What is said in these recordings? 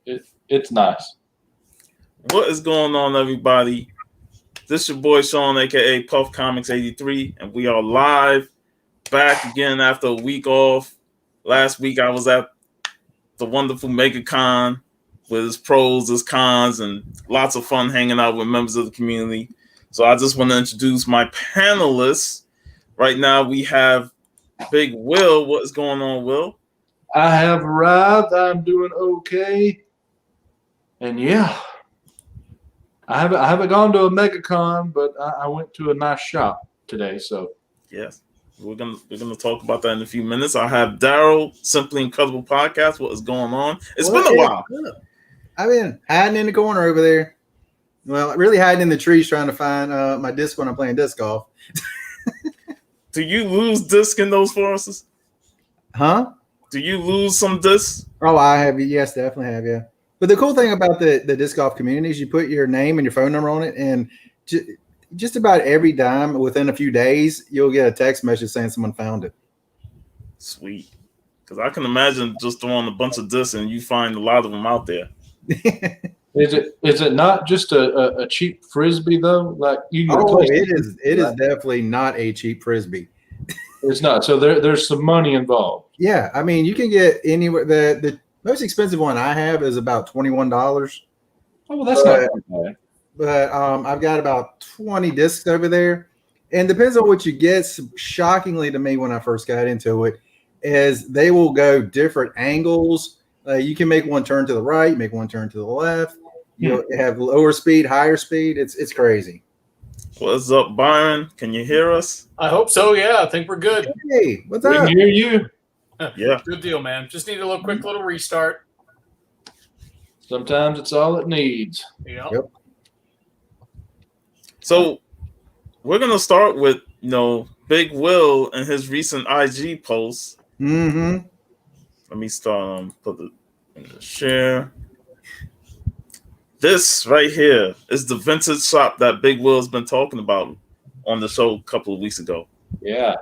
it's nice. What is going on, everybody? This is your boy Sean, aka Puff Comics 83, and we are live back again after a week off. Last week I was at the wonderful Megacon with its pros, its cons, and lots of fun hanging out with members of the community. So I just want to introduce my panelists. Right now we have Big Will. What is going on, Will? I have arrived. I'm doing okay. And yeah, I haven't gone to a Megacon, but I went to a nice shop today. So yes, we're gonna talk about that in a few minutes. I have Daryl, Simply Incredible Podcast. What is going on? It's been a while. I've been hiding in the corner over there. Well, really hiding in the trees trying to find my disc when I'm playing disc golf. Do you lose disc in those forests? Huh? Do you lose some discs? Oh, I have. Yes, definitely have. Yeah. But the cool thing about the disc golf community is you put your name and your phone number on it, and just about every time within a few days, you'll get a text message saying someone found it. Sweet. Because I can imagine just throwing a bunch of discs and you find a lot of them out there. Is it not just a cheap frisbee though? Like you can it is definitely not a cheap frisbee. It's not. So there's some money involved. Yeah, I mean you can get anywhere. The most expensive one I have is about $21. Oh, well, that's not bad. But I've got about 20 discs over there, and depends on what you get. Shockingly to me, when I first got into it, is they will go different angles. You can make one turn to the right, make one turn to the left. You have lower speed, higher speed. It's crazy. What's up, Byron? Can you hear us? I hope so. Yeah, I think we're good. Hey, what's up? We can hear you. Yeah. Good deal, man. Just need a quick little restart. Sometimes it's all it needs. Yep. So we're gonna start with Big Will and his recent IG posts. Mm-hmm. Let me start put it in the share. This right here is the vintage shop that Big Will's been talking about on the show a couple of weeks ago. Yeah.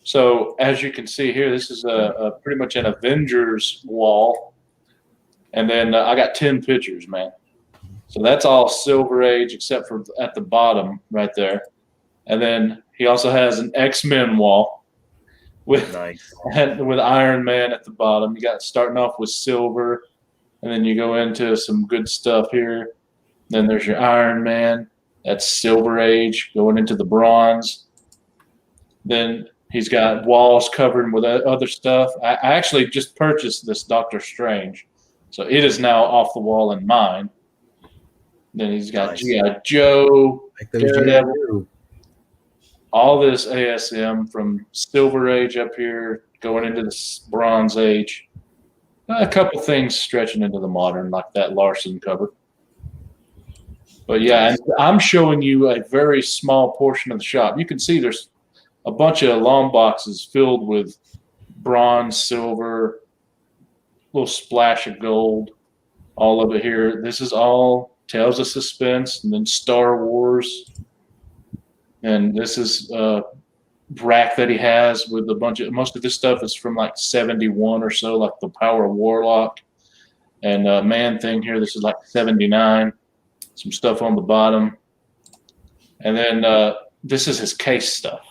So as you can see here, this is a pretty much an Avengers wall. And then I got 10 pictures, man. So that's all Silver Age except for at the bottom right there. And then he also has an X-Men wall with Iron Man at the bottom. You got starting off with Silver, and then you go into some good stuff here. Then there's your Iron Man. That's Silver Age going into the Bronze. Then he's got walls covered with other stuff. I actually just purchased this Doctor Strange, so it is now off the wall in mine. Then he's got G.I. Joe, Daredevil, all this ASM from Silver Age up here going into the Bronze Age. A couple things stretching into the modern, like that Larson cover. But yeah, I'm showing you a very small portion of the shop. You can see there's a bunch of long boxes filled with bronze, silver, little splash of gold, all of it here. This is all Tales of Suspense, and then Star Wars. And this is a rack that he has with a bunch of, most of this stuff is from like 71 or so, like the Power of Warlock. And Man Thing here, this is like 79. Some stuff on the bottom. And then this is his case stuff.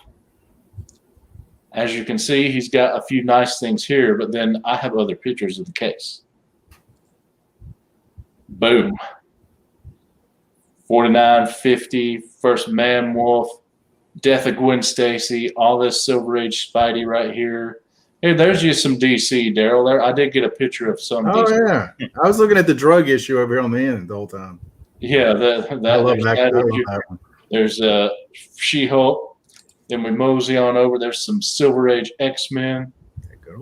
As you can see, he's got a few nice things here, but then I have other pictures of the case. Boom. 4950, First Man Wolf, Death of Gwen Stacy, all this Silver Age Spidey right here. Hey, there's just some DC, Daryl. There, I did get a picture of some. Oh DC. Yeah, I was looking at the drug issue over here on the end the whole time. Yeah, there's She-Hulk. Then we mosey on over. There's some Silver Age X-Men,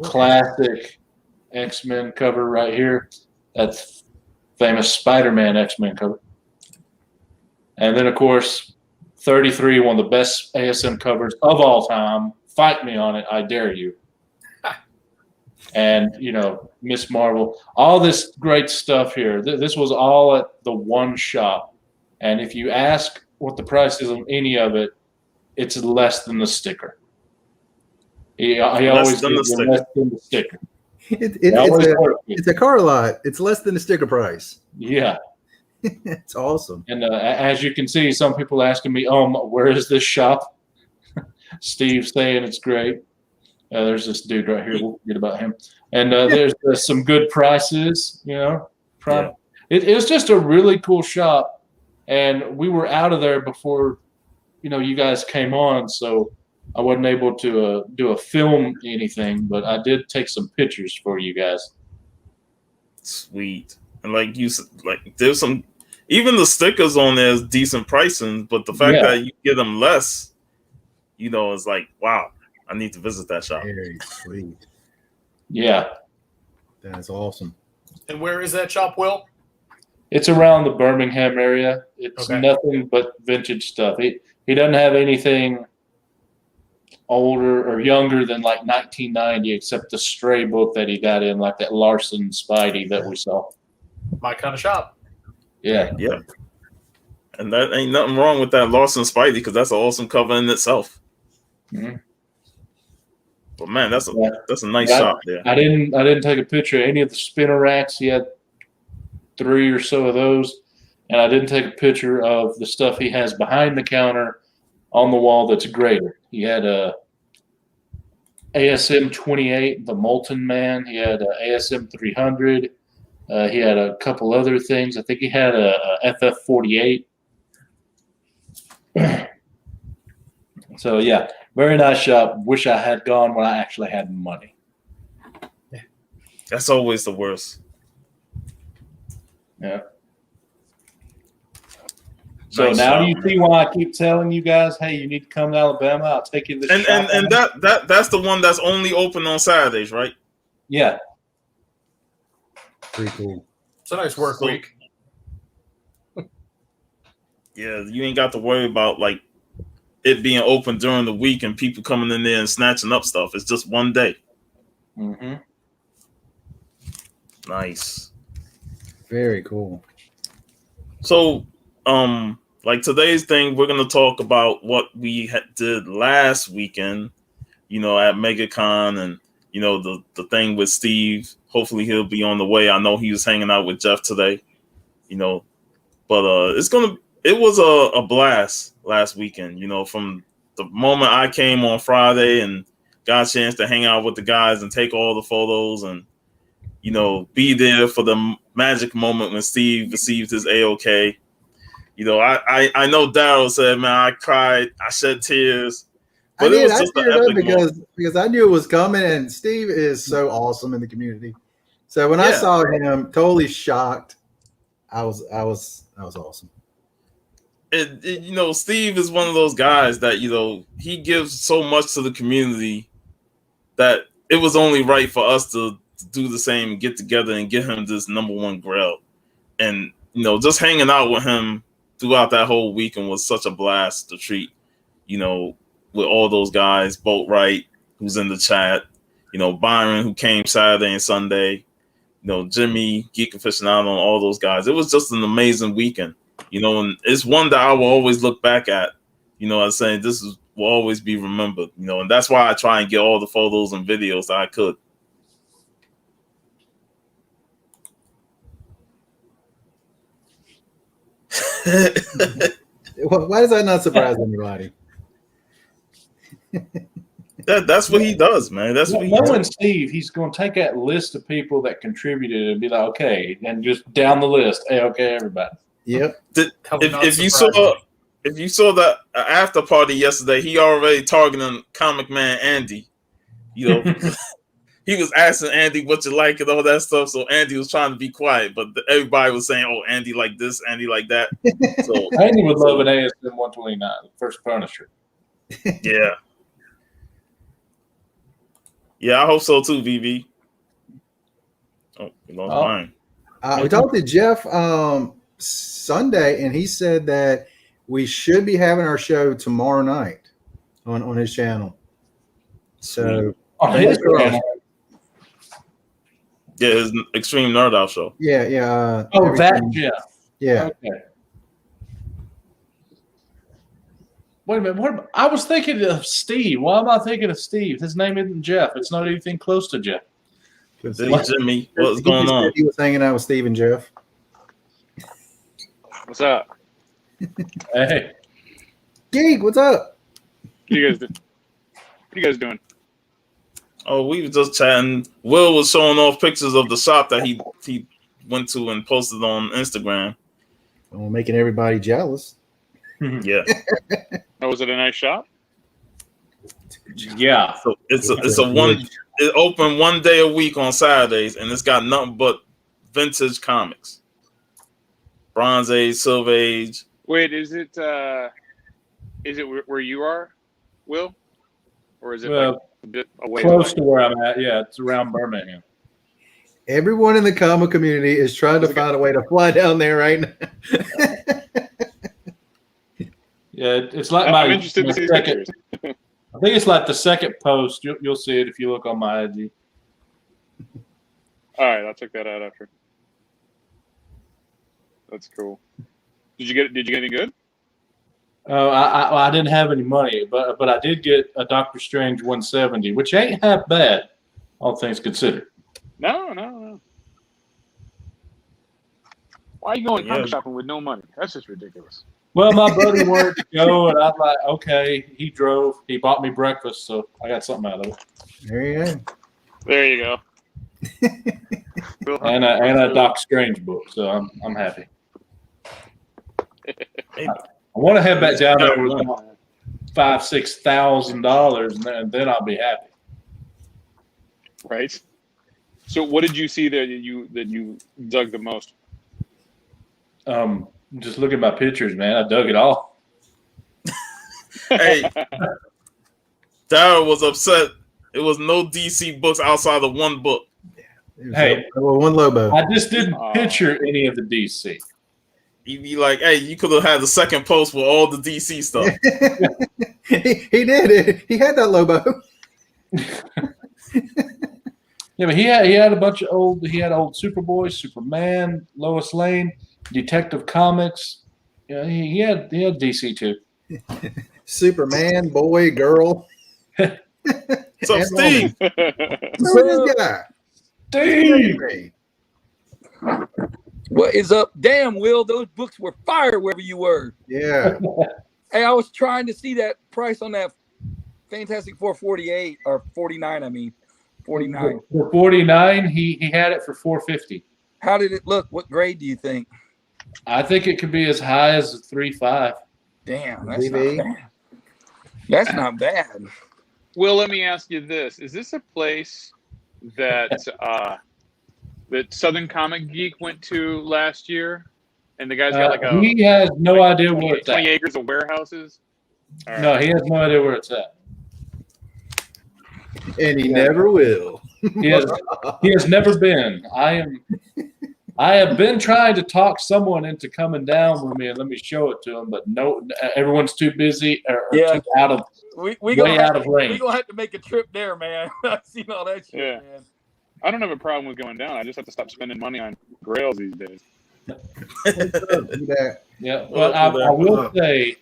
classic X-Men cover right here. That's famous Spider-Man X-Men cover. And then, of course, 33, one of the best ASM covers of all time. Fight me on it, I dare you. And, Miss Marvel, all this great stuff here. This was all at the one shop. And if you ask what the price is on any of it, it's less than the sticker. He always gives you less than the sticker. It's a car lot. It's less than the sticker price. Yeah. It's awesome. And as you can see, some people asking me, where is this shop? Steve saying it's great. There's this dude right here. We'll forget about him. And there's some good prices, Yeah. It was just a really cool shop. And we were out of there before, you guys came on. So I wasn't able to do a film anything, but I did take some pictures for you guys. Sweet. And there's some, even the stickers on there is decent pricing, but the fact that you get them less, it's like, wow, I need to visit that shop. Very sweet. Yeah. That's awesome. And where is that shop, Will? It's around the Birmingham area. It's nothing but vintage stuff. He doesn't have anything older or younger than like 1990, except the Stray book that he got in, like that Larson Spidey that we saw. My kind of shop. Yeah. Yeah. And that ain't nothing wrong with that Larson Spidey, because that's an awesome cover in itself. Mm-hmm. But man, that's a nice shop there. I didn't take a picture of any of the spinner racks. He had 3 or so of those, and I didn't take a picture of the stuff he has behind the counter on the wall that's greater. He had a ASM 28, the Molten Man. He had a ASM 300. He had a couple other things. I think he had a FF 48. So yeah, very nice shop. Wish I had gone when I actually had money. That's always the worst. Yeah. So Nice now shop, you see why I keep telling you guys, hey, you need to come to Alabama. I'll take you to the shop. And that's the one that's only open on Saturdays, right? Yeah. Pretty cool. It's a nice work week. Yeah, you ain't got to worry about like it being open during the week and people coming in there and snatching up stuff. It's just one day. Mm-hmm. Nice. Very cool. So, like today's thing, we're gonna talk about what we did last weekend, at Megacon, and the thing with Steve. Hopefully, he'll be on the way. I know he was hanging out with Jeff today, but it was a blast last weekend. From the moment I came on Friday and got a chance to hang out with the guys and take all the photos and be there for the magic moment when Steve received his AOK. I know Daryl said, man, I cried, I shed tears. But it was just an epic moment. because I knew it was coming, and Steve is so awesome in the community. So when I saw him, totally shocked. I was awesome. Steve is one of those guys that he gives so much to the community that it was only right for us to do the same and get together and get him this #1 grail. And just hanging out with him throughout that whole weekend was such a blast to treat, with all those guys, Boatwright, who's in the chat, Byron, who came Saturday and Sunday, Jimmy, Geek Aficionado, and all those guys. It was just an amazing weekend, and it's one that I will always look back at, as saying will always be remembered, and that's why I try and get all the photos and videos that I could. Why does that not surprise anybody? That's what he does, man. That's what he does. Knowing Steve, he's going to take that list of people that contributed and be like, okay, and just down the list, hey, okay, everybody. Yep. If you saw the after party yesterday, he already targeting Comic Man Andy. He was asking Andy what you like and all that stuff. So Andy was trying to be quiet, but everybody was saying, "Oh, Andy like this, Andy like that." So Andy would love an ASM 129, first Punisher. Yeah. Yeah, I hope so too, VV. Oh, we lost mine. We talked to Jeff Sunday, and he said that we should be having our show tomorrow night on his channel. So on his channel. Yeah, his Extreme Nerd Out show. Yeah. That Jeff. Yeah. Okay. Wait a minute. I was thinking of Steve. Why am I thinking of Steve? His name isn't Jeff. It's not anything close to Jeff. This Jimmy, what's going on? He was hanging out with Steve and Jeff. What's up? Hey, Geek, what's up? What you guys doing? Oh, we were just chatting. Will was showing off pictures of the shop that he went to and posted on Instagram. Well, making everybody jealous. Yeah. Oh, was it a nice shop? yeah. So it open 1 day a week on Saturdays, and it's got nothing but vintage comics. Bronze Age, Silver Age. Wait, is it where you are, Will? Or is it like a bit away? Close to where I'm at. Yeah, it's around Birmingham. Everyone in the comic community is trying to find a way to fly down there right now. Yeah, it's like I'm interested to see second. pictures. I think it's like the second post. You'll see it if you look on my IG. All right, I'll check that out after. That's cool. Did you get any good? I didn't have any money, but I did get a Doctor Strange 170, which ain't half bad, all things considered. No. Why are you going comic shopping with no money? That's just ridiculous. Well, my buddy wanted to go, and I'm like, okay. He drove. He bought me breakfast, so I got something out of it. There you go. There you go. And a Doc Strange book, so I'm happy. I want to head back down there with $5,000-6,000, and then I'll be happy. Right. So, what did you see there that you dug the most? Just look at my pictures, man. I dug it all. Hey, Daryl was upset. It was no DC books outside of one book. Hey, one Lobo. I just didn't picture any of the DC. He'd be like, hey, you could have had the second post with all the DC stuff. he did. He had that Lobo. Yeah, but he had a bunch of old. He had old Superboy, Superman, Lois Lane, Detective Comics. Yeah, he had DC too. Superman, boy, girl. What's up, Steve? Who is this guy? Steve. What is up? Damn, Will, those books were fire wherever you were. Yeah. Hey, I was trying to see that price on that Fantastic Four 48 or 49. I mean, 49. For 49, he had it for 450. How did it look? What grade do you think? I think it could be as high as a 3.5. Damn, that's not bad. That's not bad. Will, let me ask you this: is this a place that that Southern Comic Geek went to last year? And the guy's got like a he has no idea where it's 20 at. acres of warehouses. All No, right. he has no idea where it's at. And he never will. He has never been. I have been trying to talk someone into coming down with me and let me show it to him, but no, everyone's too busy or Yeah. too out of We way gonna out of range. We're gonna have to make a trip there, man. I've seen all that shit, Yeah. man. I don't have a problem with going down. I just have to stop spending money on grails these days. Yeah, but I will say,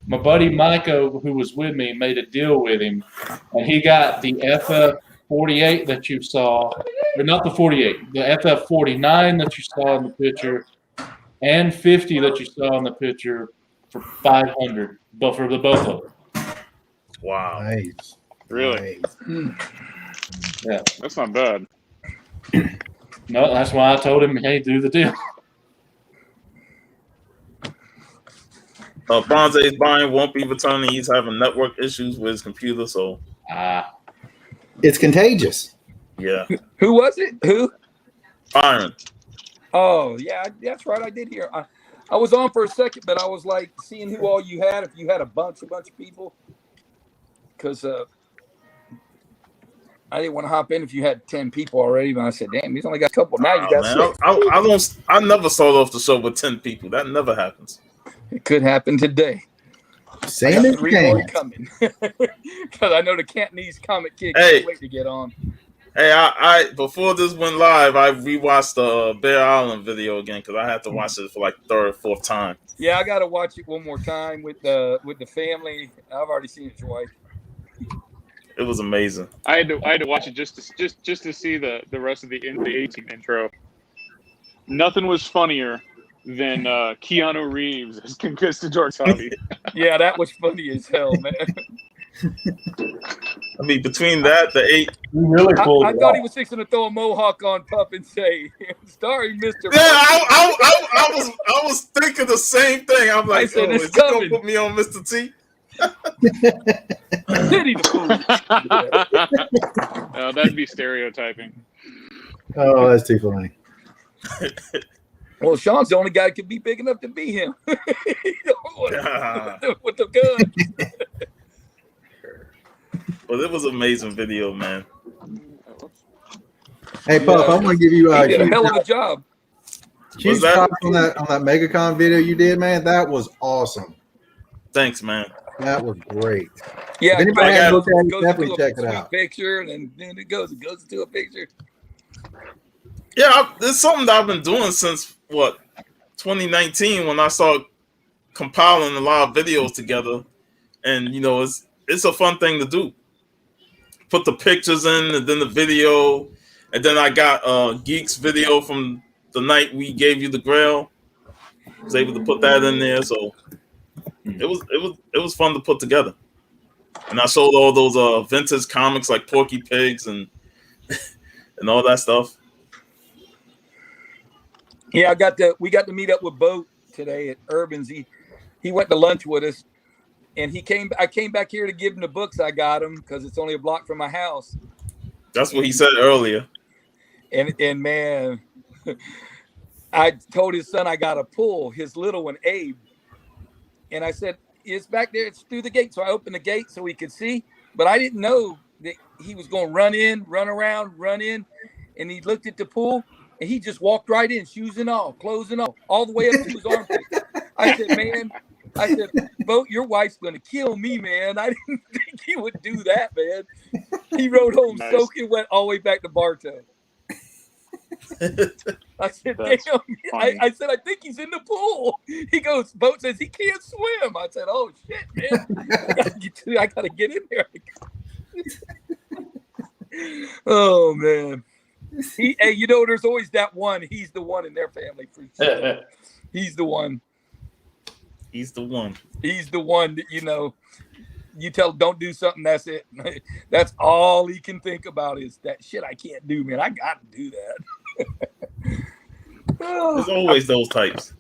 my buddy Micah, who was with me, made a deal with him, and he got the FF48 that you saw, or not the 48, the FF49 that you saw in the picture, and 50 that you saw in the picture for 500, but for the both of them. Wow. Nice. Really? Nice. Yeah, That's not bad. no, that's why I told him, hey, do the deal. Bronze Age buying won't be returning. He's having network issues with his computer, so It's contagious. yeah. Who was it? Who? Byron. Oh, yeah, that's right. I did hear. I was on for a second, but I was like seeing who all you had. If you had a bunch of people, because I didn't want to hop in if you had 10 people already. But I said, "Damn, he's only got a couple." Now you got Man, six. I never started off the show with 10 people. That never happens. It could happen today. Same as 3 more Canton. coming because I know the Cantonese comic kid Hey. can't wait to get on. Hey, I before this went live, I rewatched the Bear Island video again because I had to watch it for like the third, fourth time. Yeah, I got to watch it one more time with the family. I've already seen it twice. It was amazing. I had to watch it just to see the rest of the 18 intro. Nothing was funnier than Keanu Reeves as Conquistador Tommy. Yeah, that was funny as hell, man. I mean, between that, the 8. You really pulled I it thought off. he was fixing to throw a mohawk on Puff and say, "Sorry, Mr. Yeah, I was thinking the same thing. I'm like, I said, oh, it's is he gonna coming. put me on Mr. T? Diddy the fool." Oh, that'd be stereotyping. Oh, that's too funny. Well, Sean's the only guy that could be big enough to beat him. with the gun. But it was an amazing video, man. Hey, Puff, I'm gonna give you He did a huge hell of a job. huge that? props on that Megacon video you did, man. That was awesome. Thanks, man. That was great. Yeah, If anybody I hasn't got- looked at it, goes definitely to a check it sweet out. picture, and then it goes to a picture. Yeah, it's something that I've been doing since 2019 when I started compiling a lot of videos together, and it's a fun thing to do. Put the pictures in, and then the video, and then I got Geek's video from the night we gave you the Grail. I was able to put that in there, so it was fun to put together. And I sold all those vintage comics like Porky Pigs and and all that stuff. Yeah, we got to meet up with Boat today at Urban's. He went to lunch with us, and I came back here to give him the books I got him because it's only a block from my house. That's what he said earlier. And man, I told his son I got a pull, his little one, Abe. And I said, it's back there, it's through the gate. So I opened the gate so he could see, but I didn't know that he was going to run in, run around, run in. And he looked at the pool and he just walked right in, shoes and all, clothes and all the way up to his armpit. I said, man, Boat, your wife's going to kill me, man. I didn't think he would do that, man. He rode home Nice. soaking wet all the way back to Bartow. I said, That's damn. funny. I said, I think he's in the pool. He goes, Boat says he can't swim. I said, oh, shit, man. I got to get in there. Oh, man. Hey, there's always that one. He's the one in their family. For sure. He's the one. He's the one. He's the one that, you tell him don't do something, that's it. That's all he can think about is that shit I can't do, man. I got to do that. There's always those types.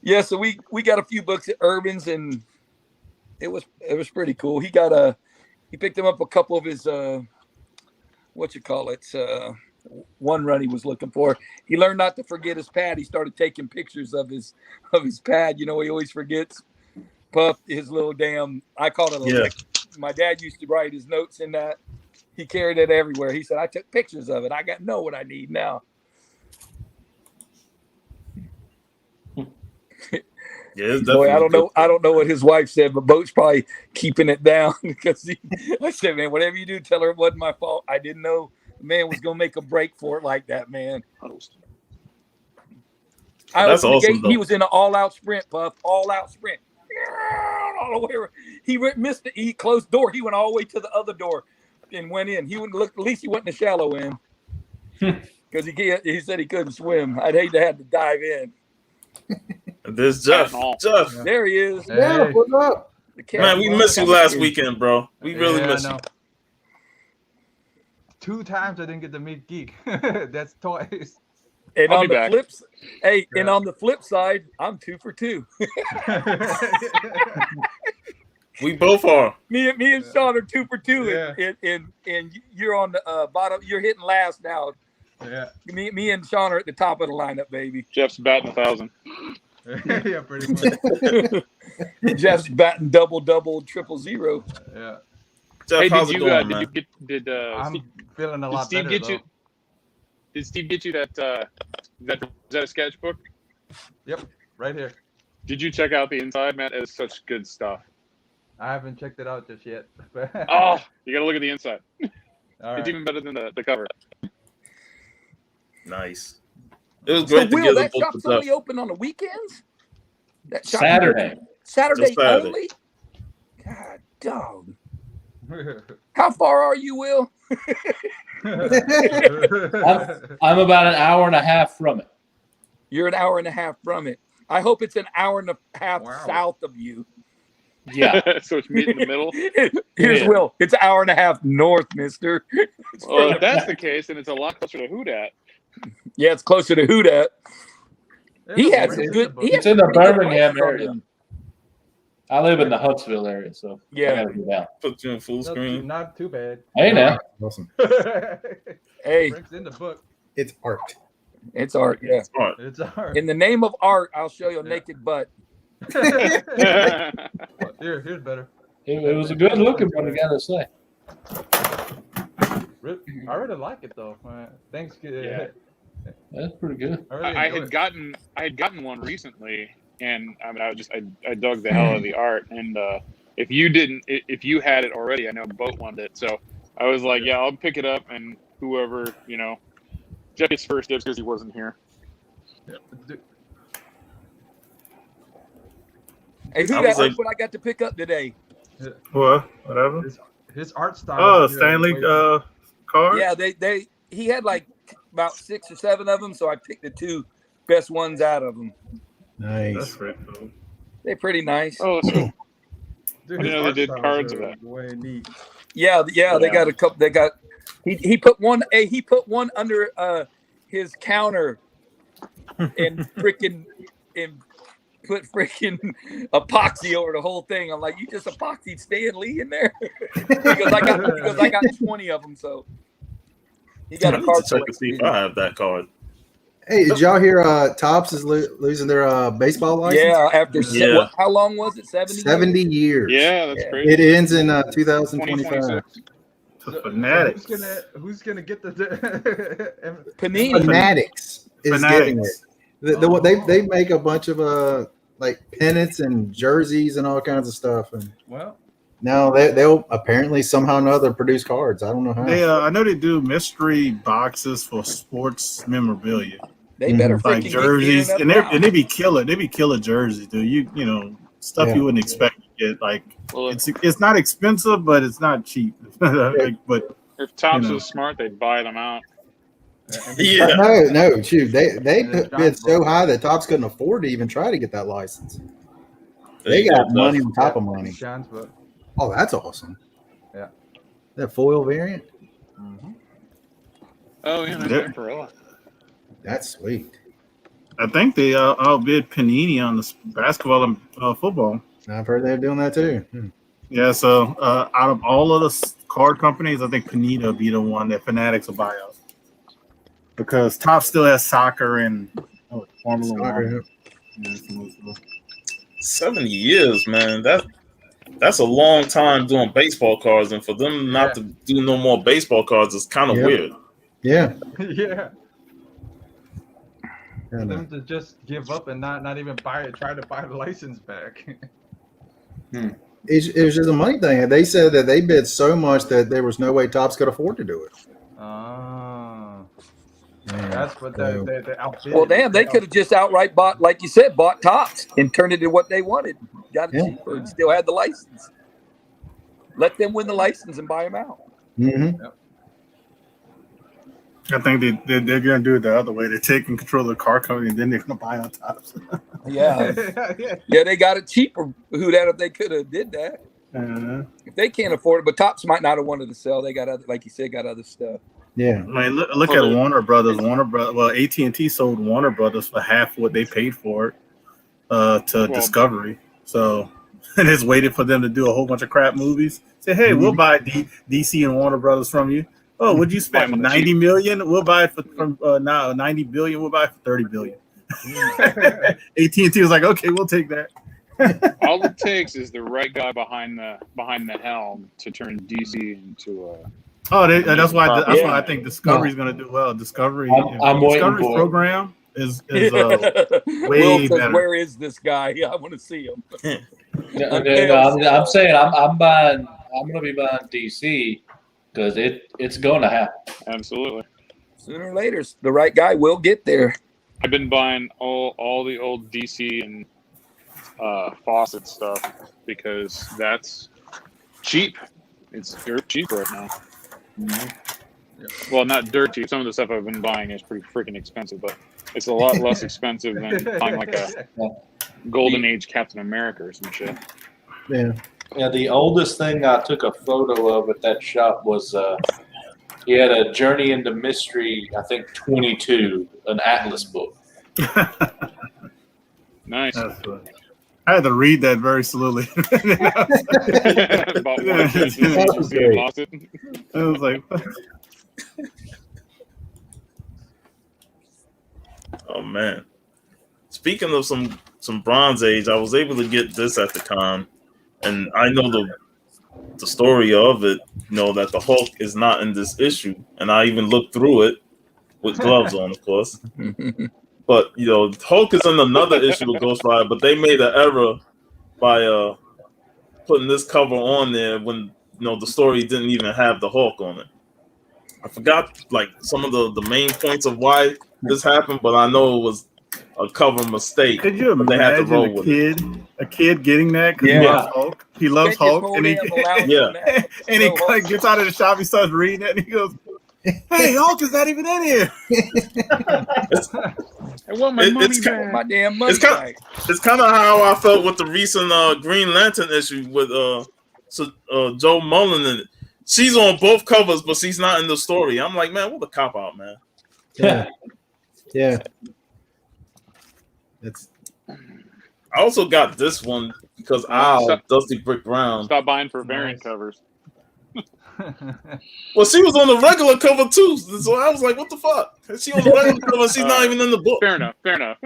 Yeah, so we got a few books at Urban's, and it was pretty cool. He picked him up a couple of his one run he was looking for. He learned not to forget his pad. He started taking pictures of his pad. He always forgets. Puff his little damn, I call it my dad used to write his notes in that. He carried it everywhere. He said, I took pictures of it. I know what I need now. Yeah, it's Boy, definitely I don't know what his wife said, but Boat's probably keeping it down because I said, man, whatever you do, tell her it wasn't my fault. I didn't know the man was going to make a break for it like that, man. That's awesome, though. He was in an all-out sprint, Puff, all-out sprint. All the way around. Missed the closed door. He went all the way to the other door and went in. He wouldn't look. At least he went in the shallow end because he said he couldn't swim. I'd hate to have to dive in. There's Jeff. Jeff, There he is. Yeah, Hey. what's up? man, we missed you last weekend, bro. We really missed you. 2 times I didn't get to meet Geek. That's twice. And I'll on be the back. flips, and Yeah. on the flip side, I'm 2 for 2. We both are. Me and Sean are 2 for 2, Yeah. and you're on the bottom. You're hitting last now. Yeah. Me and Sean are at the top of the lineup, baby. Jeff's batting 1,000. Yeah, pretty much. Jeff's batting double, 000. Yeah. Jeff, Hey, how's it going, man? I'm feeling a lot Steve better, get you? though. Did Steve get you that is that a sketchbook? Yep, right here. Did you check out the inside, man? It's such good stuff. I haven't checked it out just yet. Oh, you gotta look at the inside. All It's right. even better than the cover. Nice. It was So, great to Will, get the that book shop's to Jeff. only open on the weekends? That shop Saturday. Saturday Just Saturday. only? God, dog. How far are you, Will? I'm about an hour and a half from it. You're an hour and a half from it. I hope it's an hour and a half Wow. south of you. Yeah. So it's meet in the middle. Here's Yeah. Will. It's an hour and a half north, mister. It's Well, further if that's back. the case, then it's a lot closer to Houdat. Yeah, it's closer to Houdat. He had some good. He had It's in some the pretty good Birmingham places on area. them. I live in the Huntsville area, so I Yeah. gotta go down. Put you in full screen. Not too bad. Hey now. Awesome. Hey, Frank's in the book. It's art. it's art. Yeah. Smart. It's hard. In the name of art, I'll show you a naked butt. Here's better. It was a good looking one, I gotta say. I really like it though. Thanks. Yeah. That's pretty good. I had gotten one recently, and I mean, I dug the hell out of the art. And if you had it already, I know Boat wanted it, so I was like, yeah, I'll pick it up, and whoever Jeff gets first dibs because he wasn't here. Hey, who I that was like- what I got to pick up today? What? Whatever. His art style. Oh, is Stanley card. Yeah, he had like about 6 or 7 of them, so I picked the 2 best ones out of them. That's Nice. pretty cool. They're pretty nice. Oh, so Dude, I didn't his know they art did styles cards are of that. Way neat. Yeah, they got a couple. They got he put one. He put one under his counter, and put freaking epoxy over the whole thing. I'm like, you just epoxied Stan Lee in there because I got 20 of them. So he got I a need card to check to see if I have that card. Hey, did y'all hear Topps is losing their baseball license? Yeah, after Yeah. how long was it? 70. 70 years. yeah, that's Yeah. crazy. It ends in 2025. 2026. The Fanatics. Who's gonna get the Panini. Fanatics is getting it. Fanatics. They make a bunch of like pennants and jerseys and all kinds of stuff, and Well, now they'll apparently somehow or another produce cards. I don't know how. They I know they do mystery boxes for sports memorabilia, They better like freaking jerseys, get and now. they be killer. They be killer jerseys, dude. You know stuff Yeah. you wouldn't expect to get. Like Well, it's not expensive, but it's not cheap. Like, but if Topps you know. was smart, they'd buy them out. Yeah. No, shoot. They Yeah, bid so high that Topps couldn't afford to even try to get that license. They you got go, money Jeff. on top of money. John's book. Oh, that's awesome. Yeah. That foil variant, Oh yeah, that's Yeah. Vampirella. that's sweet. I think they outbid Panini on the basketball and football. I've heard they're doing that too. Yeah, so out of all of the card companies, I think Panini will be the one that Fanatics will buy out. Because Top still has soccer and Formula Soccer, One. 70 years, man. That's a long time doing baseball cards, and for them not to do no more baseball cards is kind of Yeah. weird. Yeah. Yeah. And, Them to just give up and not even try to buy the license back. it was just a money thing. They said that they bid so much that there was no way Topps could afford to do it. Oh, Yeah. that's what So- they outbid. Well, damn, they could have just outright bought, like you said, bought Topps and turned it into what they wanted. Got it Yeah. cheaper and still had the license. Let them win the license and buy them out. Mm-hmm. I think they're going to do it the other way. They're taking control of the car company, and then they're going to buy on Topps. Yeah. yeah. Yeah, they got it cheaper. Who that if they could have did that? If they can't afford it, but Topps might not have wanted to sell. They got other, like you said, got other stuff. Yeah. I mean, look at Warner Brothers. Well, AT&T sold Warner Brothers for half what they paid for it to Discovery. So and it's waited for them to do a whole bunch of crap movies. Say, hey, we'll buy DC and Warner Brothers from you. Oh, would you spend $90 million? We'll buy it from now $90 billion. We'll buy it for $30 billion. AT&T was like, okay, we'll take that. All it takes is the right guy behind the helm to turn DC into a. Oh, that's why Yeah. I think Discovery's going to do well. Discovery, I'm waiting Discovery's for it. program is Will says, better. where is this guy? I want to see him. I'm saying I'm buying. I'm going to be buying DC because it's going to happen. Absolutely. Sooner or later, the right guy will get there. I've been buying all the old DC and Fawcett stuff because that's cheap. it's dirt cheap right now. Mhm. Well, not dirt cheap. Some of the stuff I've been buying is pretty freaking expensive, but it's a lot less expensive than buying like a Golden Age Captain America or some shit. Yeah. Yeah, the oldest thing I took a photo of at that shop was he had a Journey into Mystery, I think 22, an Atlas book. Nice. That's funny. I had to read that very slowly. About one or two issues and lost it. I was like, Oh man. Speaking of some Bronze Age, I was able to get this at the con, and I know the story of it. You know that the Hulk is not in this issue, and I even looked through it with gloves on, of course. But you know, Hulk is in another issue of Ghost Rider, but they made an error by putting this cover on there when the story didn't even have the Hulk on it. I forgot like some of the main points of why this happened, but I know it was a cover mistake. could you but they had to roll imagine with a kid getting that because Yeah. he loves Hulk? He loves Hulk, and he Yeah. and he like gets out of the shop, he starts reading it, and he goes, "Hey, Hulk is not even in here." I want my money It's back. My damn money It's kind back. It's kind of how I felt with the recent Green Lantern issue with Joe Mullen in it. She's on both covers, but she's not in the story. I'm like, man, what a cop out, man. Yeah. Yeah. It's I also got this one because Dusty Brick Brown. Stop buying for variant covers. Well, she was on the regular cover too, so I was like, what the fuck? She on the regular cover, she's not even in the book. Fair enough. Fair enough.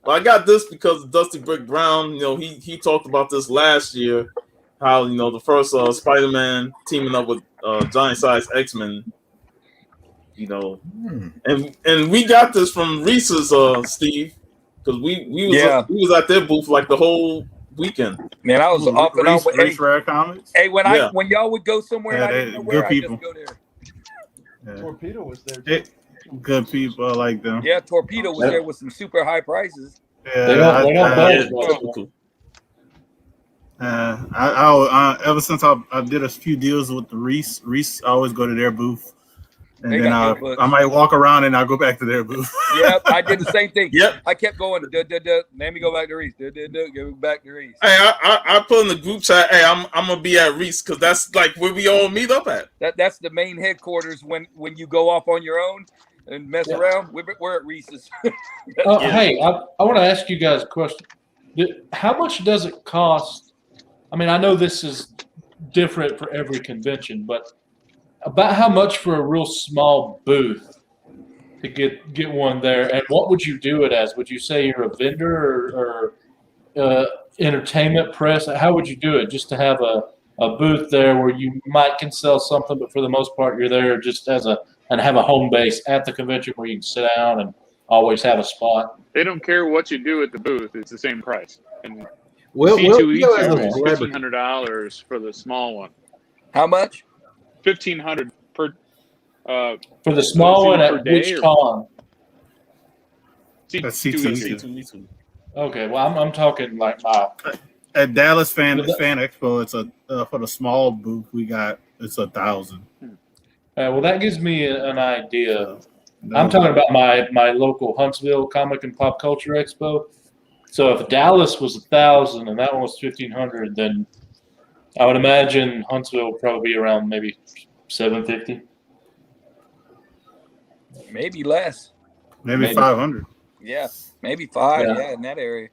Well, I got this because Dusty Brick Brown, he talked about this last year, how the first Spider-Man teaming up with giant size X-Men, and we got this from Reese's Steve, because we was at their booth like the whole weekend. Man, I was off and on with Reese Rare Comics. Hey, when y'all would go somewhere, Yeah, I didn't know where, good I people. just go there. Yeah. Torpedo was there. Good people, I like them. Yeah, Torpedo was there with some super high prices. Yeah, They don't Yeah, budge. typical. I ever since I did a few deals with the Reese, I always go to their booth, and They then got good books. I might walk around and I'll go back to their booth. Yep, I did the same thing. Yep. I kept going. Let me go back to Reese. Give me back to Reese. Hey, I put in the group chat. Hey, I'm gonna be at Reese because that's like where we all meet up at. That's the main headquarters when you go off on your own and mess around. We're at Reese's. Hey, I want to ask you guys a question. How much does it cost? I mean, I know this is different for every convention, but about how much for a real small booth to get one there? And what would you do it as? Would you say you're a vendor or entertainment press? How would you do it? Just to have a booth there where you can sell something, but for the most part, you're there just and have a home base at the convention where you can sit down and always have a spot. They don't care what you do at the booth; it's the same price. And We'll C2E2 go as a is celebrity. $1,500 for the small one. How much? $1,500 per. For the small one per at day which or- con? That's C2E2. Okay, well, I'm talking like my. At Dallas Fan Expo, it's for the small booth it's 1,000. Well, that gives me an idea. I'm talking about my local Huntsville Comic and Pop Culture Expo. So if Dallas was 1,000 and that one was 1,500, then I would imagine Huntsville would probably be around maybe 750. Maybe less. Maybe 500. Yeah, maybe 5. Yeah. Yeah, in that area.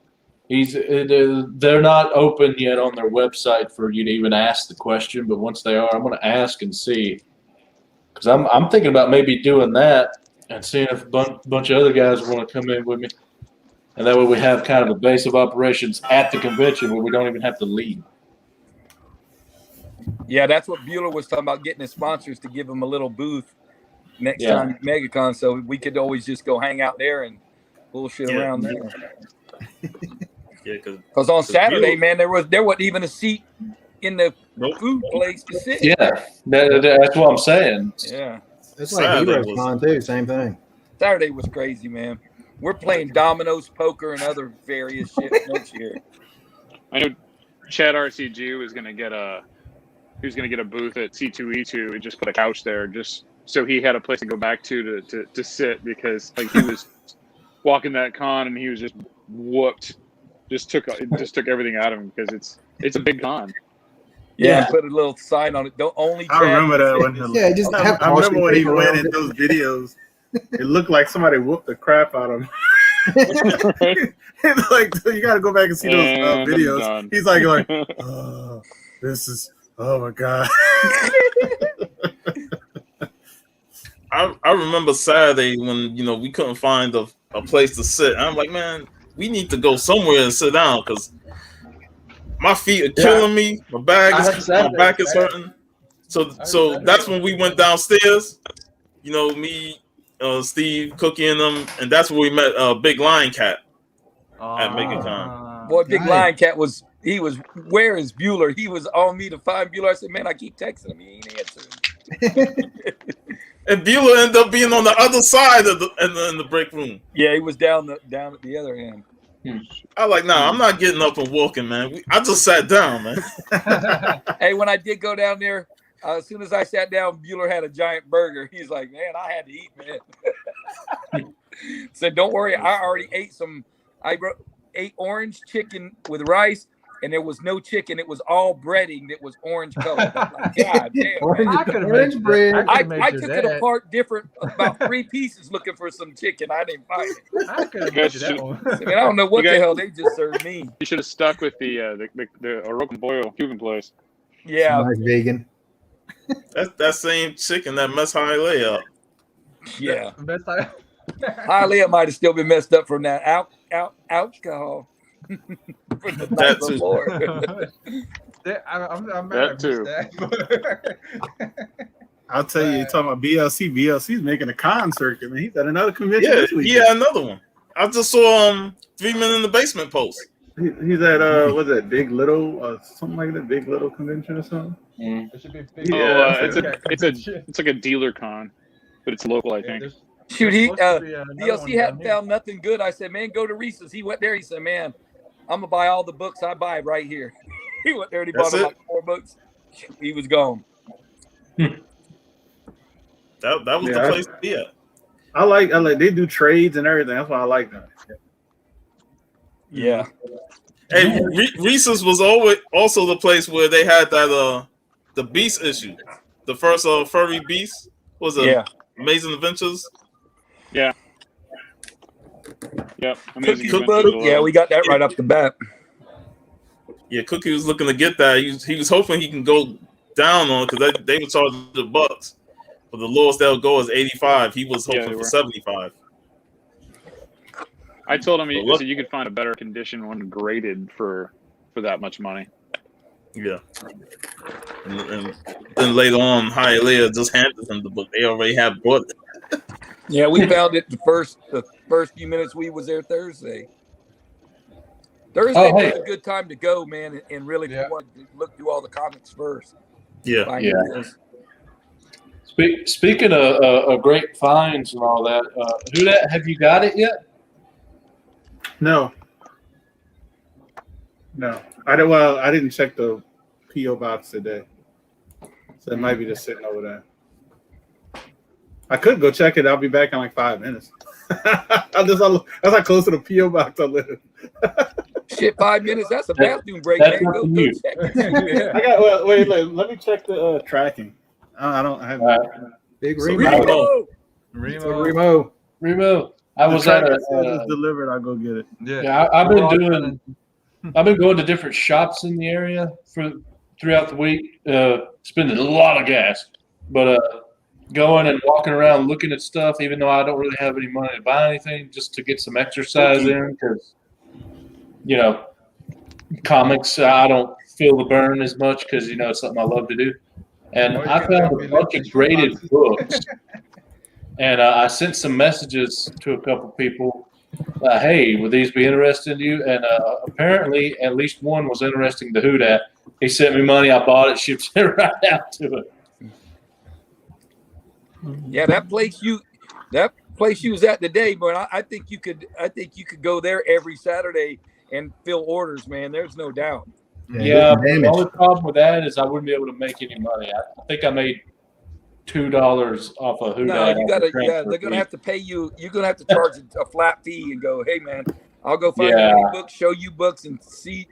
They're not open yet on their website for you to even ask the question, but once they are, I'm going to ask and see. Because I'm thinking about maybe doing that and seeing if a bunch of other guys want to come in with me. And that way we have kind of a base of operations at the convention where we don't even have to leave. Yeah, that's what Bueller was talking about, getting his sponsors to give him a little booth next Yeah. time at Megacon, so we could always just go hang out there and bullshit around there. Yeah, Because on Saturday, Bueller- man, there wasn't even a seat in the Nope. food place to sit. Yeah, that's what I'm saying. Yeah. It's like Saturday Heroes was- Con too, same thing. Saturday was crazy, man. We're playing dominoes, poker, and other various shit next year. I know Chad RCG was going to get a he was going to get a booth at C2E2 and just put a couch there, just so he had a place to go back to sit, because like he was walking that con and he was just whooped. Just took everything out of him, because it's a big con. Yeah, put a little sign on it. Don't only. I remember that one. Yeah, just have I remember when he caution went around in those videos. It looked like somebody whooped the crap out of him. It's like, you got to go back and see those And videos. done. He's like going, oh, this is, oh my god. I remember Saturday when we couldn't find a place to sit. I'm like, man, we need to go somewhere and sit down, because my feet are killing me. My back is hurting. So that's when we went downstairs. Me, Steve, Cookie, and them, and that's where we met Big Lion Cat at Megacon. Boy, Big Lion Cat was where is Bueller? He was on me to find Bueller. I said, man, I keep texting him. He ain't answering. And Bueller ended up being on the other side of in the break room. Yeah, he was down at the other end. I was like, nah, I'm not getting up and walking, man. I just sat down, man. Hey, when I did go down there, as soon as I sat down, Bueller had a giant burger. He's like, man, I had to eat, man. Said, don't worry, I already ate some. I ate orange chicken with rice, and there was no chicken. It was all breading that was orange colored. Like, God damn, orange bread. I took it apart different, about 3 pieces, looking for some chicken. I didn't find it. I could have made that one. I mean, I don't know what the hell they just served me. You should have stuck with the Orocan Boyle Cuban place. Yeah, Nice vegan. That's that same chicken that messed High layup. yeah. Best I- Hialeah might have still been messed up from that alcohol. From the night That too. before. I'm That too. I'll tell you, you're talking about BLC. BLC's making a con circuit, man. He's at another convention this week. Yeah, another one. I just saw 3 Men in the Basement post. He's at what's that, Big Little, something like that, Big Little convention or something. It should be big. Yeah, it's like a dealer con, but it's local, I think. Shoot, DLC DLC hadn't found nothing good. I said, man, go to Reese's. He went there. He said, man, I'm gonna buy all the books I buy right here. He went there and he bought like 4 books. He was gone. That was the place to be at. I like they do trades and everything. That's why I like them. Yeah. Hey, Reese's was always also the place where they had that the Beast issue, the first furry Beast was Amazing Adventures. Yeah. Yep. Yeah, we got that right off the bat. Yeah, Cookie was looking to get that. He was hoping he can go down on it, because they were charging the bucks. But the lowest they'll go is 85. He was hoping for 75. I told him I said you could find a better condition one graded for that much money. Yeah. And then later on, Hialeah just handed him the book. They already had bought it. Yeah, we found it the first few minutes we was there Thursday. Thursday was a good time to go, man, and really want to look through all the comics first. Yeah. Speaking of great finds and all that, who that? Have you got it yet? No. I didn't check the PO box today, so it might be just sitting over there. I could go check it. I'll be back in like 5 minutes. That's how close to the PO box I live. Shit, 5 minutes. That's a bathroom break. Man. Go check it. I got. Wait. Let me check the tracking. I don't have Big Remo. Remo. I was at it's delivered. I'll go get it. Yeah, I've been going to different shops in the area throughout the week, spending a lot of gas, but going and walking around looking at stuff, even though I don't really have any money to buy anything, just to get some exercise in, because comics, I don't feel the burn as much, because it's something I love to do. And I found a bunch of graded books, and I sent some messages to a couple people. Hey, would these be interesting to you? And apparently, at least one was interesting to Who Dat. He sent me money. I bought it, shipped it right out to it. Yeah, that place you was at today, but I think you could go there every Saturday and fill orders, man. There's no doubt. Yeah, but the damage. only problem with that is I wouldn't be able to make any money. I think I made $2 off of who No, that. you gotta. Yeah, they're gonna have to pay you. You're gonna have to charge a flat fee and go, hey man, I'll go find you any books, show you books, and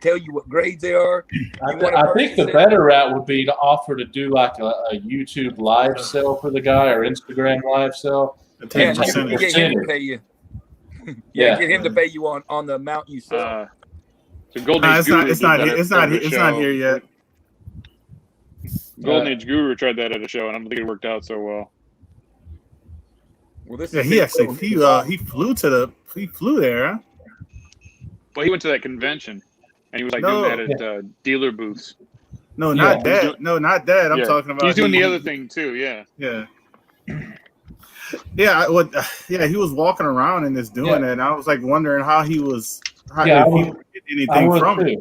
tell you what grades they are. I think the better route would be to offer to do like a YouTube live sale for the guy or Instagram live sale. Yeah, you get him to pay you. Yeah, get him to pay you on the amount you sell. So Golden Age Guru it's not here yet. Golden Age Guru tried that at a show, and I don't think it worked out so well. Well, this he flew there. Huh? Well, he went to that convention, and he was like doing that at dealer booths. No, not that. Not that. I'm talking about. He's doing the other thing too. Yeah. Yeah. Yeah, he was walking around and just doing it, and I was like wondering how he was, if he would get anything from it.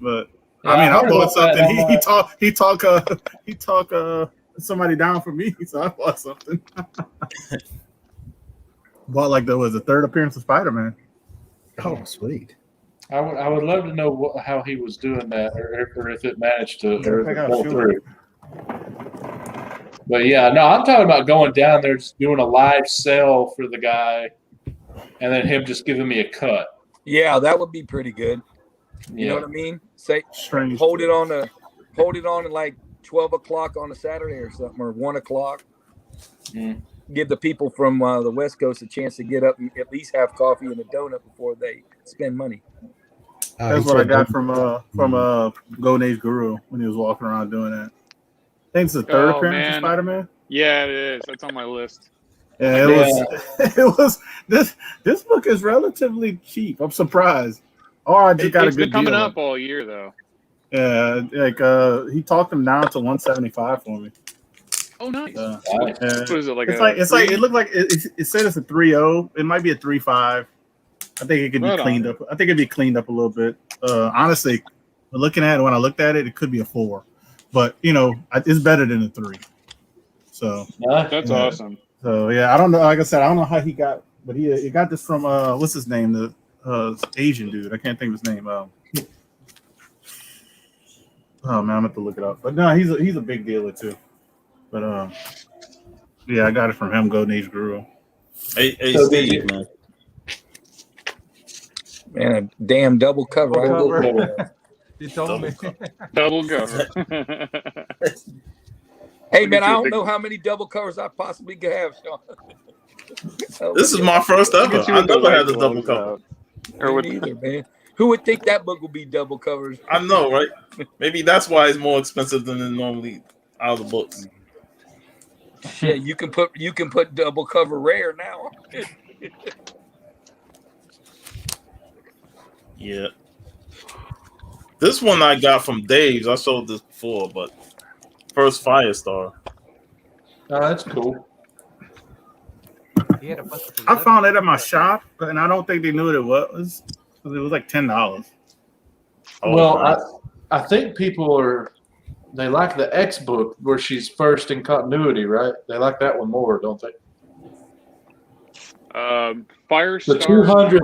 But I mean, I bought something. He talk somebody down for me, so I bought something. Bought like the third appearance of Spider-Man. Oh, sweet. I would love to know how he was doing that, or if it managed to go through. But yeah, no, I'm talking about going down there, just doing a live sale for the guy, and then him just giving me a cut. Yeah, that would be pretty good. You know what I mean? Say, hold it on at like 12 o'clock on a Saturday or something, or 1 o'clock. Mm. Give the people from the West Coast a chance to get up and at least have coffee and a donut before they spend money. That's what I got from Golden Age Guru when he was walking around doing that. I think it's the third appearance of Spider-Man. Yeah, it is. That's on my list. Yeah, it was. This book is relatively cheap. I'm surprised. Or I just got a good deal. It's been coming up all year though. Yeah, like he talked them down to 175 for me. Oh, nice. What is it like? It looked like it said it's a 3.0. It might be a 3.5. I think it could be cleaned up. I think it'd be cleaned up a little bit. Honestly, looking at it, when I looked at it, it could be a 4. But it's better than a 3. So that's awesome. So yeah, I don't know. Like I said, I don't know how he got, but he got this from what's his name, the Asian dude. I can't think of his name. Oh man, I'm gonna have to look it up. But no, he's a big dealer too. But yeah, I got it from him. Golden Age Guru. Hey, Steve, man. Man, a damn double cover. You told me. Double cover. Hey man, I don't know how many double covers I possibly could have, Sean. This is my first ever. I never had a double cover. Or either, man. Who would think that book would be double covers? I know, right? Maybe that's why it's more expensive than it normally out of the books. Yeah, you can put double cover rare now. Yeah. This one I got from Dave's. I sold this before, but first Firestar. Oh, that's cool. I found it at my shop, and I don't think they knew what it was. It was like $10. Well, I think people they like the X book where she's first in continuity, right? They like that one more, don't they? Firestar the 200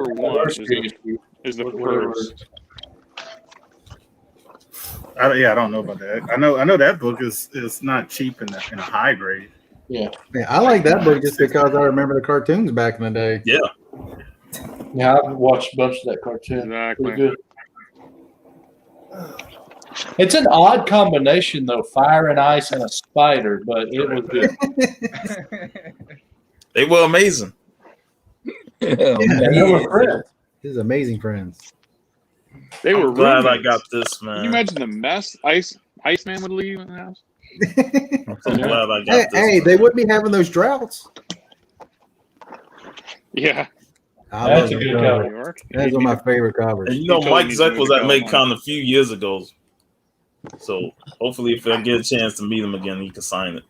is the first. I don't know about that. I know that book is not cheap in a high grade. Yeah. I like that book just because I remember the cartoons back in the day. Yeah. Yeah, I've watched a bunch of that cartoon. Exactly. Pretty good. It's an odd combination, though, fire and ice and a spider, but it was good. They were amazing. Yeah, they were friends. His amazing friends. They were glad roommates. I got this, man. Can you imagine the mess Iceman would leave in the house? I'm so glad I got this. Hey, they wouldn't be having those droughts. Yeah. That's a good cover. That's one of my favorite covers. And Mike Zeck was at Megacon a few years ago. So hopefully if I get a chance to meet him again, he can sign it.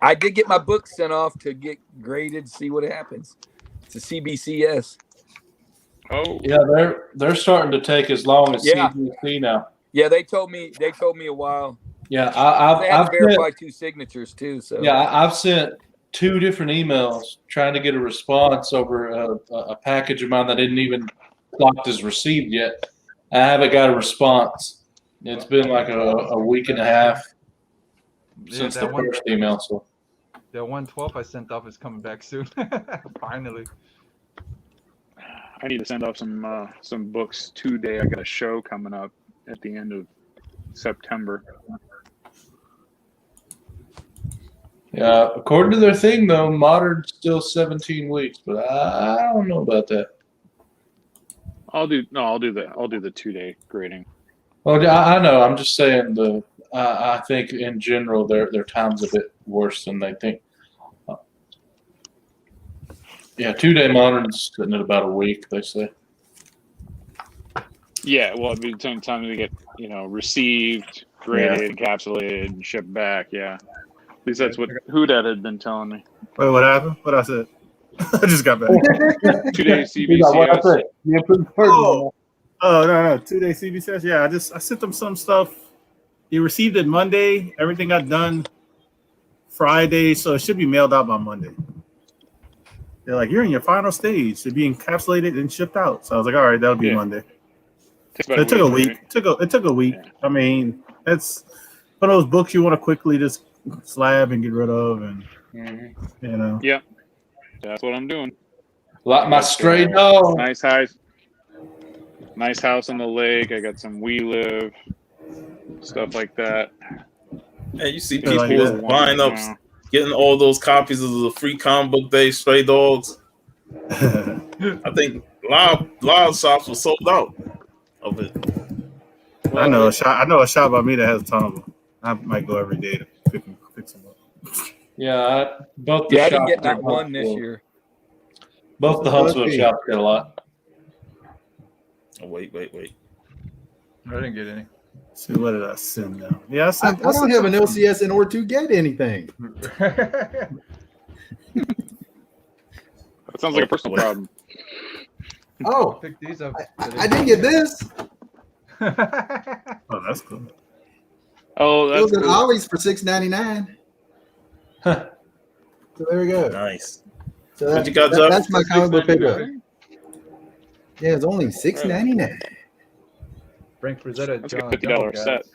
I did get my book sent off to get graded, see what happens. It's a CBCS. Oh. Yeah, they're starting to take as long as CBC now. Yeah, they told me a while. Yeah, I've verified 2 signatures too. So yeah, I've sent 2 different emails trying to get a response over a package of mine that didn't even clocked as received yet. I haven't got a response. It's been like a week and a half Yeah, since the that one, first email. So the 112 I sent off is coming back soon. Finally. I need to send off some books today. I got a show coming up at the end of September. yeah, according to their thing though, modern's still 17 weeks, but I don't know about that. I'll do the 2-day grading. Well, I know. I'm just saying I think in general their time's a bit worse than they think. Yeah, 2-day modern's sitting at about a week, they say. Yeah, well, it'd be time to get received, graded, encapsulated, and shipped back. Yeah, at least that's what Houdat had been telling me. Wait, what happened? What I said? I just got back. 2-day CBCS. Oh no, 2-day CBCS. Yeah, I sent them some stuff. You received it Monday. Everything got done Friday, so it should be mailed out by Monday. They're like, you're in your final stage to be encapsulated and shipped out. So I was like, all right, that'll be Monday. So it took a week. It took a week. Yeah. I mean, it's one of those books you want to quickly just slab and get rid of, and Yeah, that's what I'm doing. Like my stray dog. Nice house on the lake. I got some We Live stuff like that. Hey, you see people buying up, getting all those copies of the free comic book day Stray Dogs. I think a lot of shops were sold out of it. I know a shop by me that has a ton of them. I might go every day to pick them up. Yeah, both. I didn't get not one this year. Both the Huntsville shops got a lot. Oh, wait. I didn't get any. See, what did I send now? Yeah, I don't have an LCS in order to get anything. That sounds like a personal problem. Oh, Pick these up. I didn't get this. Oh, that's cool. Oh, It was that's an cool. Ollie's for $6.99. So there we go. Nice. So What you got, Jeff? that's my comic book pickup. Yeah, it's only $6.99. Frank Frazetta, That's like a $50 set.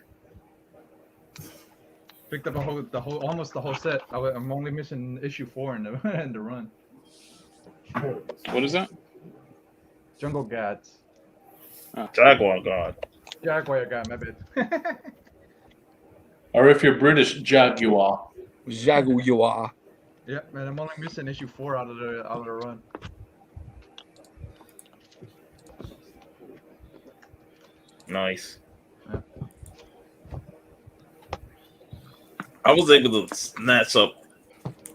Picked up almost the whole set. I'm only missing issue 4 in the run. What is that? Jungle Gods. Jaguar God. Jaguar God, my bad. Or if you're British, Jaguar. Jaguar. Yeah, man, I'm only missing issue 4 out of the run. Nice. Yeah. I was able to snatch up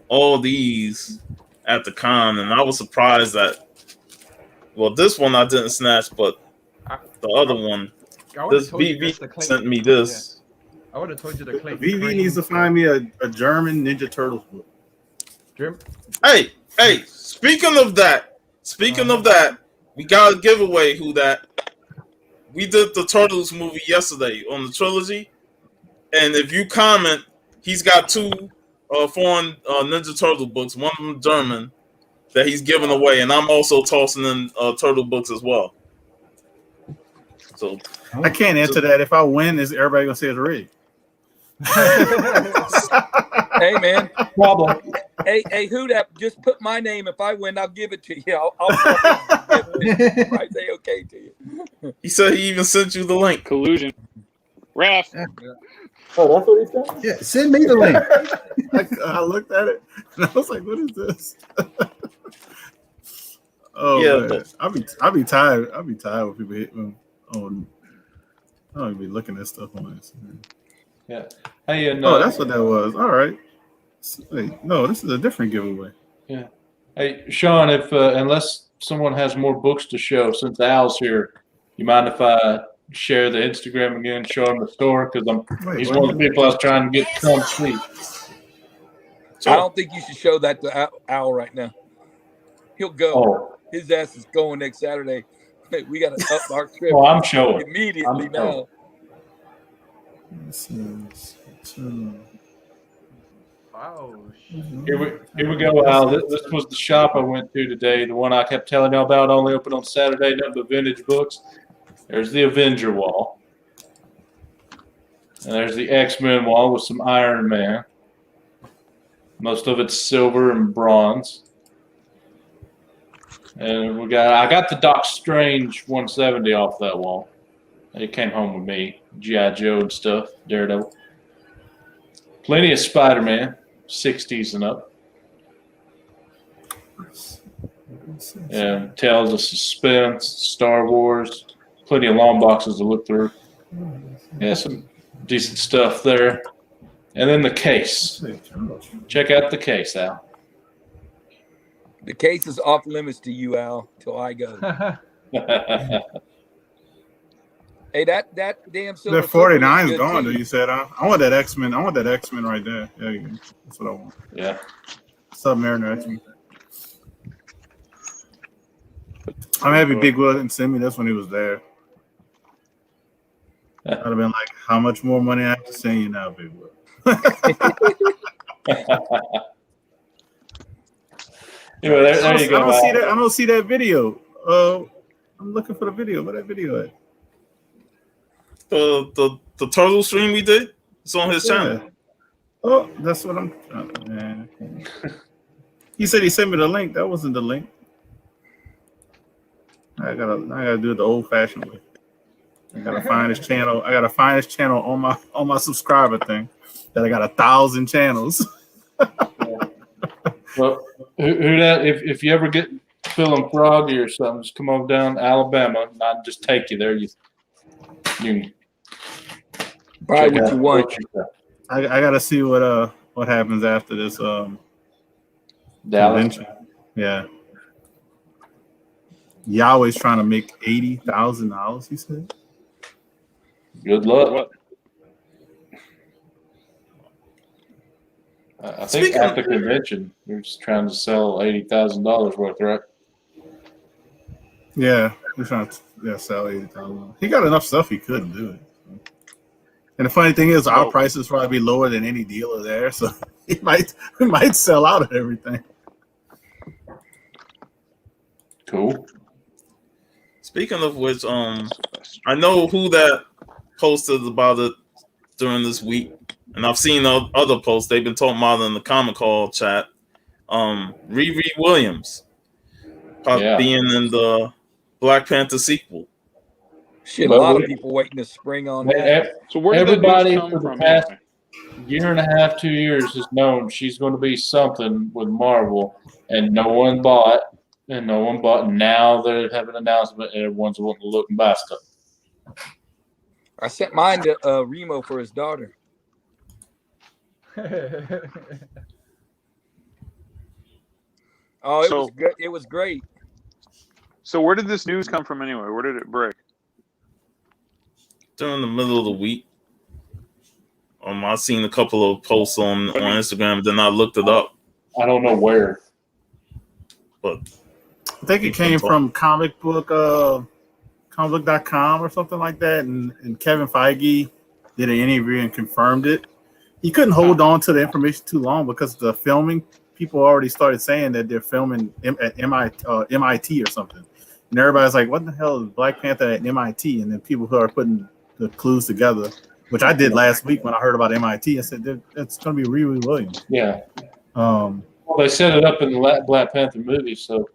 all these at the con, and I was surprised that. Well, this one I didn't snatch, but the other one, this VV sent me this. Yeah. I would have told you the clay. VV needs to find me a German Ninja Turtles book. Hey, speaking of that, we got a giveaway. Who that? We did the Turtles movie yesterday on the trilogy, and if you comment, he's got 2 foreign Ninja Turtle books, one of them German, that he's giving away, and I'm also tossing in Turtle books as well. So I can't answer that. If I win, is everybody gonna say it's rigged? Hey man, Problem. hey, who that? Just put my name. If I win, I'll give it to you. I say okay to you. he said he even sent you the link. Collusion. Raph. Oh, that's what he said? Yeah, send me the link. I looked at it and I was like, what is this? Oh Yeah, man. I'll be tired. I'll be tired when people hit me on. I don't even be looking at stuff on Instagram. Yeah. Hey, and Oh, that's what that was. All right. Wait, no, this is a different giveaway. Yeah. Hey, Sean, if unless someone has more books to show, since Al's here, you mind if I share the Instagram again, show him the store? Because he's one of the people I was trying to get to come see. I don't think you should show that to Al right now. He'll go. Oh. His ass is going next Saturday. We got to up our trip I'm showing. immediately now. This is Wow. Here we go, Al. This was the shop I went to today. The one I kept telling you about, only open on Saturday. None of the vintage books. There's the Avenger wall. And there's the X-Men wall with some Iron Man. Most of it's silver and bronze. And I got the Doc Strange 170 off that wall. It came home with me. G.I. Joe and stuff, Daredevil. Plenty of Spider-Man, 60s and up. And Tales of Suspense, Star Wars. Plenty of long boxes to look through. Yeah, some decent stuff there. And then the case. Check out the case, Al. The case is off limits to you, Al, till I go. Hey, that damn silver. The 49 is gone, though, you said. I want that X-Men. I want that X-Men right there. There you go. That's what I want. Yeah. Submariner X-Men. I'm happy Big Will didn't send me this when he was there. I'd have been like, how much more money I have to send you now, Big Will? Anyway, there you go. I don't see that video. I'm looking for the video. Where that video at? The turtle stream we did. It's on his channel. Oh, that's what I'm. Man. He said he sent me the link. That wasn't the link. I gotta do it the old-fashioned way. I gotta find his channel. I gotta find his channel on my subscriber thing. That I got 1,000 channels. Well, who that? If you ever get feeling froggy or something, just come on down to Alabama, and I'll just take you there. You can buy what you want. I gotta see what happens after this convention. Yeah. Yahweh's trying to make $80,000. He said. Good luck. I think at the convention, you're just trying to sell $80,000 worth, right? Yeah, he's trying to sell $80,000. He got enough stuff he couldn't do it. And the funny thing is, our prices probably be lower than any dealer there, so we might sell out of everything. Cool. Speaking of which, I know who that posted about it during this week, and I've seen other posts. They've been talking about it in the Comic Call chat. Riri Williams being in the Black Panther sequel. Shit, a lot of people waiting to spring on that. So where did everybody that news come for the from past anyway? year and a half, 2 years has known she's going to be something with Marvel, and no one bought. And no one bought. Now they have an announcement, and everyone's wanting to look and buy stuff. I sent mine to Remo for his daughter. Oh, was good. It was great. So where did this news come from anyway? Where did it break? During the middle of the week. I've seen a couple of posts on Instagram, then I looked it up. I don't know where. But I think it came from comicbook.com or something like that, and Kevin Feige did an interview and confirmed it. He couldn't hold on to the information too long because the filming, people already started saying that they're filming at MIT or something. And everybody's like, what the hell is Black Panther at MIT? And then people who are putting the clues together, which I did last week when I heard about MIT, I said, it's going to be Riri Williams. Yeah. Well, they set it up in the Black Panther movie, so.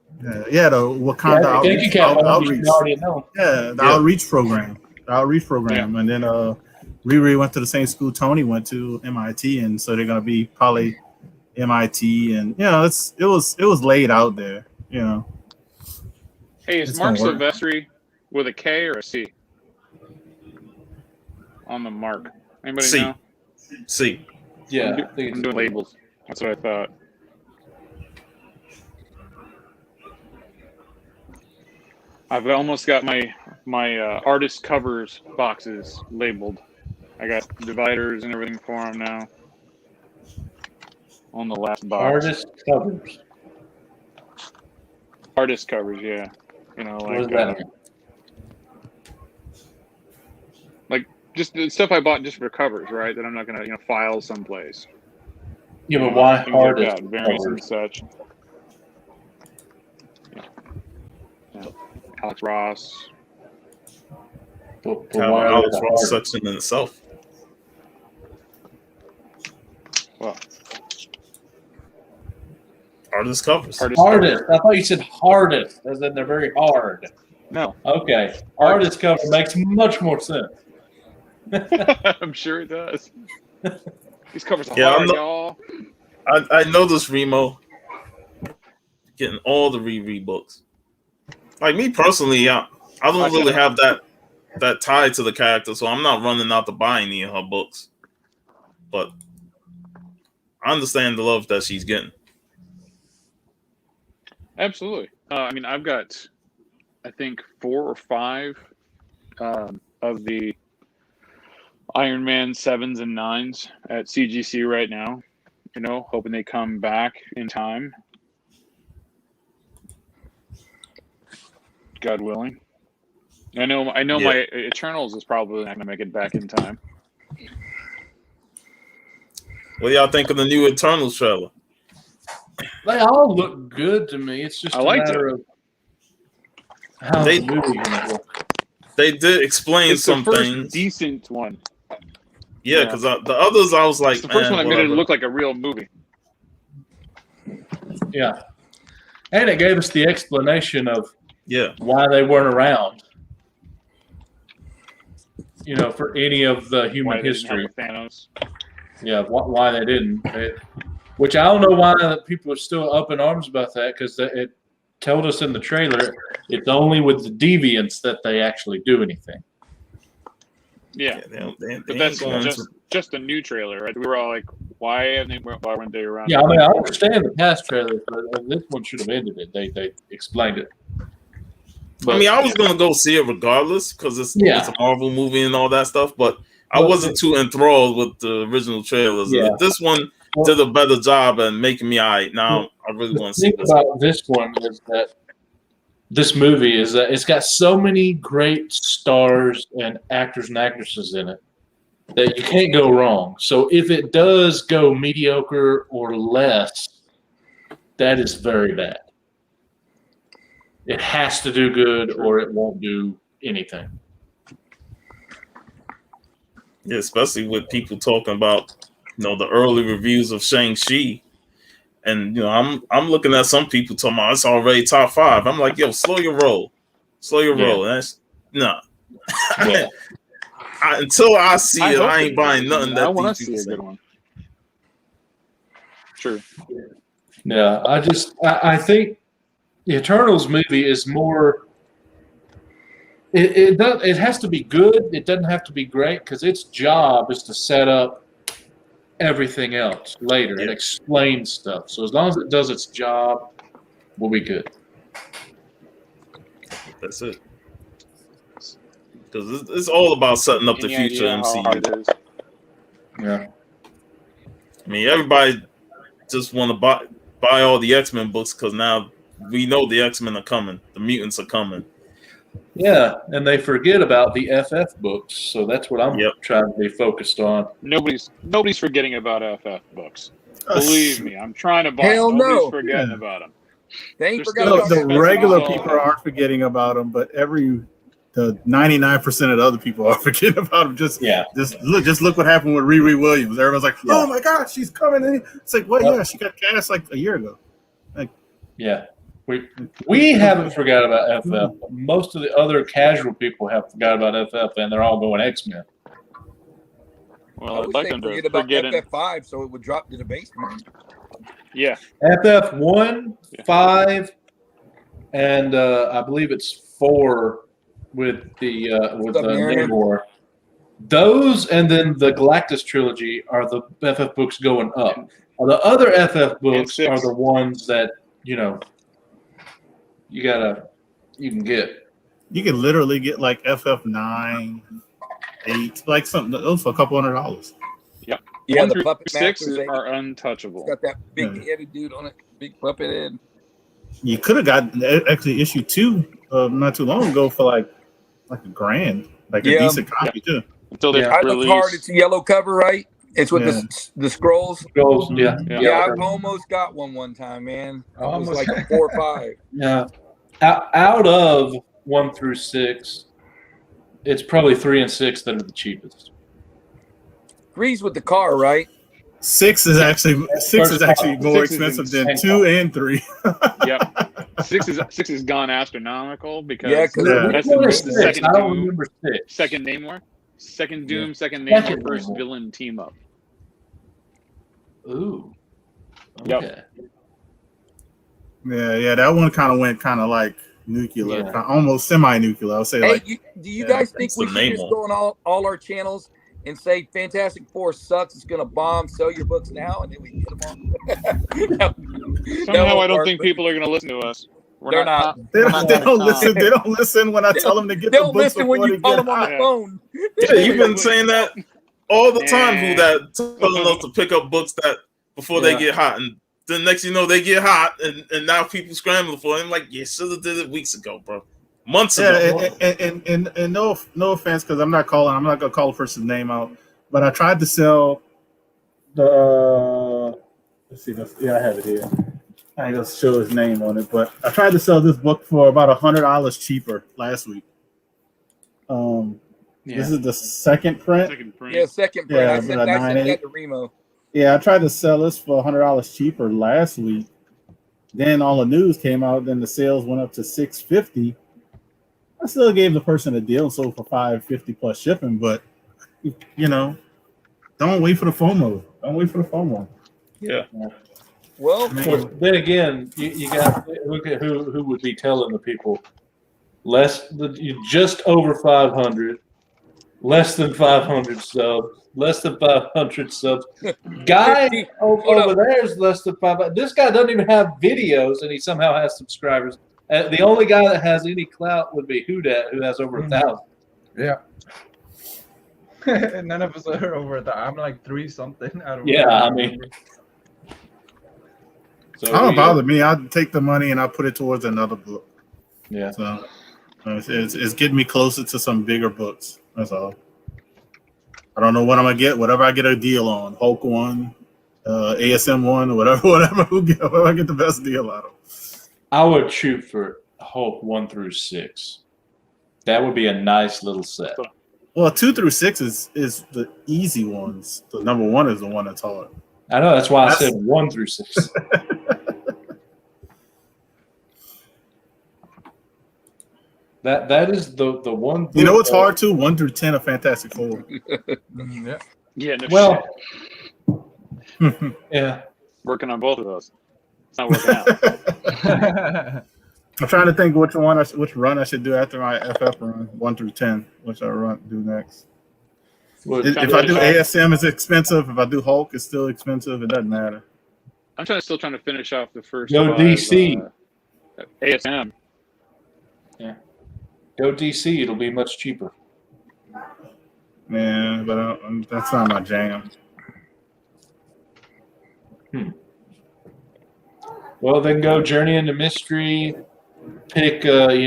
Yeah, the Wakanda outreach. Yeah, the outreach program. The outreach program. Yeah. And then Riri went to the same school Tony went to, MIT, and so they're going to be probably MIT. And, it was laid out there, Hey, is Mark Silvestri with a K or a C? On the mark. Anybody know? C. Yeah. I'm doing labels. That's what I thought. I've almost got my artist covers boxes labeled. I got dividers and everything for them now. On the last box. Artist covers. Artist covers, yeah. Like just the stuff I bought just for covers, right? That I'm not gonna file someplace. Yeah, but why artist like variants and such? Yeah. Alex Ross. Alex Ross such in itself. Hardest covers. Hardest. I thought you said hardest, as in they're very hard. No, Okay. Hardest cover makes much more sense. I'm sure it does. These covers are Yeah, hard, y'all. I noticed Remo getting all the Riri books. Like me personally, I don't really have that tie to the character, so I'm not running out to buy any of her books. But I understand the love that she's getting. Absolutely. I mean, I've got, I think, 4 or 5 of the Iron Man 7s and 9s at CGC right now. You know, hoping they come back in time. God willing. I know. My Eternals is probably not going to make it back in time. What do y'all think of the new Eternals trailer? They all look good to me. It's just I a liked matter it. of how They- the movie gonna look. They did explain It's some the first things. decent one. Yeah, because the others I was like, It's the first one that made it whatever. look like a real movie. Yeah. And it gave us the explanation of Yeah, why they weren't around. You know, for any of the Why human they didn't history. help with Thanos. Yeah, why they didn't. Which I don't know why people are still up in arms about that, because it told us in the trailer it's only with the deviants that they actually do anything. Yeah, they but ain't that's going just a new trailer, right? We were all like, why weren't they around? Yeah, I mean, I understand the past trailer, but this one should have ended it. They explained it. I mean, I was gonna go see it regardless because it's a Marvel movie and all that stuff, but I wasn't too enthralled with the original trailers. Yeah. This one did a better job at making me alright. Now I really want to see The thing this. about this one is that this movie is that it's got so many great stars and actors and actresses in it that you can't go wrong. So if it does go mediocre or less, that is very bad. It has to do good or it won't do anything. Yeah, especially with people talking about the early reviews of Shang-Chi. And I'm looking at some people talking about it's already top 5. I'm like, yo, slow your roll. That's no. Yeah. Until I see it, hope I ain't buying nothing that I want to these see a people good say. one. True. Yeah, I think the Eternals movie is more. It has to be good. It doesn't have to be great because its job is to set up everything else later and explain stuff. So as long as it does its job, we'll be good. That's it. Because it's all about setting up the Any future idea how hard MCU. it is? Yeah. I mean, everybody just want to buy all the X-Men books because now we know the X-Men are coming. The mutants are coming. Yeah, and they forget about the FF books, so that's what I'm trying to be focused on. Nobody's forgetting about FF books. Believe me, I'm trying to buy Hell them. Nobody's no. forgetting about them. They ain't They're forgot still about The expensive regular as all people hell. aren't forgetting about them, but the 99% of the other people are forgetting about them. Just look what happened with Riri Williams. Everyone's like, "Oh my God, she's coming in." It's like, well, yeah, she got cast like a year ago. Yeah. We haven't forgot about FF. But most of the other casual people have forgot about FF, and they're all going X-Men. Well, I I'd wish like they them to forget about forget it. FF5 so it would drop to the basement. Yeah. FF 1, 5, and I believe it's 4 with the Namor. Those and then the Galactus trilogy are the FF books going up. The other FF books are the ones that you can get. You can literally get like FF9, 8, like something those for a couple $100. Yep. Yeah, 1 the through Puppet 6 Masters, are untouchable. It's got that big headed dude on it, big puppet head. You could have got actually issue 2 not too long ago for like $1,000, like a decent copy too. Until they I looked hard. It's a yellow cover, right? It's with the scrolls. Scrolls, yeah. Yeah, I almost got one time, man. I was like a 4 or 5. Yeah. Out of 1 through 6, it's probably 3 and 6 that are the cheapest. Agrees with the car, right? Six is actually more Six is expensive than insane. 2 and 3. Yep. Six is gone astronomical because Yeah, because Yeah. that's Which one the is six? second I don't Doom, remember six. second Namor, second Doom, Yeah. second Namor, Second first Namor. villain team up. Ooh. Yep. Okay. Yeah, that one kind of went kind of like nuclear, Yeah. kinda almost semi-nuclear. I would say Hey, like do you yeah, guys think it's we the should just Namor. go on all our channels and say Fantastic Four sucks, it's gonna bomb, sell your books now, and then we get them on? Somehow I don't think people are going to listen to us. They're not. they we're don't, not they don't .com. listen. They don't listen when I tell them to get the They'll books listen when before you they call get them on the hot. phone. Yeah, you've been saying that all the time. Who that telling us to pick up books that before they get hot, and then next you know they get hot, and now people scrambling for it. I'm like, you should have did it weeks ago, bro, months ago. and no offense, because I'm not gonna call a person's name out, but I tried to sell the let's see, I have it here. I ain't gonna show his name on it, but I tried to sell this book for about $100 cheaper last week. This is the second print. Yeah, second print. Yeah, I sent but a that 9.8. to Remo. Yeah, I tried to sell this for $100 cheaper last week. Then all the news came out. Then the sales went up to $650. I still gave the person a deal, sold for $550 plus shipping. But you know, don't wait for the FOMO. Don't wait for the FOMO. Yeah. Well, Then again, you got look at who would be telling the people just over 500, less than 500 subs, less than 500 subs. Guy over there is less than 500. This guy doesn't even have videos, and he somehow has subscribers. The only guy that has any clout would be Hudat, who has over 1,000. Yeah. None of us are over that. I'm like 3 something. I don't. Yeah, I mean. So It don't bother me. I take the money and I put it towards another book. Yeah. So it's getting me closer to some bigger books. That's all. I don't know what I'm gonna get. Whatever I get a deal on, Hulk 1, ASM 1, whatever I get the best deal out of. I would shoot for Hulk 1 through 6. That would be a nice little set. Well, 2 through 6 is the easy ones. The number 1 is the one that's hard. I know, that's why I said 1 through 6. That is the one. You know what's hard too? 1 through 10 of Fantastic Four. Yeah. Yeah. No Well, shit. yeah. Working on both of those. It's not working out. I'm trying to think which run I should do after my FF run, 1 through 10, which I do next. If I do ASM, it's expensive. If I do Hulk, it's still expensive. It doesn't matter. I'm still trying to finish off the first. Go 5, DC. ASM. Yeah. Go DC. It'll be much cheaper. Yeah, but that's not my jam. Well, then go Journey into Mystery. Pick, only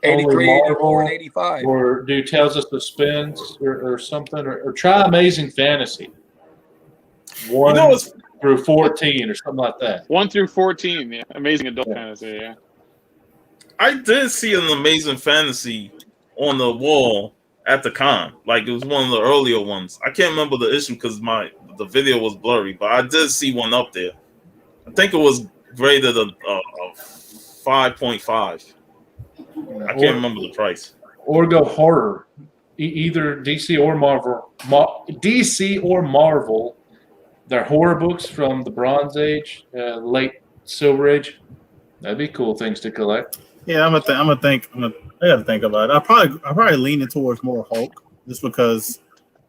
83, 84, Marvel, and 85. or do Tales of Suspense or something, or try Amazing Fantasy. 1 through 14 or something like that. 1 through 14. Yeah. Amazing adult fantasy. Yeah. I did see an Amazing Fantasy on the wall at the con. Like it was one of the earlier ones. I can't remember the issue because the video was blurry, but I did see one up there. I think it was graded a 5.5. I can't remember the price. Or go horror, either DC or Marvel. DC or Marvel. They're horror books from the Bronze Age, late Silver Age. That'd be cool things to collect. Yeah, I gotta think about it. I probably leaning towards more Hulk, just because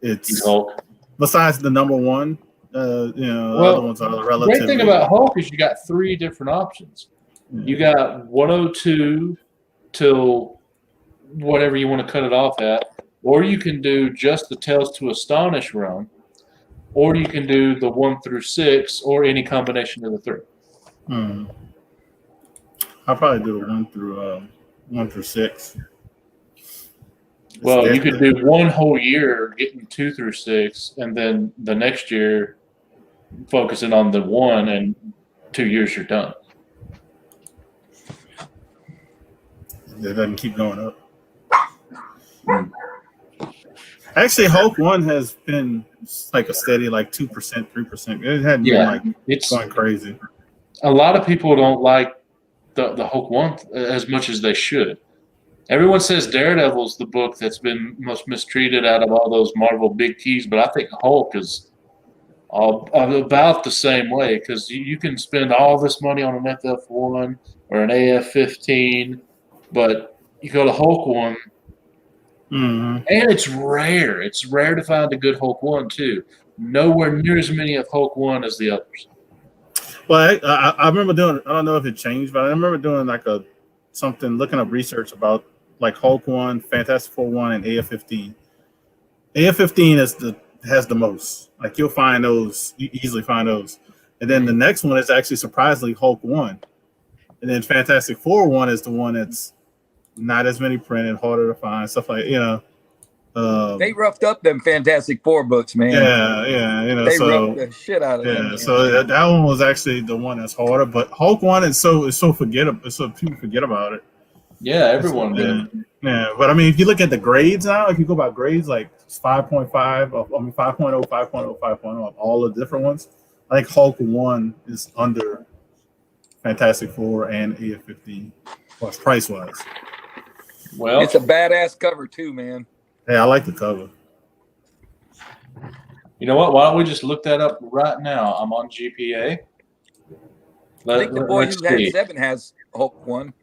it's Hulk. Besides the number 1, the other ones are The relative. great thing about Hulk is you got 3 different options. You got 102 till whatever you want to cut it off at, or you can do just the Tales to Astonish run, or you can do the 1 through 6, or any combination of the 3. I'll probably do the 1 through 6. Well, you could do one whole year getting 2 through 6, and then the next year focusing on the 1, and 2 years you're done. It doesn't keep going up. Actually, Hulk 1 has been like a steady like 2%, 3%. It hadn't been like it's going crazy. a lot of people don't like the Hulk 1 as much as they should. Everyone says Daredevil's the book that's been most mistreated out of all those Marvel big keys, but I think Hulk is about the same way because you can spend all this money on an FF1 or an AF-15, but you go to Hulk 1, Mm-hmm. and it's rare. It's rare to find a good Hulk 1, too. Nowhere near as many of Hulk 1 as the others. Well, I remember doing. I don't know if it changed, but I remember doing like looking up research about like Hulk 1, Fantastic Four 1, and AF-15. AF-15 has the most. Like you'll find those, you easily find those, and then the next one is actually surprisingly Hulk 1, and then Fantastic Four 1 is the one that's not as many printed, harder to find, stuff like They roughed up them Fantastic Four books, man. Yeah, They roughed the shit out of them. Yeah, so that one was actually the one that's harder. But Hulk 1 is so forgettable. So people forget about it. Yeah, everyone did. Yeah, but I mean, if you look at the grades now, if you go by grades, like 5.5, 5.0, 5.0, 5.0, all the different ones, I think Hulk 1 is under Fantastic Four and AF-15, well, price wise. Well, it's a badass cover too, man. Hey, I like the cover. You know what? Why don't we just look that up right now? I'm on GPA. I think the boy who had 7 has Hulk 1.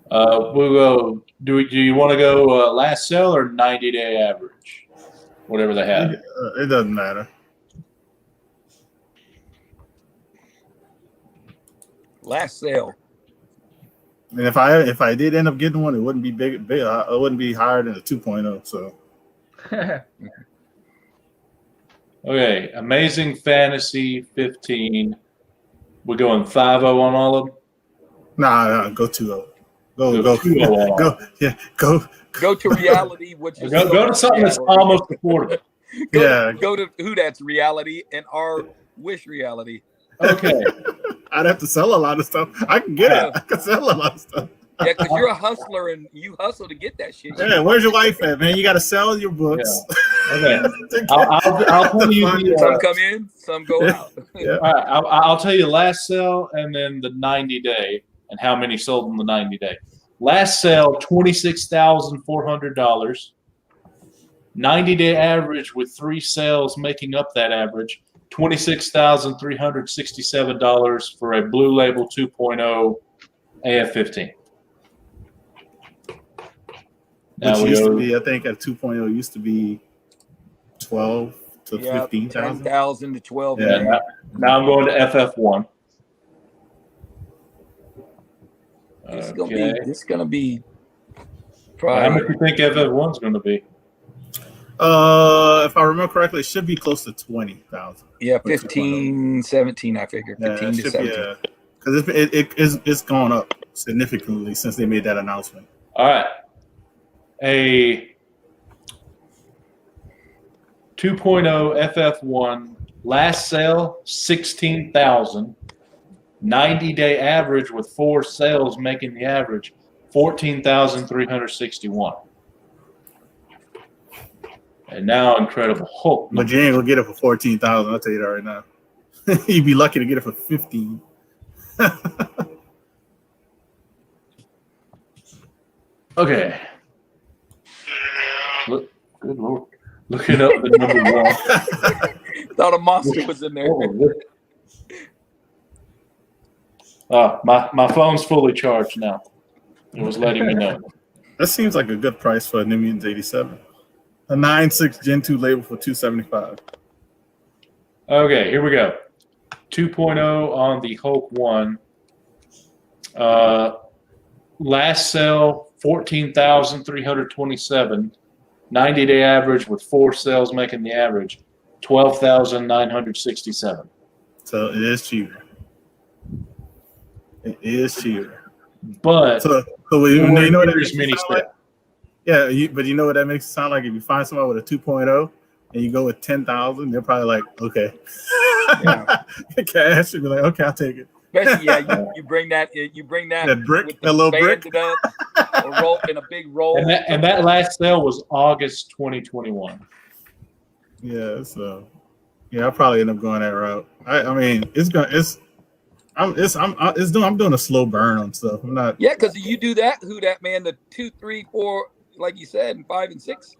We'll go. Do you want to go last sale or 90-day average? Whatever they have. It doesn't matter. Last sale. And if I did end up getting one, it wouldn't be big. It wouldn't be higher than a 2.0. So. Okay, Amazing Fantasy 15. We're going 5-0 on all of them. Nah, go 2-0. Go 2-0. Go to reality, which is go to something that's almost affordable. Go to who that's reality and our wish reality. Okay. I'd have to sell a lot of stuff. I can get it. I can sell a lot of stuff. Yeah, because you're a hustler and you hustle to get that shit. Yeah, where's your wife at, man? You got to sell your books. Yeah. Okay. I'll tell you. Some come in, some go out. Yeah. All right, I'll tell you last sale and then the 90-day and how many sold in the 90-day. Last sale, $26,400. 90-day average with 3 sales making up that average, $26,367 for a Blue Label 2.0 AF-15. Which used to be, I think, at 2.0 used to be 12 to 15,000. 10,000 to 12. Yeah. Now I'm going to FF1. It's gonna be probably. How much do you think FF1's going to be? If I remember correctly, it should be close to 20,000. Yeah, 15, 17, I figured. 15 to 17. Yeah, because it's gone up significantly since they made that announcement. All right. A 2.0 FF1 last sale, 16,000. 90-day average with 4 sales making the average, 14,361. And now Incredible Hulk. But you ain't gonna get it for 14,000. I'll tell you that right now. You'd be lucky to get it for 15. Okay. Look, good Lord. Looking up the number 1. Thought a monster was in there. My phone's fully charged now. It was letting me know. That seems like a good price for a New Mutants 87. A 9.6 Gen 2 label for $275. Okay, here we go. 2.0 on the Hulk 1. Last sale, 14,327. 90-day average with 4 sales making the average, 12,967. So it is cheaper. It is cheaper. But so you know what there's many like? Yeah, but you know what that makes it sound like? If you find somebody with a 2.0 and you go with 10,000, they're probably like, okay. Yeah. Cash, you'd be like, okay, I'll take it. Especially, you bring that That brick, with that little brick. banded up or roll in a big roll. And that last sale was August 2021. Yeah, so yeah, I'll probably end up going that route. I mean, I'm doing a slow burn on stuff. I'm not. Yeah, because you do that, man, the 2, 3, 4, like you said, and 5 and 6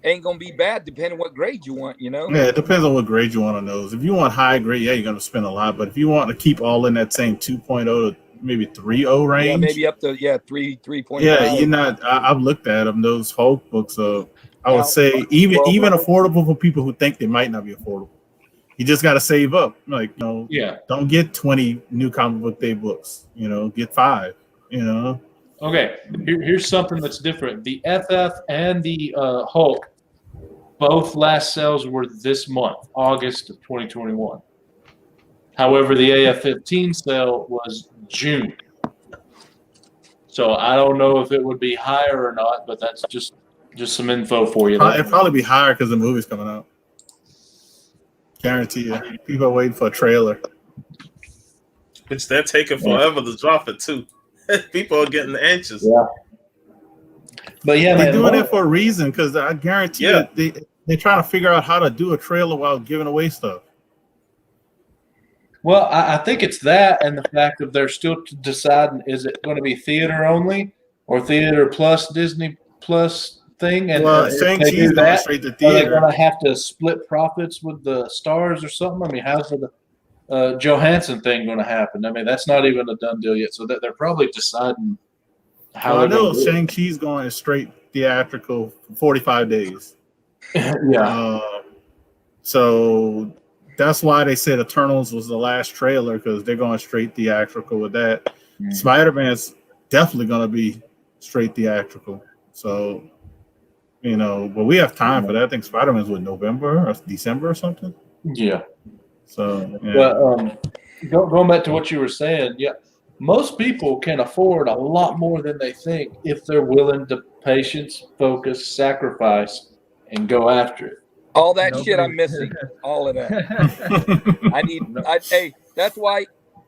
ain't gonna be bad depending on what grade you want, you know. Yeah, it depends on what grade you want on those. If you want high grade, yeah, you're gonna spend a lot. But if you want to keep all in that same 2.0 to maybe 3.0 range, yeah, maybe up to 3.0. Yeah, you're not. I've looked at them. Those Hulk books. I would say even affordable for people who think they might not be affordable. You just got to save up. Like, don't get 20 new comic book day books. Get 5. Okay, here's something that's different. The FF and the Hulk, both last sales were this month, August of 2021. However, the AF-15 sale was June. So I don't know if it would be higher or not, but that's just some info for you. It'd probably be higher because the movie's coming out. Guarantee you. People are waiting for a trailer. Which they're taking forever to drop it too. People are getting anxious. Yeah. But yeah, they're doing it for a reason because I guarantee you they're trying to figure out how to do a trailer while giving away stuff. Well, I think it's that and the fact that they're still deciding, is it going to be theater only or theater plus Disney plus thing? And Shang-Chi's going straight to theater. Are they going to have to split profits with the stars or something? I mean, how's the Johansson thing going to happen? I mean, that's not even a done deal yet. So that they're probably deciding how. I know Shang-Chi's going straight theatrical for 45 days. Yeah. So that's why they said Eternals was the last trailer, because they're going straight theatrical with that. Spider-Man's definitely going to be straight theatrical. So, but we have time for that. I think Spider-Man's November or December or something. Yeah. So, But going back to what you were saying, most people can afford a lot more than they think if they're willing to patience, focus, sacrifice, and go after it. All that shit I'm missing. All of that. Hey, that's why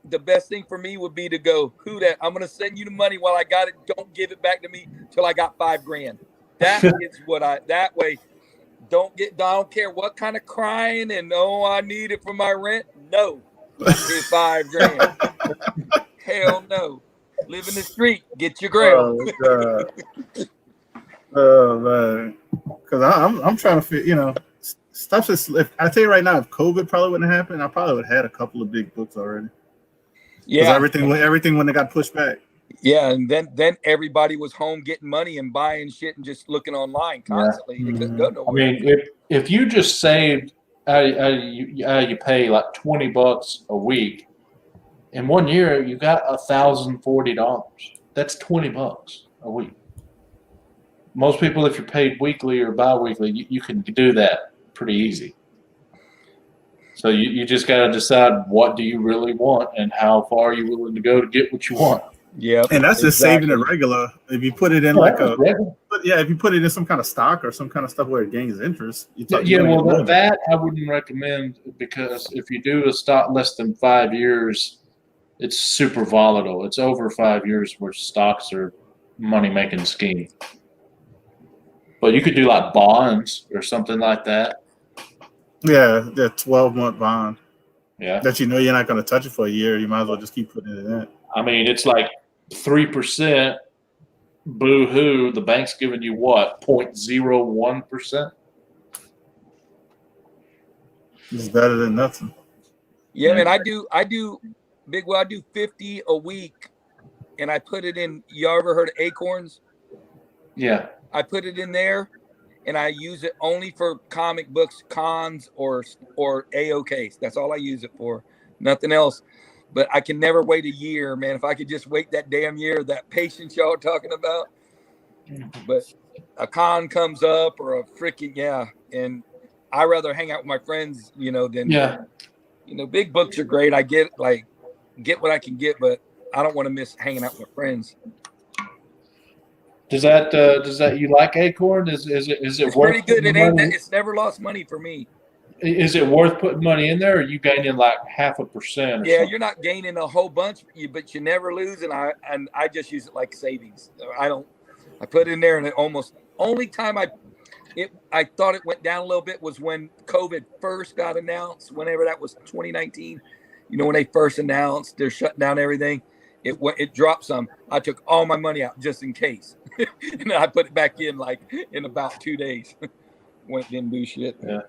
the best thing for me would be to go, I'm going to send you the money while I got it. Don't give it back to me till I got $5,000. That is that way. I don't care what kind of crying and I need it for my rent. No, it's $5,000. Hell no. Live in the street. Get your grail. Oh, God. Oh, man. Because I'm trying to fit, stuff is. If I tell you right now, if COVID probably wouldn't have happened, I probably would have had a couple of big books already. Yeah, everything when it got pushed back. Yeah, and then everybody was home getting money and buying shit and just looking online constantly. They couldn't go nowhere. I mean, if you just saved, you pay like $20 a week, in 1 year you got $1,040. That's $20 a week. Most people, if you're paid weekly or bi-weekly, you can do that pretty easy. So you just got to decide, what do you really want and how far are you willing to go to get what you want. Yeah, and that's just saving it regular. If you put it in if you put it in some kind of stock or some kind of stuff where it gains interest. That I wouldn't recommend, because if you do a stock less than 5 years, it's super volatile. It's over 5 years where stocks are money making scheme. But you could do like bonds or something like that. Yeah, the 12-month bond. Yeah. That you're not going to touch it for a year. You might as well just keep putting it in that. I mean, it's like 3%. Boo-hoo. The bank's giving you what? 0.01%? It's better than nothing. Yeah, man, I do Big Will, I do 50 a week, and I put it in. You ever heard of Acorns? Yeah. I put it in there, and I use it only for comic books, cons, or AOKs. That's all I use it for. Nothing else. But I can never wait a year, man. If I could just wait that damn year, that patience y'all are talking about. But a con comes up or a freaking and I rather hang out with my friends, than big books are great. I get what I can get, but I don't want to miss hanging out with my friends. Does that you like Acorn? Is it it's pretty good? It's never lost money for me. is it worth putting money in there, or are you gaining like 0.5%? Or Yeah, something? you're not gaining a whole bunch, but you never lose. And I just use it like savings. I put it in there, and it almost only time I thought it went down a little bit was when COVID first got announced. Whenever that was 2019, when they first announced they're shutting down everything, it dropped some. I took all my money out just in case, and then I put it back in like in about 2 days when it didn't do shit. Yeah.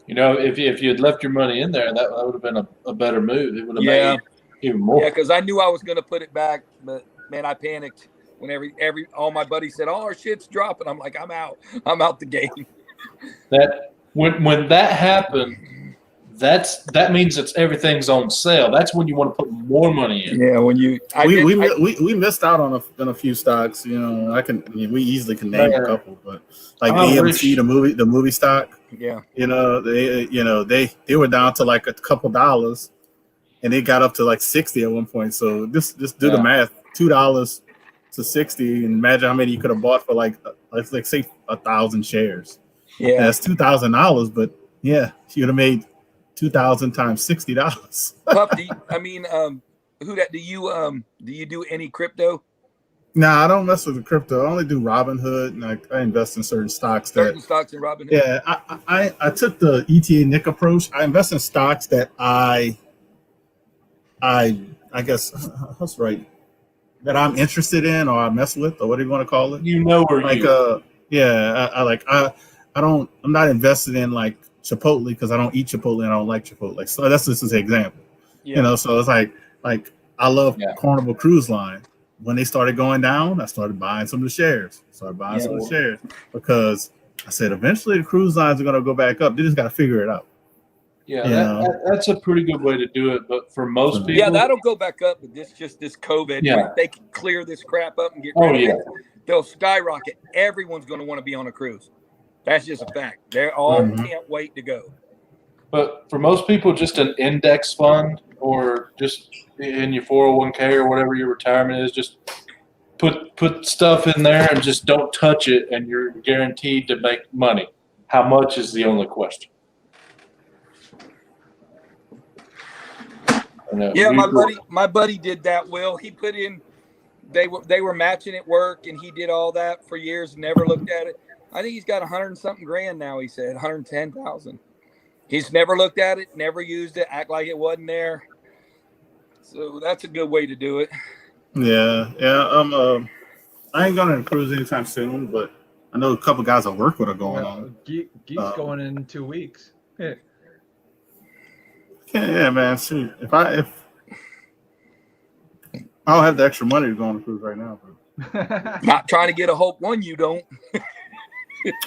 If you had left your money in there, that would have been a better move. It would have made even more. Yeah, because I knew I was going to put it back, but man, I panicked when all my buddies said, "Oh, our shit's dropping." I'm like, I'm out the game. That when that happened, that means everything's on sale. That's when you want to put more money in. Yeah, when we missed out on a few stocks. We easily can name a couple, but like AMC, the movie stock. Yeah, they were down to like a couple dollars, and it got up to like 60 at one point. So just do the math: $2 to 60, and imagine how many you could have bought for like say 1,000 shares. Yeah, that's $2,000, but yeah, you'd have made 2,000 times $60. Pup, do you do any crypto? Nah, I don't mess with the crypto. I only do Robinhood, and I invest in certain stocks. Certain stocks in Robinhood. Yeah, I took the ETA Nick approach. I invest in stocks that I guess that's right, that I'm interested in, or I mess with, or what do you want to call it? I'm not invested in like Chipotle because I don't eat Chipotle and I don't like Chipotle. So that's just an example. Yeah. So it's like I love Carnival Cruise Line. When they started going down, I started buying some of the shares. Because I said eventually the cruise lines are going to go back up. They just got to figure it out. Yeah, that's a pretty good way to do it. But for most people, that'll go back up. But this COVID, if they can clear this crap up and get rid of it, they'll skyrocket. Everyone's going to want to be on a cruise. That's just a fact. They're all can't wait to go. But for most people, just an index fund or just in your 401k or whatever your retirement is, just put stuff in there and just don't touch it, and you're guaranteed to make money. How much is the only question. Yeah, my buddy did that. Will he put in? They were matching at work, and he did all that for years. Never looked at it. I think he's got 100 and something grand now. He said 110,000. He's never looked at it, never used it, act like it wasn't there. So that's a good way to do it. Yeah. I ain't going to cruise anytime soon, but I know a couple guys I work with are going on. Geek's going in 2 weeks. Yeah, man. Shoot, if I don't have the extra money to go on a cruise right now. But. Not trying to get a Hope One, you don't.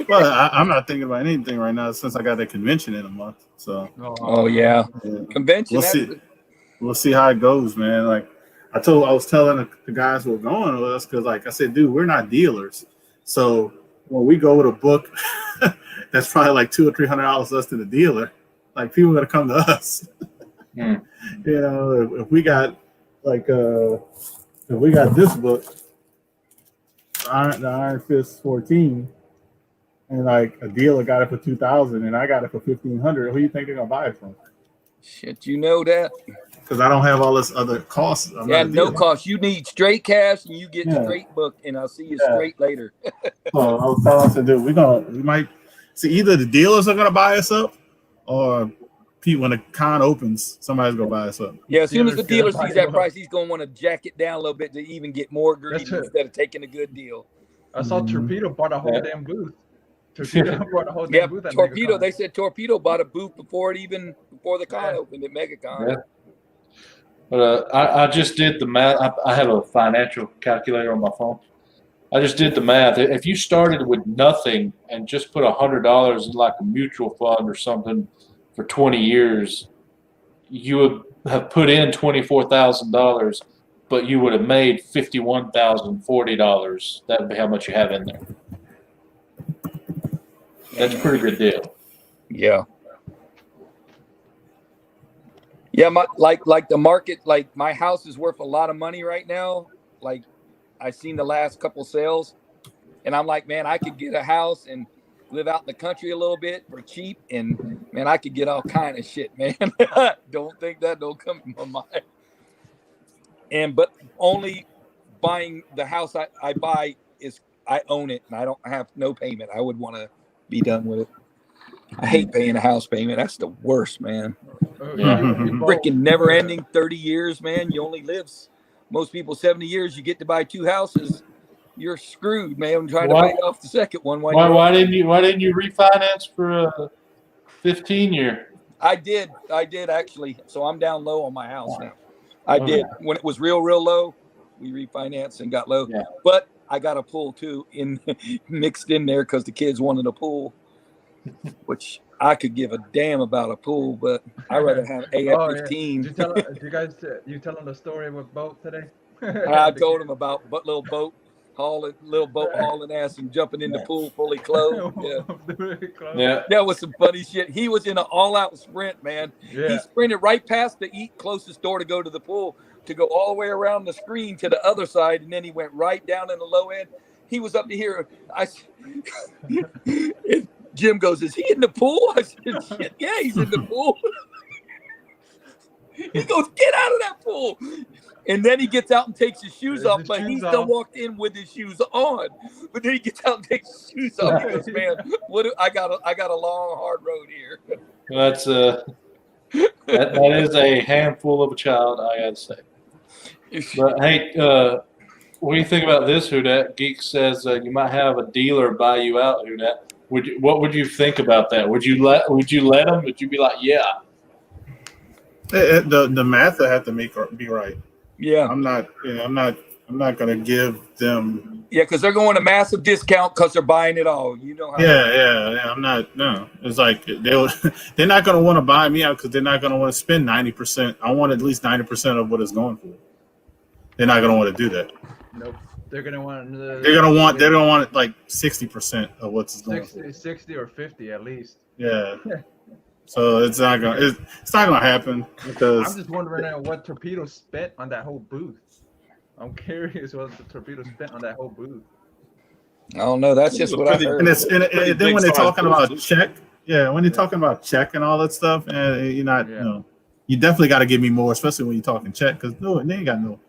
Well, I'm not thinking about anything right now since I got that convention in a month. So. Oh yeah. Convention. We'll see how it goes, man. Like I was telling the guys who were going with us, because like I said, dude, we're not dealers. So when we go with a book that's probably like $200 or $300 less than the dealer, like people are gonna come to us. If we got this book, the Iron Fist 14. And like a dealer got it for $2,000, and I got it for $1,500. Who do you think they're gonna buy it from? Shit, you know that. Because I don't have all this other costs. No cost. You need straight cash, and you get straight book, and I'll see you straight later. So I was telling them, dude, we might see either the dealers are gonna buy us up, or when the con opens, somebody's gonna buy us up. Yeah, as soon as the dealer sees that price, he's gonna want to jack it down a little bit to even get more greedy instead of taking a good deal. I saw Torpedo bought a whole damn booth. Torpedo. They said Torpedo bought a booth before the con opened at Megacon. Yeah. But I just did the math. I have a financial calculator on my phone. I just did the math. If you started with nothing and just put $100 in like a mutual fund or something for 20 years, you would have put in $24,000, but you would have made $51,040. That would be how much you have in there. That's a pretty good deal. Yeah. Yeah, like the market, like my house is worth a lot of money right now. Like I've seen the last couple sales, and I'm like, man, I could get a house and live out in the country a little bit for cheap and Man, I could get all kind of shit, man. Don't think that don't come to my mind. But only buying the house I buy is I own it and I don't have no payment. I would want to be done with it. I hate paying a house payment. That's the worst, man. Freaking never ending 30 years, man. You only live, most people 70 years. You get to buy 2 houses. You're screwed, man. I'm trying to pay off the second one. Why didn't you refinance for a 15-year? I did actually. So I'm down low on my house now. I did when it was real low. We refinanced and got low, but I got a pool too mixed in there because the kids wanted a pool, which I could give a damn about a pool, but I'd rather have AF-15. You tell them the story with boat today? I told him about little boat hauling ass and jumping in the pool fully clothed. Yeah, that was some funny shit. He was in an all-out sprint, man. He sprinted right past the closest door to go to the pool, to go all the way around the screen to the other side, and then he went right down in the low end. He was up to here. Jim goes, "Is he in the pool?" I said, "Shit, yeah, he's in the pool." He goes, "Get out of that pool!" And then he gets out and takes his shoes off, but he still walked in with his shoes on. But then he gets out and takes his shoes off. He goes, "Man, I got a long, hard road here." That's that is a handful of a child, I gotta say. But hey, what do you think about this, Hudat? Geek says you might have a dealer buy you out, Hudat. What would you think about that? Would you let them? Would you be like, yeah? The math I have to be right. Yeah, I'm not gonna give them. Yeah, because they're going a massive discount because they're buying it all. You know how. Yeah. I'm not. No, it's like they're not gonna want to buy me out because they're not gonna want to spend 90%. I want at least 90% of what it's going for. They're not gonna want to do that. Nope. They're gonna want. They're gonna want like 60% of what's going for. 60 or 50 at least. Yeah. So it's not gonna happen because I'm just wondering what Torpedo spent on that whole booth. I'm curious what the Torpedo spent on that whole booth. I don't know. That's just what I heard. And then when they're talking about check, when you're talking about check and all that stuff, and you're not, you definitely got to give me more, especially when you're talking check, because they ain't got you're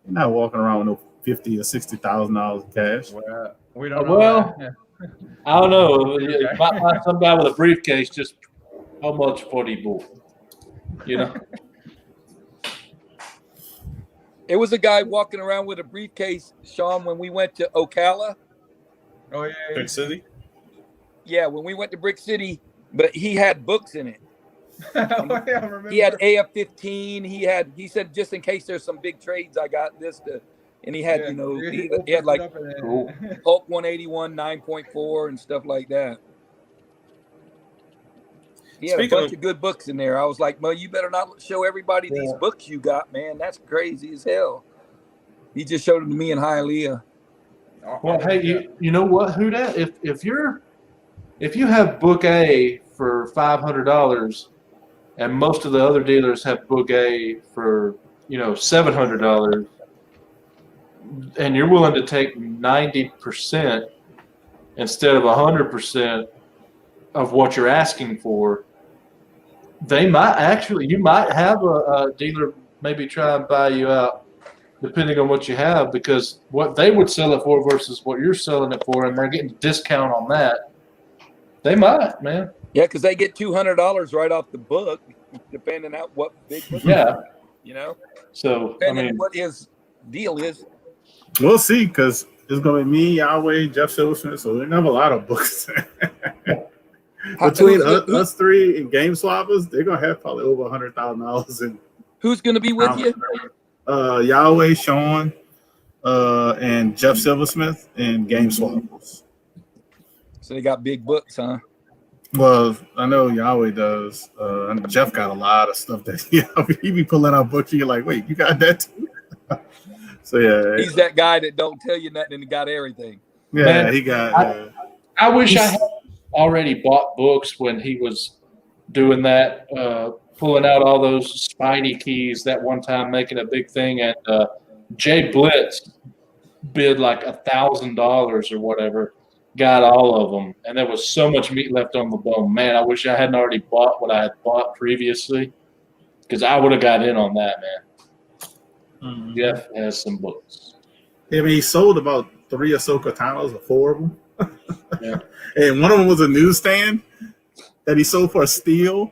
not walking around with no $50,000 or $60,000 in cash. Well, we don't know. Well, I don't know. You might find some guy with a briefcase just. How much for the booth? You know? It was a guy walking around with a briefcase, Sean, when we went to Ocala. Oh, yeah. Brick City? Yeah, when we went to Brick City, but he had books in it. I remember. He had AF-15. He said, just in case there's some big trades, I got this to. And he had, he had like Hulk 181, 9.4 and stuff like that. He had a bunch of good books in there. I was like, "Well, you better not show everybody these books you got, man. That's crazy as hell." He just showed them to me and Hialeah. Well, hey, you know what, Hudat? If you have book A for $500, and most of the other dealers have book A for $700, and you're willing to take 90% instead of 100% of what you're asking for, you might have a dealer maybe try and buy you out depending on what you have, because what they would sell it for versus what you're selling it for, and they're getting a discount on that. They might, man. Yeah, because they get $200 right off the book, depending on what big book. Yeah. So depending on what his deal is. We'll see, because it's going to be me, Yahweh, Jeff Silverson, so they have a lot of books. Between us three and Game Swappers, they're gonna have probably over $100,000 in. Who's gonna be with you? Yahweh, Sean, and Jeff Silversmith and Game Swappers. So they got big books, huh? Well, I know Yahweh does. Jeff got a lot of stuff that he be pulling out books. You're like, wait, you got that too? So yeah, he's that guy that don't tell you nothing and got everything. Yeah, man, he got. I wish I had already bought books when he was doing that, pulling out all those Spidey keys that one time, making a big thing. And Jay Blitz bid like $1,000 or whatever got all of them, and there was so much meat left on the bone. Man, I wish I hadn't already bought what I had bought previously, because I would have got in on that, man. Jeff has some books. Yeah, I mean, he sold about 3 Ahsoka Tanos or 4 of them. Yeah. And one of them was a newsstand that he sold for a steal.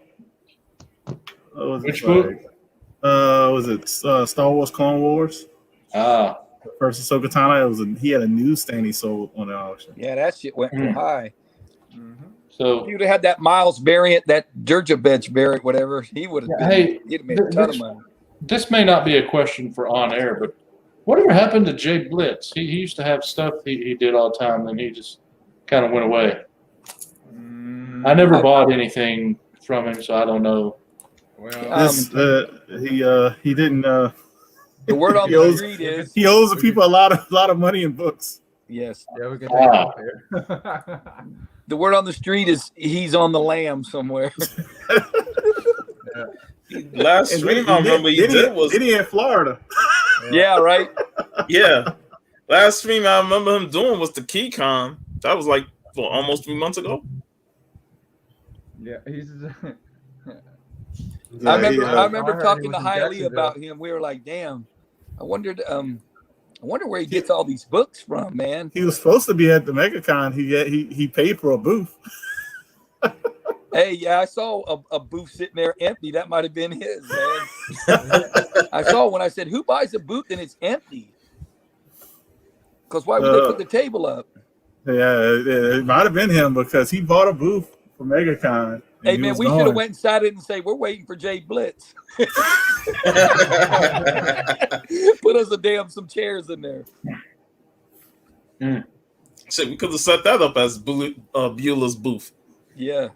Which book? Was it Star Wars Clone Wars? Ah. First Ahsoka Tano, he had a newsstand he sold on the auction. Yeah, that shit went too high. So if you'd have had that Miles variant, that Georgia bench variant, whatever, he would have been. Hey, he'd have made a ton of money. This may not be a question for on air, but whatever happened to Jay Blitz? He used to have stuff he did all the time, and he just kind of went away. I never bought anything from him, so I don't know. Well, he didn't. The word on the street is he owes the people a lot of money in books. Yes. Yeah, we can take it off here. The word on the street is he's on the lam somewhere. Last stream I remember he did was in Florida. Yeah, right. Yeah. Last stream I remember him doing was the KeyCon. That was like almost 3 months ago. Yeah, he's. I remember I heard talking he to was in Hailey Jacksonville. about him. We were like, damn. I wonder where he gets all these books from, man. He was supposed to be at the Megacon. He paid for a booth. Hey, yeah, I saw a booth sitting there empty. That might have been his, man. I saw when I said, who buys a booth and it's empty? Because why would they put the table up? Yeah, it might have been him because he bought a booth for Megacon. Hey, man, we should have went inside it and say, we're waiting for Jay Blitz. Put us some chairs in there. Shit, we could have set that up as Beulah's booth. Yeah.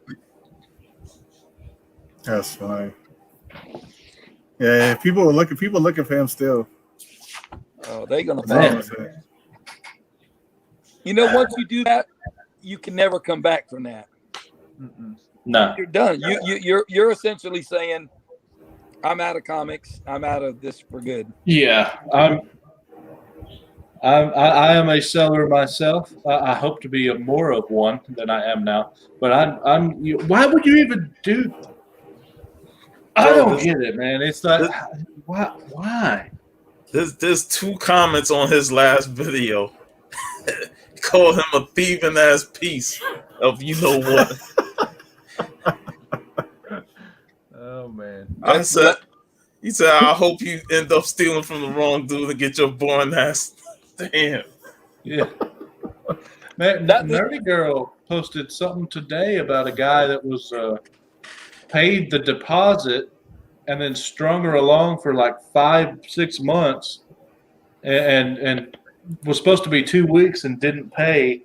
That's funny. Yeah, people looking for him still. Oh, they're gonna find him. You know, once you do that, you can never come back from that. No, you're done. You're essentially saying, I'm out of comics. I'm out of this for good. Yeah, I am a seller myself. I hope to be more of one than I am now. But why would you even do? I don't get it, man. It's like why? There's 2 comments on his last video. Call him a thieving ass piece of you know what. Oh man. He said, I hope you end up stealing from the wrong dude and get your boring ass. Damn. Yeah. Man, that nerdy girl posted something today about a guy that was paid the deposit and then strung her along for like 5-6 months and was supposed to be 2 weeks and didn't pay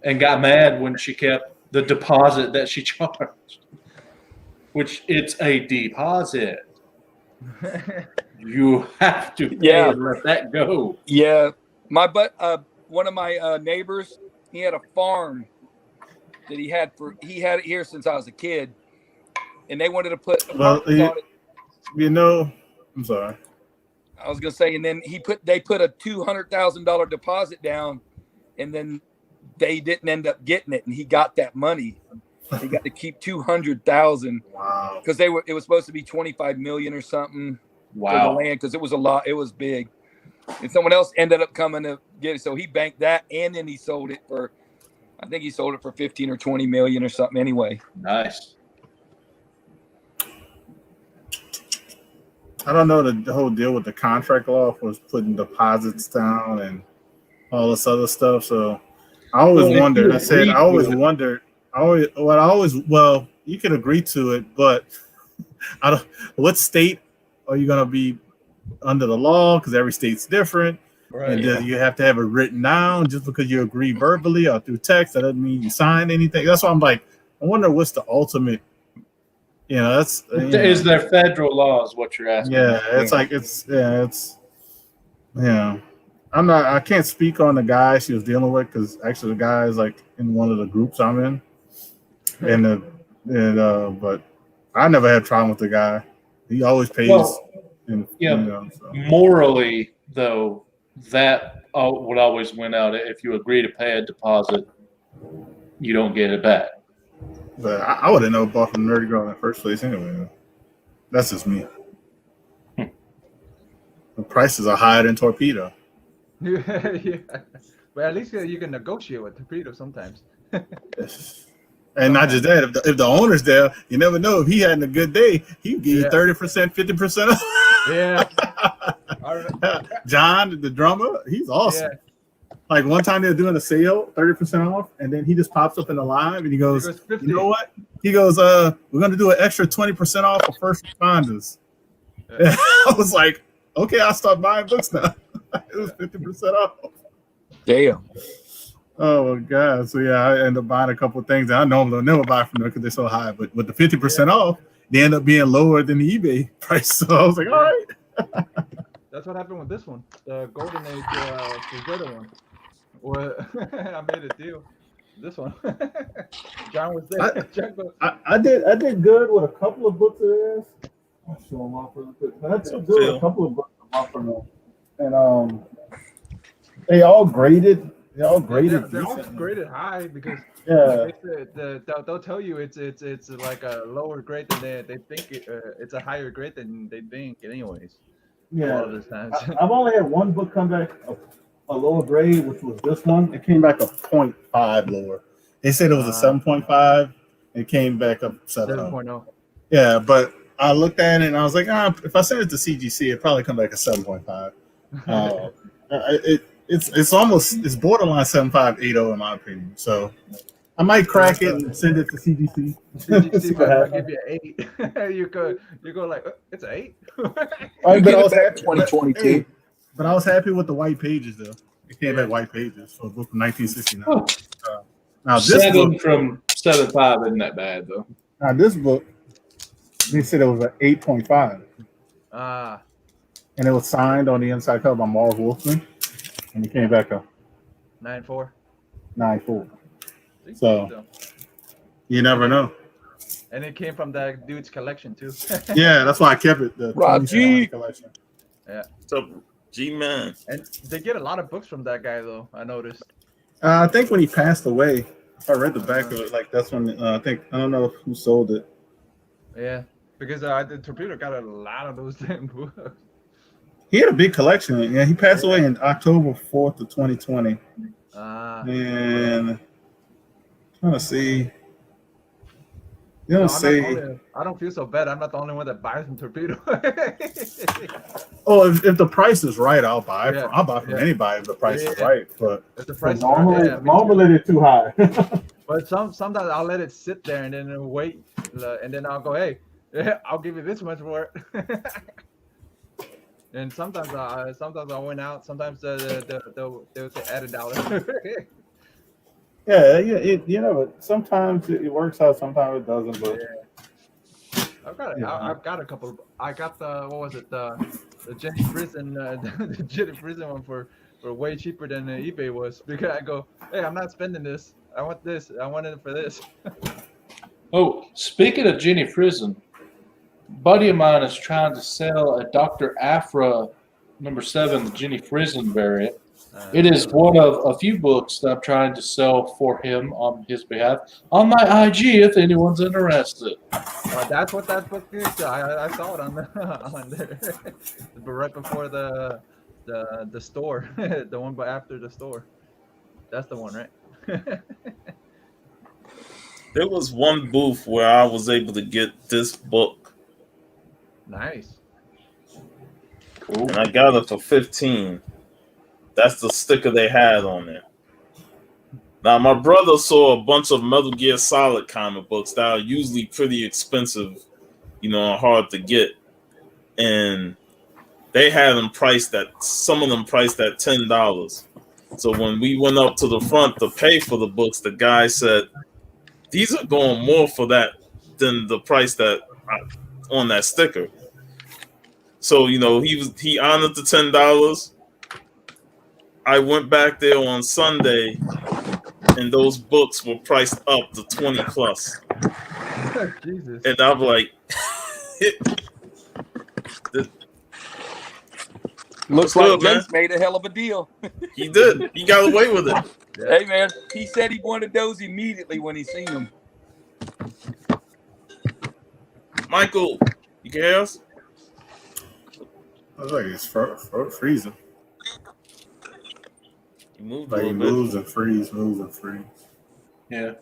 and got mad when she kept the deposit that she charged, which it's a deposit. You have to pay and let that go. Yeah. One of my neighbors, he had a farm that he had it here since I was a kid, and they wanted to put I'm sorry. I was gonna say, and then they put a $200,000 deposit down, and then they didn't end up getting it, and he got that money. He got to keep $200,000. Wow. Because it was supposed to be $25 million or something. Wow. For the land, because it was a lot. It was big, and someone else ended up coming to get it. So he banked that, and then he sold it for, I think he sold it for 15 or 20 million or something. Anyway. Nice. I don't know the whole deal with the contract law was putting deposits down and all this other stuff. So I always wondered. Well, you can agree to it, but what state are you going to be under the law? Because every state's different. Right. And you have to have it written down. Just because you agree verbally or through text, that doesn't mean you sign anything. That's why I'm like, I wonder what's the ultimate. Is there federal law is what you're asking? Yeah, I can't speak on the guy she was dealing with because actually the guy is like in one of the groups I'm in, but I never had a problem with the guy. He always pays. Morally though, that would always win out if you agree to pay a deposit. you don't get it back. But I would have never bought from Nerdy Girl in the first place anyway. That's just me. The prices are higher than Torpedo. Yeah. But at least you can negotiate with Torpedo sometimes. And not just that, if the owner's there, you never know. If he had a good day, he'd give you 30%, 50% off. Yeah. John, the drummer, he's awesome. Yeah. Like one time they were doing a sale, 30% off, and then he just pops up in the live and he goes 50. You know what? He goes, we're gonna do an extra 20% off for first responders. Yeah. I was like, okay, I'll start buying books now. It was 50% off. Damn. Oh my god! So yeah, I end up buying a couple of things that I normally don't never buy from them because they're so high. But with the 50% off, they end up being lower than the eBay price. So I was like, all right. That's what happened with this one, the Golden Age Frazetta one. Well, I made a deal. This one, John was there. I did good with a couple of books of theirs. I'll show them off real quick. I did good with a couple of books from them, and they all graded. They're all graded high because they'll tell you it's like a lower grade than they think it's a higher grade than they think anyways. Yeah, a lot of the times. I've only had one book come back a lower grade, which was this one. It came back a 0.5 lower. They said it was a 7.5. It came back up 7.0. Yeah, but I looked at it and I was like, if I send it to CGC, it'd probably come back a 7.5. It's borderline 7580 in my opinion. So I might crack it and send it to CGC. CGC might give you an 8. you go like it's an 8. But I was happy, 2022. But I was happy with the white pages though. It came back white pages for a book from 1969. Now this 7 book from 7.5 isn't that bad though. Now this book, they said it was an 8.5. And it was signed on the inside cover by Marv Wolfman. And it came back up 9.4. 9.4. So you never know. And it came from that dude's collection too. Yeah, that's why I kept it. The Raji collection. Yeah. So G-Man. And they get a lot of books from that guy though, I noticed. I think when he passed away, if I read the back of it, like that's when I don't know who sold it. Yeah, because the Torpedo got a lot of those damn books. He had a big collection. Yeah, he passed away in October 4th of 2020. And trying to see. You don't say. I don't feel so bad. I'm not the only one that buys from Torpedo. Oh, if the price is right, I'll buy from. I'll buy from anybody if the price is right. But if the price normally they're too high. But sometimes I'll let it sit there and then wait, and then I'll go, hey, I'll give you this much for it. And sometimes I went out. Sometimes they'll say add $1. But sometimes it works out, sometimes it doesn't. But I've got a couple. I got the Jenny Prison, the Jenny Prison one for way cheaper than eBay was, because I go, hey, I'm not spending this. I want this. I want it for this. Oh, speaking of Jenny Prison, buddy of mine is trying to sell a Dr. Afra #7, the Jenny Prison variant. It is one of a few books that I'm trying to sell for him on his behalf on my IG if anyone's interested. That's what that book is. I saw it on there, but right before the store, the one after the store. That's the one, right? There was one booth where I was able to get this book. Nice. Cool. And I got it for $15. That's the sticker they had on there. Now, my brother saw a bunch of Metal Gear Solid comic books that are usually pretty expensive, hard to get. And they had them priced some of them priced at $10. So when we went up to the front to pay for the books, the guy said, these are going more for that than the price that on that sticker. So, he honored the $10. I went back there on Sunday, and those books were priced up to 20 plus. Jesus. And I'm like, Looks Good, like man. Jace made a hell of a deal. He did. He got away with it. Hey, man, he said he wanted those immediately when he seen them. Michael, you can hear us? I was like, it's freezing. He moved Like a he little bit. moves and freeze, moves and freeze. Yeah.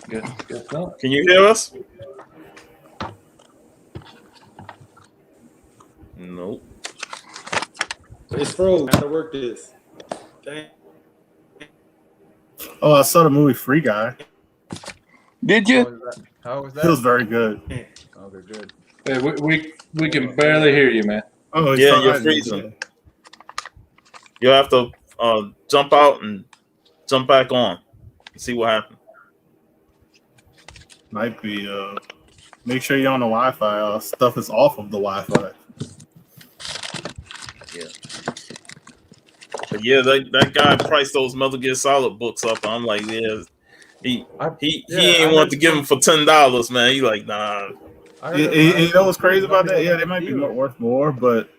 Guess not. Can you hear us? Nope. It's froze. How to work this? Dang. Oh, I saw the movie Free Guy. Did How you? was that? How was It was that? very good. Okay, good. Hey, we can barely hear you, man. Oh, Yeah, fine. you're freezing. You'll have to jump out and jump back on and see what happens. Might be. Make sure you're on the Wi-Fi. Stuff is off of the Wi-Fi. But yeah, that guy priced those Metal Gear Solid books up. I'm like, yeah, he ain't want to give them for $10, man. He like, nah. You know what's crazy about that? Yeah, they might be worth more, but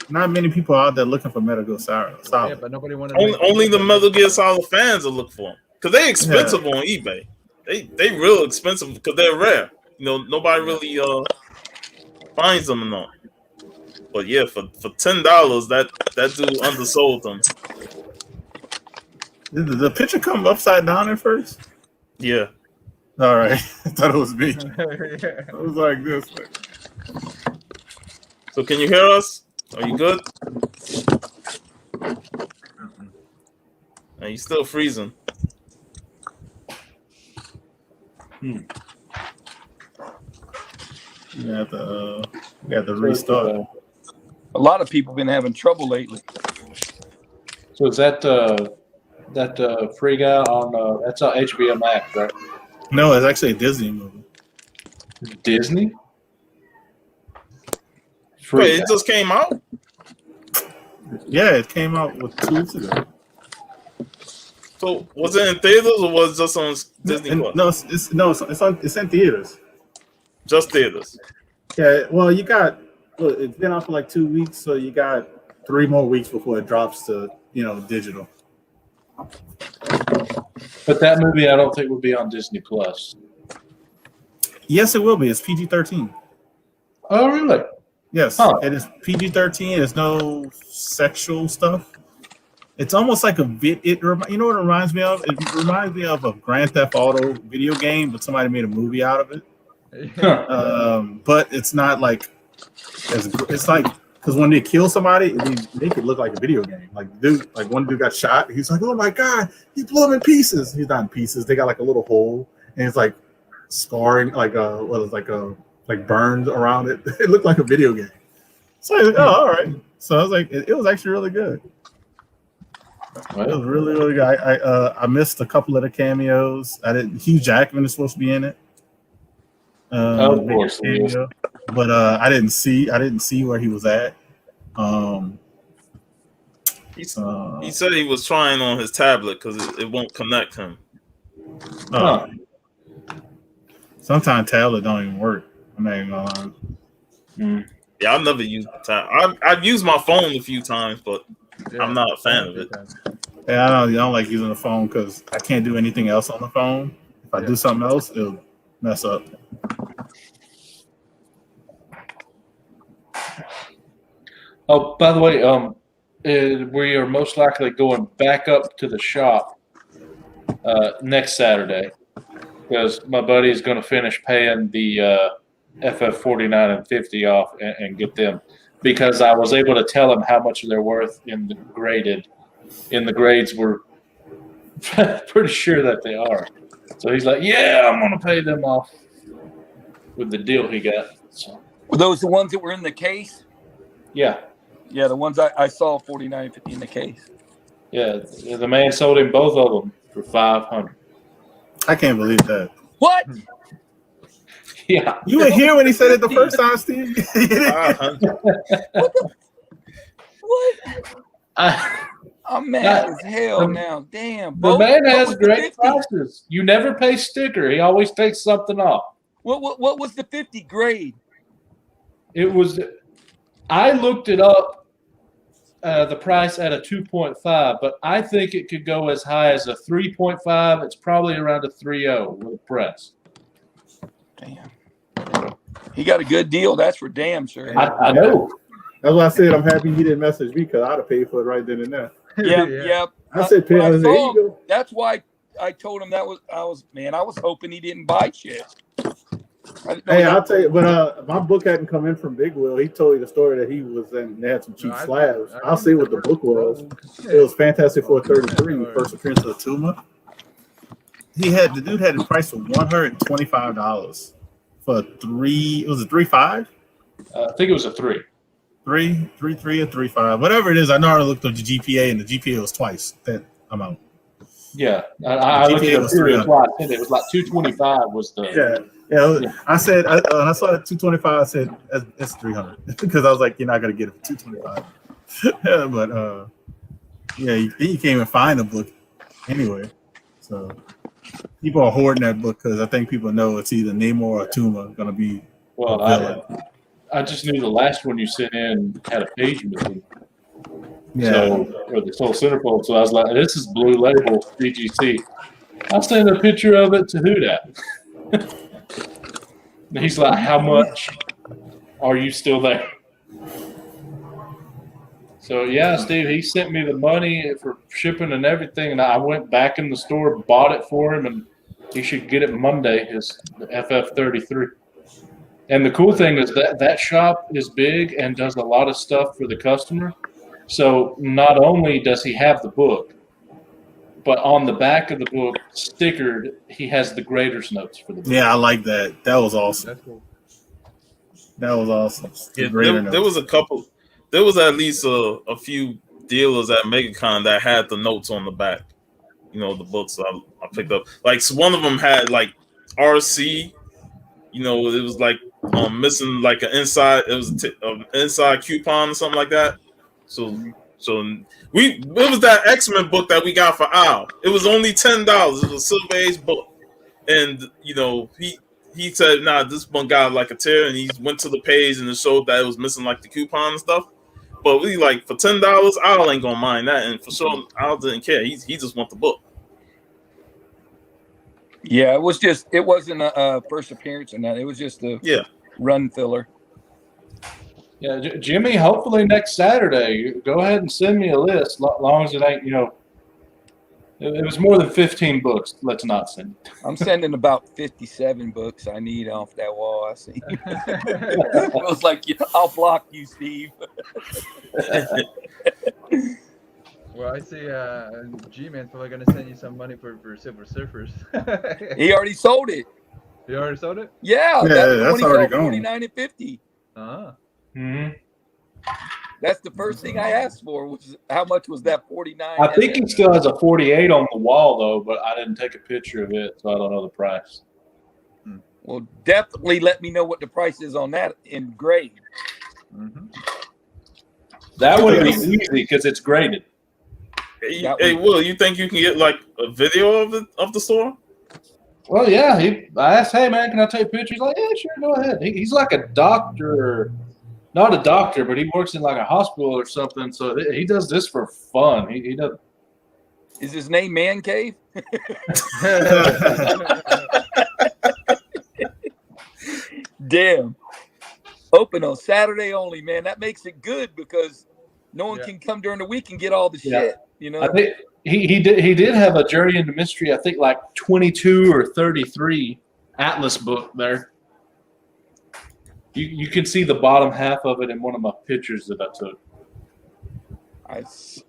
not many people out there looking for Metal Gear Solid. Yeah, but nobody wanted. Only the Metal Gear Solid fans will look for them because they expensive on eBay. They real expensive because they're rare. You know, nobody really finds them enough. But yeah, for $10, that dude undersold them. Did the picture come upside down at first? Yeah. All right. I thought it was me. Yeah. I was like this. So can you hear us? Are you good? Are you still freezing? You have to restart. A lot of people been having trouble lately. So is that Free Guy on that's on HBO Max, right? No, it's actually a Disney movie. Disney? Wait, it just came out? Yeah, it came out 2 weeks ago. So was it in theaters or was it just on Disney Plus? It's in theaters. Just theaters. Yeah, well, it's been out for like 2 weeks, so you got 3 more weeks before it drops to digital. But that movie I don't think would be on Disney Plus. Yes, it will be. It's PG-13. Oh, really? Yes, it is PG-13. There's no sexual stuff. It's almost like you know what it reminds me of? It reminds me of a Grand Theft Auto video game, but somebody made a movie out of it. But it's not like it's like because when they kill somebody, they make it look like a video game. Like one dude got shot. He's like, "Oh my god, he blew him in pieces." He's not in pieces. They got like a little hole, and it's like scarring, like burns around it. It looked like a video game. So I was like, "Oh, all right." So I was like, "It was actually really good." It was really, really good. I missed a couple of the cameos. Hugh Jackman is supposed to be in it. Of course, but I didn't see where he was at. He said he was trying on his tablet because it won't connect him. Sometimes tablet don't even work. I'm not even gonna lie. Yeah, I've never used tablet. I've used my phone a few times, but I'm not a fan of it. Yeah, I don't like using the phone because I can't do anything else on the phone. If I do something else, it'll mess up. Oh, by the way, we are most likely going back up to the shop next Saturday because my buddy is going to finish paying the FF49 and 50 off and get them because I was able to tell him how much they're worth in the grades. We're pretty sure that they are. So he's like, "Yeah, I'm going to pay them off with the deal he got." So, Were those the ones that were in the case? yeah. Yeah, the ones I saw 49.50 in the case. Yeah, the man sold him both of them for $500. I can't believe that. What? Yeah, You were here when he said it the first time, Steve. What? I'm mad as hell now. Damn. The man has the great 50? prices. You never pay sticker. He always takes something off. What was the 50 grade? It was. I looked it up, the price at a 2.5, but I think it could go as high as a 3.5. It's probably around a 3.0 with a press. Damn. He got a good deal. That's for damn sure. I know. That's why I said I'm happy he didn't message me because I'd have paid for it right then and there. Yeah. I said, When I there saw you him, go. that's why I told him I was hoping he didn't buy shit. Hey, I'll tell you, but my book hadn't come in from Big Will. He told you the story that he was in. They had some cheap slabs. I'll see what the book was. It was Fantastic Four 33, first appearance of Tuma. The dude had the price for $125 for 3. Was it 3.5? I think it was a 3. 3, or 3.5, whatever it is. I know I looked up the GPA, and the GPA was twice that amount. Yeah, I looked at it twice. It was like 225 was the. Yeah. I said when I saw it 225, I said that's 300 because I was like, you're not gonna get it for 225. But you can't even find the book anyway. So people are hoarding that book because I think people know it's either Namor or Tuma gonna be. Well, I just knew the last one you sent in had a page missing. Yeah. So, or the Soul Centerfold. So I was like, this is Blue Label BGC. I'll send a picture of it to Hoodat. And he's like, how much are you still there? So, yeah, Steve, he sent me the money for shipping and everything. And I went back in the store, bought it for him, and he should get it Monday, his FF33. And the cool thing is that shop is big and does a lot of stuff for the customer. So not only does he have the book, but on the back of the book, stickered, he has the grader's notes for the book. Yeah, I like that. That was awesome. That's cool. That was awesome. Yeah, there was a couple. There was at least a few dealers at Megacon that had the notes on the back. You know, the books I picked up. Like so one of them had like RC. You know, it was like missing like an inside. It was an inside coupon or something like that. So it was that X-Men book that we got for Al. It was only $10. It was a Silver Age book, and you know he said, "Nah, this one got like a tear," and he went to the page and it showed that it was missing like the coupon and stuff. But we like for $10, Al ain't gonna mind that, and for sure Al didn't care. He just want the book. Yeah, it wasn't a first appearance in that. It was just a run filler. Yeah, Jimmy, hopefully next Saturday, go ahead and send me a list, long as it ain't, it was more than 15 books. Let's not send it. I'm sending about 57 books I need off that wall. I see. It was like, I'll block you, Steve. Well, I see G-Man's probably going to send you some money for Silver Surfers. He already sold it. You already sold it? Yeah, that's already gone. $49.50. Mm-hmm. That's the first thing I asked for. Was how much was that 49? I think he still has a 48 on the wall though, but I didn't take a picture of it, so I don't know the price. Well, definitely let me know what the price is on that in grade. Mm-hmm. That would be easy because it's graded. Hey, Will, you think you can get like a video of the store? Well, yeah. I asked, hey man, can I take pictures? He's like, yeah, sure, go ahead. He's like a doctor. Not a doctor, but he works in like a hospital or something. So he does this for fun. He does. Is his name Man Cave? Damn. Open on Saturday only, man. That makes it good because no one can come during the week and get all the shit. I think he did have a Journey into Mystery. I think like 22 or 33 Atlas book there. You can see the bottom half of it in one of my pictures that I took.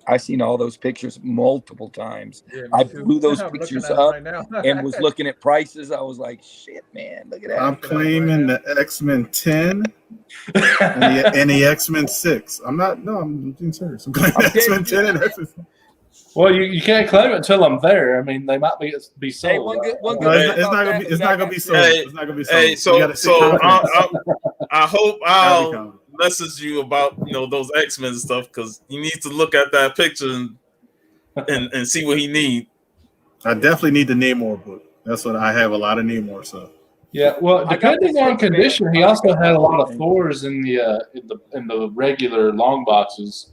I seen all those pictures multiple times. Yeah, I blew those pictures up right now. and was looking at prices. I was like, shit, man, look at that. I'm claiming the X-Men 10 and the X-Men 6. I'm being serious. I'm claiming X-Men 10 and X-Men 6. Well, you can't claim it until I'm there. I mean, they might be sold. Hey, one good It's not gonna be sold. It's not gonna be sold. Hey, so I hope I'll message you about those X-Men stuff because you need to look at that picture and see what he needs. I definitely need the Namor book. That's what I have, a lot of Namor stuff. Yeah, well, I got the depending on 6 man. condition, he also had a lot of Thors in the regular long boxes.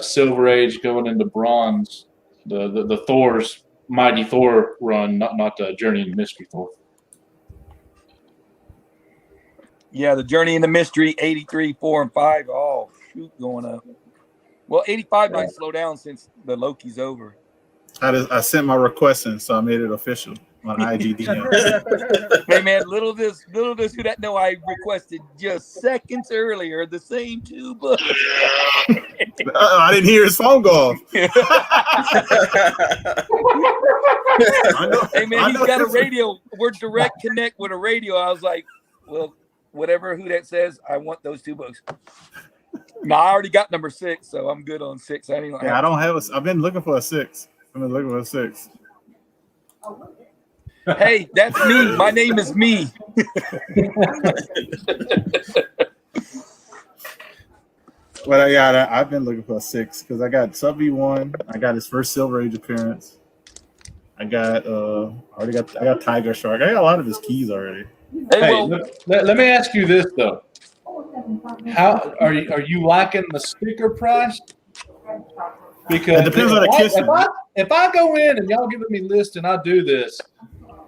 Silver Age going into bronze. The Thor's Mighty Thor run, not the Journey into Mystery Thor. Yeah, the Journey into Mystery, 83, 4, and 5. Oh, shoot, going up. Well, 85 might slow down since the Loki's over. I sent my request in, so I made it official on IGDM. Hey, man, little does who that know I requested just seconds earlier the same 2 books. I didn't hear his phone go off. Hey, man, he's got a radio. We're direct connect with a radio. I was like, well, whatever who that says, I want those 2 books. No, I already got number 6, so I'm good on 6. I don't have I've been looking for a 6. I've been looking for a 6. Hey, that's me. My name is me. What I got, I've been looking for a 6 because I got Sub V1. I got his first Silver Age appearance. I got I got Tiger Shark. I got a lot of his keys already. Hey, let me ask you this though: how are you liking the sticker price? Because it depends on the kitchen. If I go in and y'all giving me list and I do this,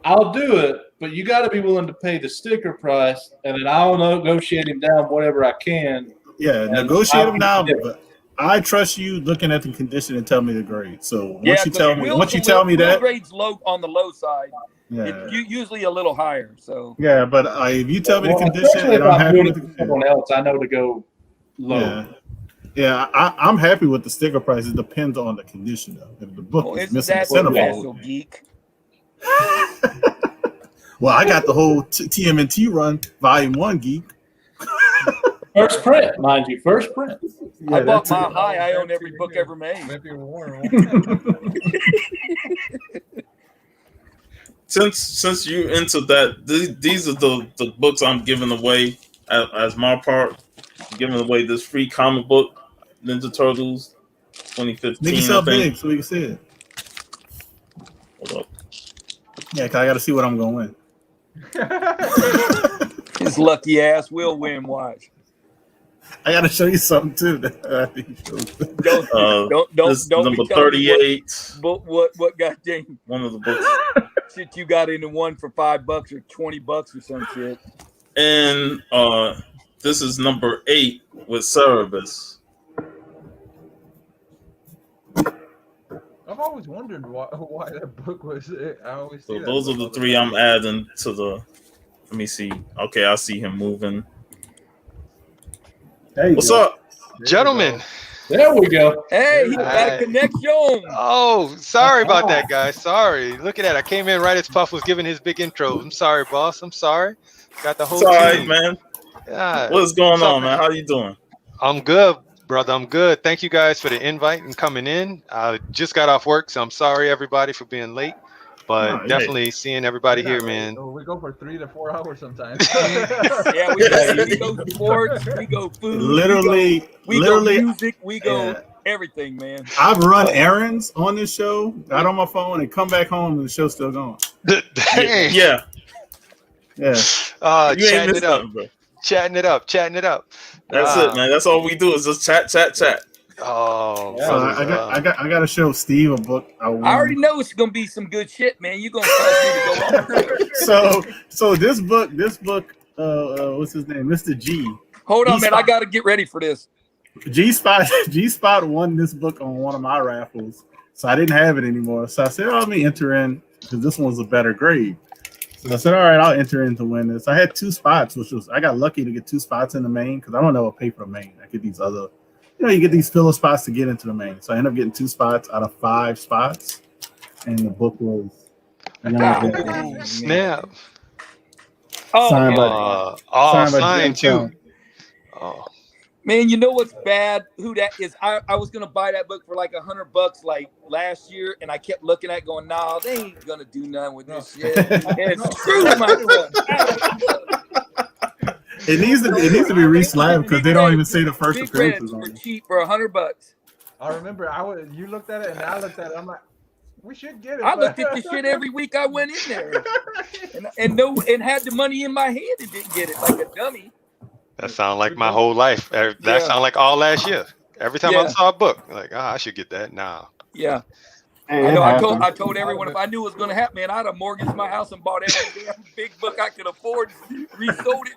I'll do it. But you got to be willing to pay the sticker price, and then I'll negotiate him down whatever I can. Yeah, negotiate him down. But I trust you looking at the condition and tell me the grade. So once you tell me that grade's low on the low side. Yeah. It's usually a little higher. So yeah, but if you tell me the condition and I'm happy with someone else, I know to go low. Yeah, I'm happy with the sticker price. It depends on the condition, though. If the book is missing the centerfold, geek. Well, I got the whole TMNT run, Volume 1, geek. First print, mind you, first print. Yeah, I bought my high. I own every book ever made. Since you into that, these are the books I'm giving away as my part. I'm giving away this free comic book, Ninja Turtles 2015. Make yourself big so we can see it. Hold up. Yeah, because I got to see what I'm going to win. His lucky ass will win. Watch. I got to show you something too. Don't number 38. What goddamn one of the books shit you got into one for $5 or $20 or some shit. And this is number 8 with Cerebus. I've always wondered why that book was. I always see those are the 3 I'm adding to the. Let me see. Okay, I see him moving. What's up, gentlemen? There we go. Hey, he got a connection. Oh, sorry about that, guys. Sorry. Look at that. I came in right as Puff was giving his big intro. I'm sorry, boss. I'm sorry. Got the whole team. Right, man. Yeah. What's going on, man? How you doing? I'm good, brother. I'm good. Thank you guys for the invite and coming in. I just got off work, so I'm sorry, everybody, for being late. But definitely seeing everybody here, man. We go for 3 to 4 hours sometimes. Yeah, we go sports, we go food, literally, we go music, we go everything, man. I've run errands on this show, got on my phone, and come back home, and the show's still going. Dang. Yeah. Chatting it up, bro. Chatting it up. That's it, man. That's all we do is just chat. Oh, so I got to show Steve a book. I already know it's gonna be some good shit, man. You gonna cause me to go on. So this book, what's his name, Mr. G. Hold on, man. I got to get ready for this. G Spot won this book on one of my raffles, so I didn't have it anymore. So I said, let me enter in because this one's a better grade. So I said, all right, I'll enter in to win this. I had 2 spots, I got lucky to get 2 spots in the main because I don't know what pay for the main. I get these other. You get these filler spots to get into the main. So I ended up getting 2 spots out of 5 spots. And the book was snap. Signed too. Oh. Man, you know what's bad? Who that is? I was gonna buy that book for like $100 like last year, and I kept looking at it going, nah, they ain't gonna do nothing with this shit. And screw myself. It needs to be re-slabbed because they don't even say the first appearances on it. Cheap for $100. I remember you looked at it and I looked at it. I'm like, we should get it. I looked at this shit every week I went in there. and had the money in my hand and didn't get it like a dummy. That sounds like my whole life. That Yeah. sound like all last year. Every time I Yeah. saw a book, like, I should get that now. Yeah. Hey, I know. it I happens. told everyone if I knew it was going to happen, man, I'd have mortgaged my house and bought every damn big book I could afford, resold it,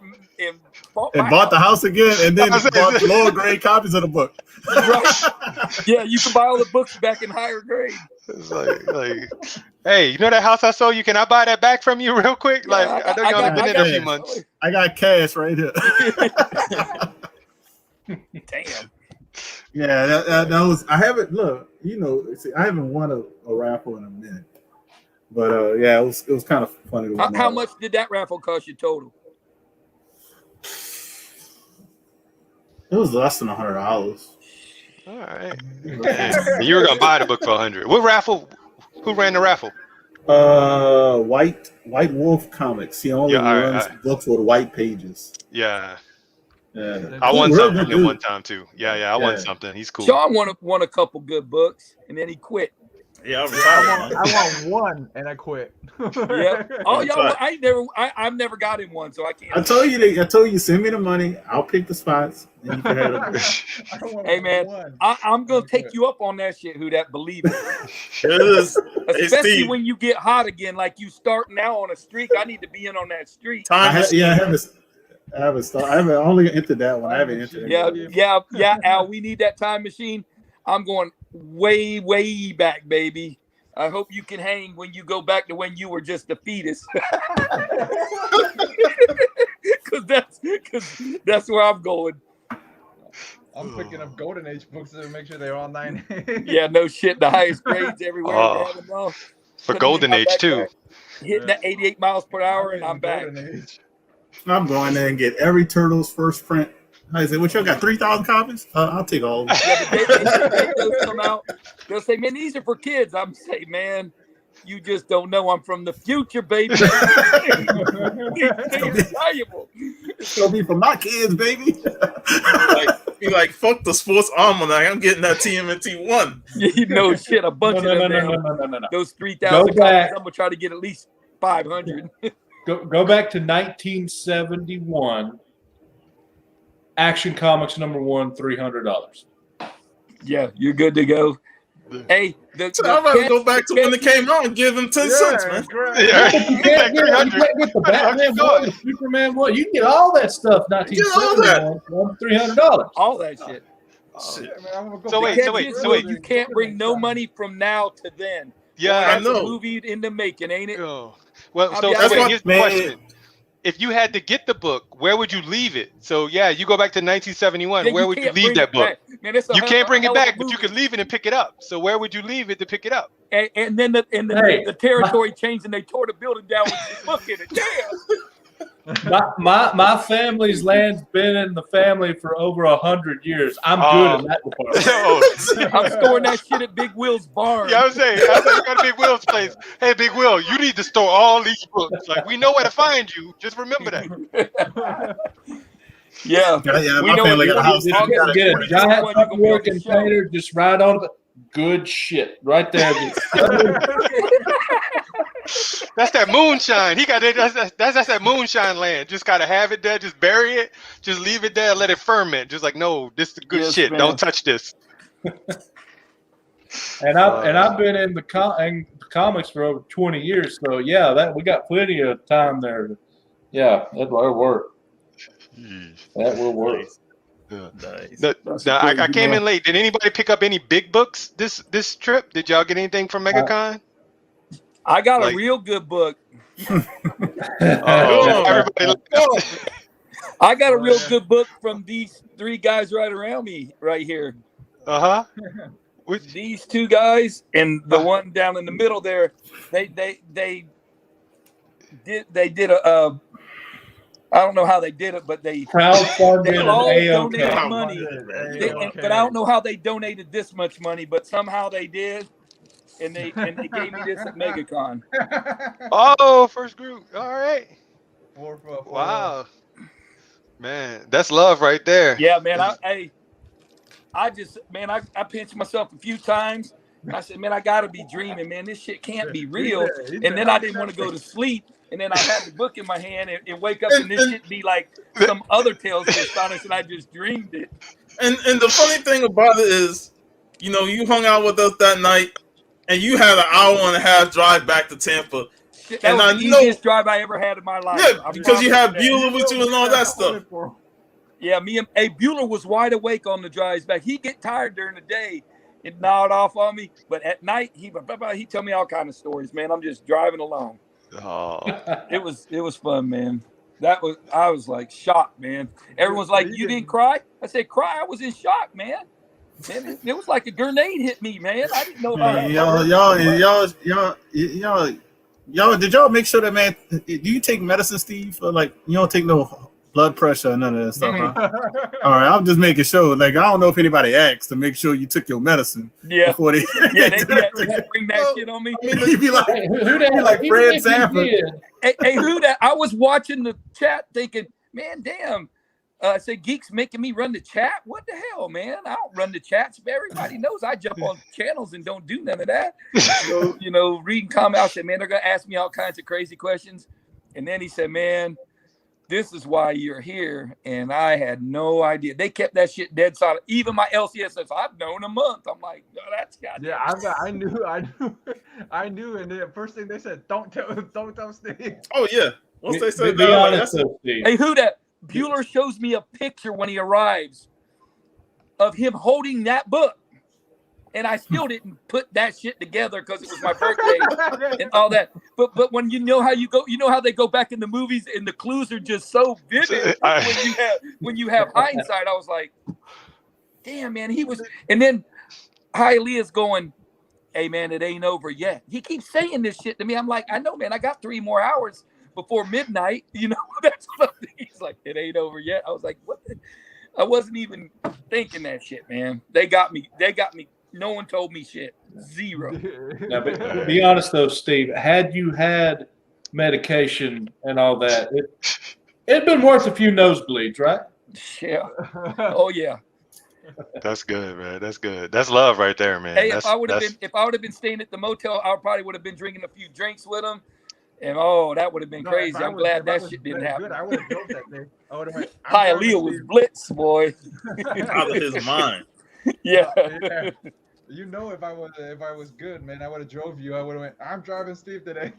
and bought my bought the house again, and then I was bought saying- lower grade copies of the book. Right. Yeah, you can buy all the books back in higher grade. It's like, hey, you know that house I sold you? Can I buy that back from you real quick? Yeah, Like, I know you only been in a few got- months. I got cash right here. Damn. Yeah, that was. I haven't see, I haven't won a raffle in a minute, but yeah, it was kind of funny. To win How that. much did that raffle cost you total? It was less than $100. All right. You were gonna buy the book for $100. What raffle? Who ran the raffle? White Wolf Comics. He only runs books with white pages. Yeah. Yeah. I won Real something good at dude. one time too. Yeah, I won something. He's cool. Sean won a couple good books, and then he quit. Yeah, I retired. I won one and I quit. Yeah. Oh, y'all. I've never got him one, so I can't. I told you send me the money. I'll pick the spots. And you can have them. Hey man, I'm gonna take you up on that shit. Who that believe it? It is. Especially when you get hot again, like you start now on a streak. I need to be in on that streak. I haven't started. I haven't only entered that one. I haven't entered it. Yeah, Al. We need that time machine. I'm going way, way back, baby. I hope you can hang when you go back to when you were just a fetus. Because that's where I'm going. I'm picking up Golden Age books to make sure they're all 9. Yeah, no shit. The highest grades everywhere. They have them all. For Golden Age too. Hitting that 88 miles per hour, and I'm back. I'm going there and get every Turtles first print. I say, what y'all got? 3,000 copies? I'll take all of them. Yeah, they those come out. They'll say, "Man, these are for kids." I'm saying, "Man, you just don't know. I'm from the future, baby. These are valuable. It's gonna be for my kids, baby." Be like, fuck the sports almanac. I'm getting that TMNT 1. You know, shit, a bunch of them. No. Those 3,000 Go back. copies. I'm gonna try to get at least 500. Go back to 1971. Action Comics #1, $300. Yeah, you're good to go. Hey, So I'm about to go back to when it came out and give them 10 cents, man. Yeah, You can't get the Batman one, the Superman one. You can get all that stuff. 1971, $300. all that shit. So wait. You can't bring no money from now to then. Yeah, That's I know. a movie in the making, ain't it? Oh. Well, so That's wait, what- here's the question. If you had to get the book, where would you leave it? So yeah, you go back to 1971. Yeah, where would you can't leave bring that it book? back. Man, it's a You can't bring it hell of a back, but you movie. could leave it and pick it up. So where would you leave it to pick it up? And then the territory changed and they tore the building down with the book in it. Damn. My family's land's been in the family for over 100 years. I'm good in that department. Oh. I'm storing that shit at Big Will's barn. Yeah, I was saying, you got a Big Will's place. Hey, Big Will, you need to store all these books. Like, we know where to find you. Just remember that. Yeah. Yeah, We my know family what got a house. you Just want. get a giant When you gonna Tupperware build the show. container, just right on it. Good shit. Right there. That's that moonshine. He got it. That's that moonshine land. Just gotta have it there. Just bury it. Just leave it there. Let it ferment. Just like, no, this is good Yes, shit. man. Don't touch this. And I've been in the comics for over 20 years. So yeah, that we got plenty of time there. Yeah, that'll work. That will work. Nice. Now, I came in late. Did anybody pick up any big books this trip? Did y'all get anything from Megacon? I got Like- a real good book. Everybody, I got a real good book from these 3 guys right around me right here. Which, These 2 guys and the one down in the middle there, they did a I don't know how they did it, but they Crowdfunded all and donated A-OK. money. A-OK. But I don't know how they donated this much money, but somehow they did, and they gave me this at Megacon. oh, first group. All right. 4 for 4. Wow. Man, that's love right there. Yeah, man. I pinch myself a few times, And I said, man, I gotta be dreaming, man. This shit can't be real. He And said, then I didn't want to go to sleep. And then I had the book in my hand and wake up and this shit be like some other tales to astonish, and I just dreamed it. And the funny thing about it is, you know, you hung out with us that night, and you had an hour and a half drive back to Tampa. Shit, that And was I the know- easiest drive I ever had in my life. Yeah, I because you promise had Bueller with you and all that stuff. Yeah, Bueller was wide awake on the drives back. He'd get tired during the day and nod off on me, but at night he tell me all kind of stories, man. I'm just driving along. Oh, It was fun, man. I was like shocked, man. Everyone's like, "You didn't cry?" I said, "Cry? I was in shock, man. Man, it was like a grenade hit me, man. I didn't know about Y'all, did y'all make sure that, man, do you take medicine, Steve? Or like, you don't take no blood pressure or none of that stuff, huh? All right, I'm just making sure. Like, I don't know if anybody asked to make sure you took your medicine. Yeah. Before they, they bring that shit on me. You'd be like, Who that? like Who Fred that Sanford. did? Hey, who that? I was watching the chat thinking, man, damn. I said, Geek's making me run the chat. What the hell, man? I don't run the chats. Everybody knows I jump on channels and don't do none of that. So, you know, reading comments, I said, man, they're going to ask me all kinds of crazy questions. And then he said, man, this is why you're here. And I had no idea. They kept that shit dead solid. Even my LCS says, I've known a month. I'm like, no, that's goddamn. Yeah, I knew. And the first thing they said, don't tell Steve. Oh yeah, once they said Be that, like, honest, though, Steve. Hey, who that? Bueller shows me a picture when he arrives of him holding that book. And I still didn't put that shit together because it was my birthday and all that. But when you know how you go, you know how they go back in the movies and the clues are just so vivid when you have hindsight. I was like, damn, man, he was. And then Hialeah's going, hey, man, it ain't over yet. He keeps saying this shit to me. I'm like, I know, man, I got 3 more hours before midnight. You know, that's what he's like, it ain't over yet. I was like, what? I wasn't even thinking that shit, man. They got me. No one told me shit. Zero. Now, but be honest though, Steve. Had you had medication and all that, it'd been worth a few nosebleeds, right? Yeah. Oh yeah. that's good, man. That's good. That's love right there, man. Hey, if I would have been staying at the motel, I probably would have been drinking a few drinks with him, and that would have been crazy. I'm glad that shit didn't happen. I would have drove that day. I would have. Hialeah was blitz, boy. out of his mind. Yeah. Yeah. You know, if I was good, man, I would have drove you. I would have went, I'm driving Steve today.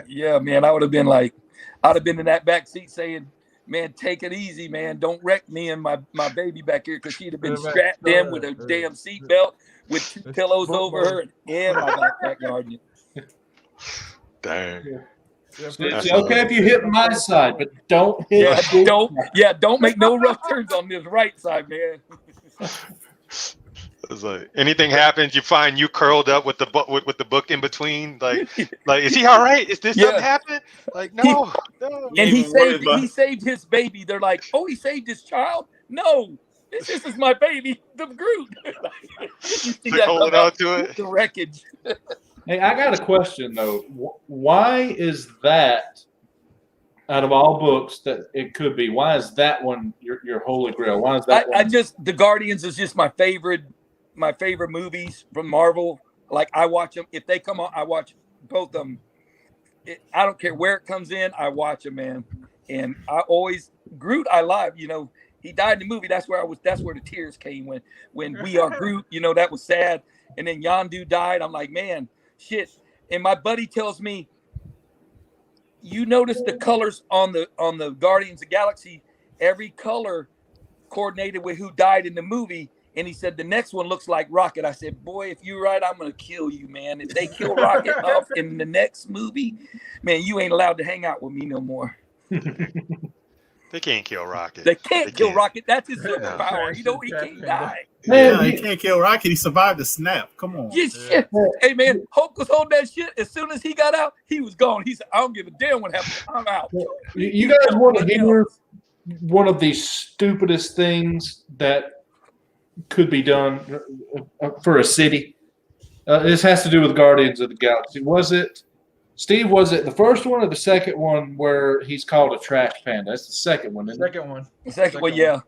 Yeah, man. I would have been like, I'd have been in that back seat saying, man, take it easy, man. Don't wreck me and my baby back here, because she'd have been strapped in with a damn seatbelt with 2 pillows over her and my backpack guarding you. Dang. It's okay if you hit my side, but don't hit. Don't make no rough turns on this right side, man. It's like anything happens, you find you curled up with the book with the book in between. Like is he all right? Is this something happened? Like no. And he saved his baby. They're like, oh, he saved his child? No, this is my baby, the Groot. You see that holding on to it. The wreckage. Hey, I got a question though. Why is that, out of all books that it could be, why is that one your holy grail? Why is that? The Guardians is just my favorite movies from Marvel. Like, I watch them if they come on. I watch both of them. I don't care where it comes in. I watch them, man. And I always Groot. I love. You know, he died in the movie. That's where the tears came when We Are Groot. You know, that was sad. And then Yondu died. I'm like, man, shit. And my buddy tells me, you notice the colors on the Guardians of the Galaxy. Every color coordinated with who died in the movie. And he said, the next one looks like Rocket. I said, boy, if you're right, I'm going to kill you, man. If they kill Rocket off in the next movie, man, you ain't allowed to hang out with me no more. They can't kill Rocket. They can't kill Rocket. That's his superpower. You know, he can't die. Man, he can't kill Rocket. He survived the snap. Come on. Shit. Hey, man, Hulk was holding that shit. As soon as he got out, he was gone. He said, I don't give a damn what happened. I'm out. You guys want to hear one of the stupidest things that could be done for a city? This has to do with Guardians of the Galaxy. Was it, Steve, was it the first one or the second one where he's called a trash panda? That's the second one, isn't it? Second one, yeah.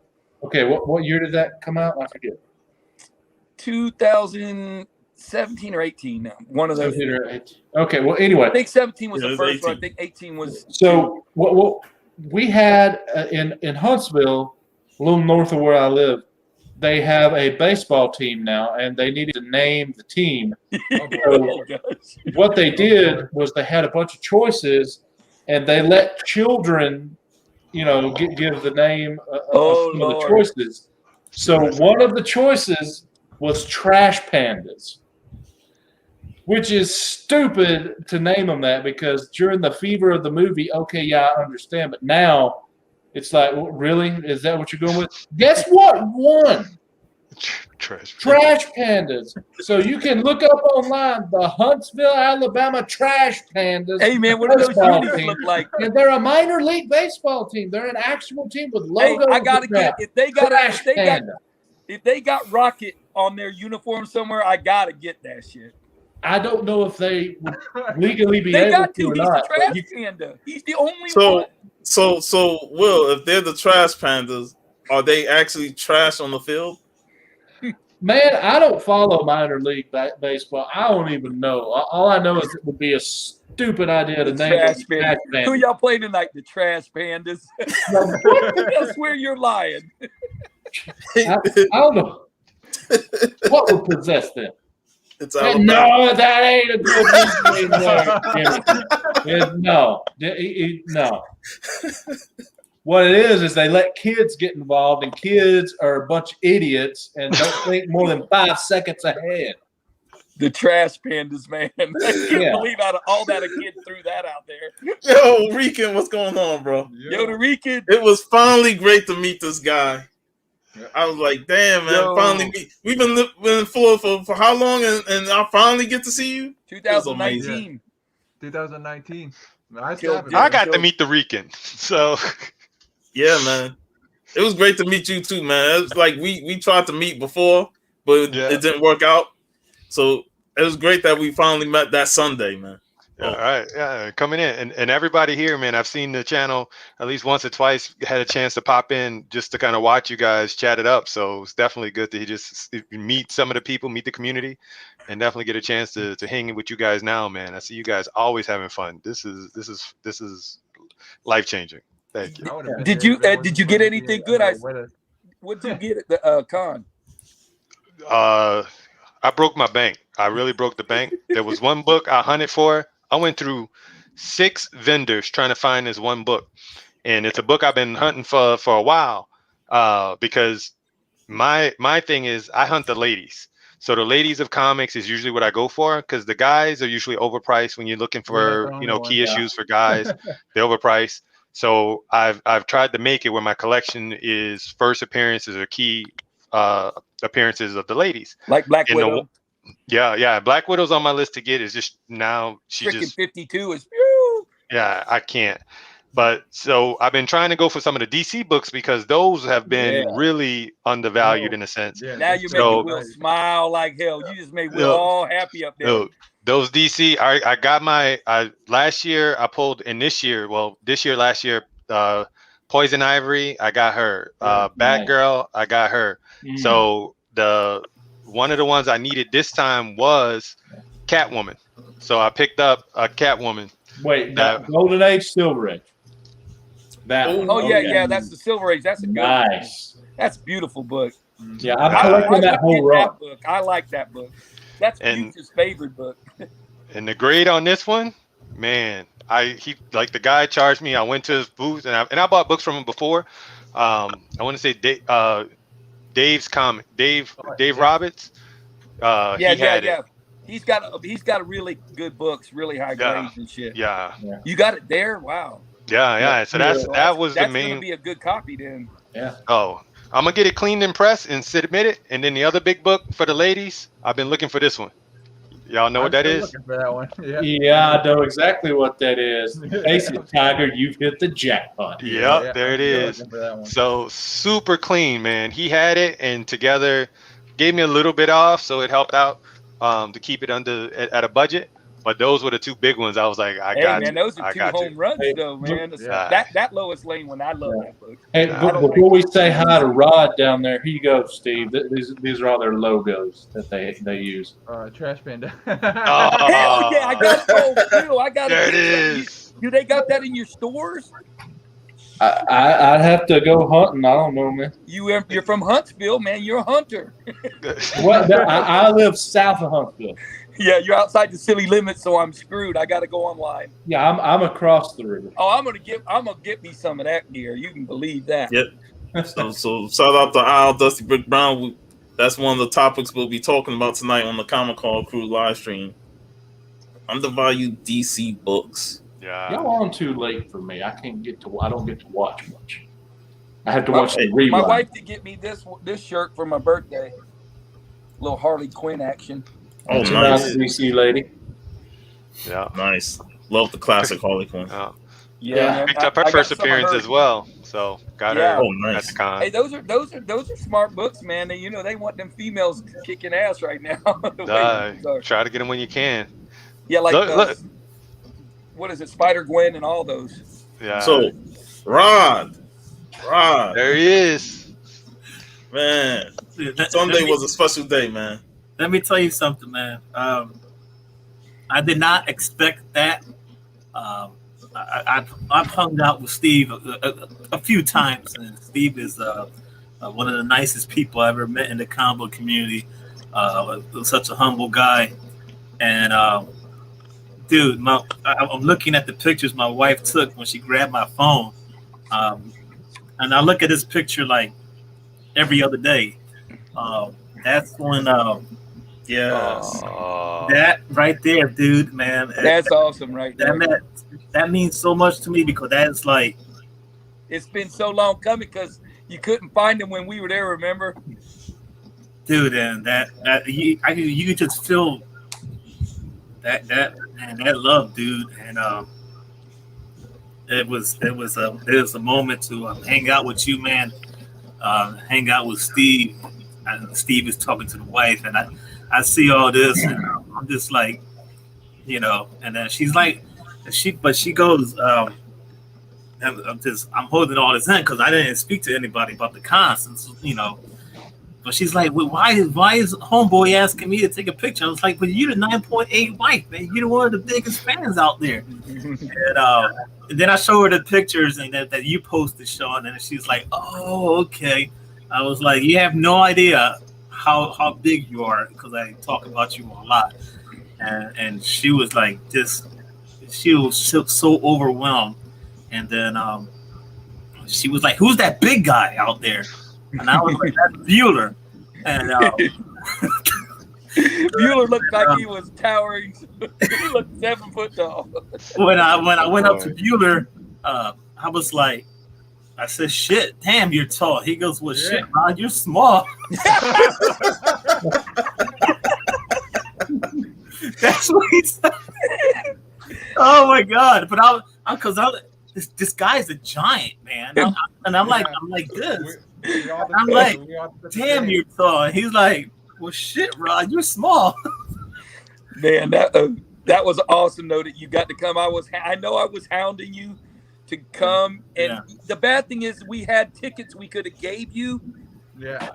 Okay, what year did that come out? I forget. 2000. 17 or 18 now. One of those. 17 or 18. Okay. Well, anyway. I think 17 was Yeah, the it was first one. I 18. think 18 was. So what we had in Huntsville, a little north of where I live, they have a baseball team now, and they needed to name the team. So what they did was they had a bunch of choices, and they let children, give the name of some of the choices. So one of the choices was Trash Pandas, which is stupid to name them that, because during the fever of the movie, okay, yeah, I understand, but now it's like, really? Is that what you're going with? Guess what won? Trash Pandas. So you can look up online the Huntsville, Alabama Trash Pandas. Hey man, what do those unis look like? And they're a minor league baseball team. They're an actual team with logos. Hey, I gotta get if they got Rocket on their uniform somewhere, I gotta get that shit. I don't know if they would legally be they able got to or He's not. the trash panda. He's the only one. So Will, if they're the trash pandas, are they actually trash on the field? Man, I don't follow minor league baseball. I don't even know. All I know is it would be a stupid idea to name it Trash Pandas. Who y'all play tonight? The Trash Pandas. I swear you're lying. I don't know. What would possess them? It's no, that ain't a good reason. No. What it is they let kids get involved, and kids are a bunch of idiots and don't think more than 5 seconds ahead. The Trash Pandas, man. I can't believe out of all that a kid threw that out there. Yo, Rican, what's going on, bro? Yo, the Rican. It was finally great to meet this guy. I was like, damn, man, finally meet. We've been full for how long, and I finally get to see you? 2019. 2019. I got to meet the Rican, so... Yeah, man. It was great to meet you too, man. It was like we tried to meet before, but it didn't work out. So it was great that we finally met that Sunday, man. All right. Yeah, coming in. And everybody here, man, I've seen the channel at least once or twice, had a chance to pop in just to kind of watch you guys chat it up. So it's definitely good to just meet some of the people, meet the community, and definitely get a chance to hang with you guys now, man. I see you guys always having fun. This is life-changing. Thank you. Did you get anything good? What did you get at the con? I broke my bank. I really broke the bank. There was one book I hunted for. I went through 6 vendors trying to find this one book, and it's a book I've been hunting for a while. Because my thing is I hunt the ladies. So the ladies of comics is usually what I go for, because the guys are usually overpriced when you're looking for key issues for guys. They're overpriced. So I've tried to make it where my collection is first appearances or key appearances of the ladies. Like Black Widow. Yeah. Black Widow's on my list to get. Is just now she freaking just 52 is. Yeah, I can't. But so I've been trying to go for some of the DC books because those have been really undervalued in a sense. Yeah, now you're making Will smile like hell. You just made Will all happy up there. Those DC, I got my last year I pulled, and this year, last year, Poison Ivory, I got her. Batgirl, I got her. So one of the ones I needed this time was Catwoman. So I picked up a Catwoman. Wait, Golden Age, Silver Age. Yeah, that's the Silver Age. That's a good nice. Book. That's a beautiful book. Yeah, I'm collecting that whole run. I like that book. That's Future's favorite book. And the grade on this one, man, the guy charged me. I went to his booth and I bought books from him before. I want to say Dave's comic, Dave Roberts. He had it. He's got really good books, really high grades and shit. Yeah. You got it there? Wow. Yeah. So that was the main. That's gonna be a good copy then. Yeah. Oh, I'm gonna get it cleaned and pressed and submit it. And then the other big book for the ladies, I've been looking for this one. Y'all know what that is? Looking for that one. Yeah, I know exactly what that is. Face it, Tiger, you've hit the jackpot. Yep, there it is. So super clean, man. He had it, and together gave me a little bit off, so it helped out to keep it at a budget. But those were the two big ones. I was like, I Hey got man, you. those are I two got home you. runs Hey, though, man. Yeah. That Lois Lane one, I love that book. Hey, I don't before we think- say hi to Rod down there, here you go, Steve. These are all their logos that they use. Trash Panda. Hell yeah, I got it. Oh, Bill, I got There it it. is. Do they got that in your stores? I'd have to go hunting. I don't know, man. You're from Huntsville, man. You're a hunter. What? I live south of Huntsville. Yeah, you're outside the city limits, so I'm screwed. I got to go online. Yeah, I'm across the river. Oh, I'm gonna get me some of that gear. You can believe that. Yep. So shout out to Al Dusty Brick Brown. That's one of the topics we'll be talking about tonight on the Comic Call Crew live stream. Undervalued DC books. Yeah. Y'all on too late for me. I don't get to watch much. I have to watch the My rewind. wife did get me this shirt for my birthday. Little Harley Quinn action. Oh, She's a nice. DC lady. Yeah. Nice. Love the classic Harley Quinn. Yeah, man. Picked up her I got first some of appearance her. as well. So got Yeah. her Oh, nice. at the con. Hey, those are smart books, man. They want them females kicking ass right now. The way these are. Try to get them when you can. Yeah, like Look. what is it, Spider Gwen and all those. Yeah. So, Rod. There he is. Man, Dude, Sunday was a special day, man. Let me tell you something, man. I did not expect that. I've hung out with Steve a few times, and Steve is one of the nicest people I ever met in the combo community. Such a humble guy, and dude, I'm looking at the pictures my wife took when she grabbed my phone, and I look at this picture like every other day. That's when, that right there, dude, man. That's awesome, right there. That means so much to me because that's like, It's been so long coming because you couldn't find them when we were there. Remember? dude, and you could just feel that love, dude, and it was a moment to hang out with you, man. Hang out with Steve, and Steve is talking to the wife, and I see all this, and I'm just like, and then she's like, she goes, I'm holding all this in because I didn't speak to anybody about the cons, But she's like, well, why is homeboy asking me to take a picture? I was like, but you're the 9.8 wife, man. You're one of the biggest fans out there. And then I show her the pictures and that you posted, Sean, and she's like, oh, okay. I was like, you have no idea how big you are because I talk about you a lot. And she was like, she was so overwhelmed. And then she was like, who's that big guy out there? And I was like, that's Bueller. And Bueller looked like he was towering. He looked 7 foot tall. When I went up to Bueller, I was like, I said, shit, damn, you're tall. He goes, well, shit, Ron, you're small. That's what he said. Oh my God. But this guy's a giant, man. I'm like this. I'm like, damn, you're tall. And he's like, well, shit, Rod, you're small. Man, that was awesome, though, that you got to come. I know I was hounding you to come, and the bad thing is we had tickets we could have gave you. Yeah.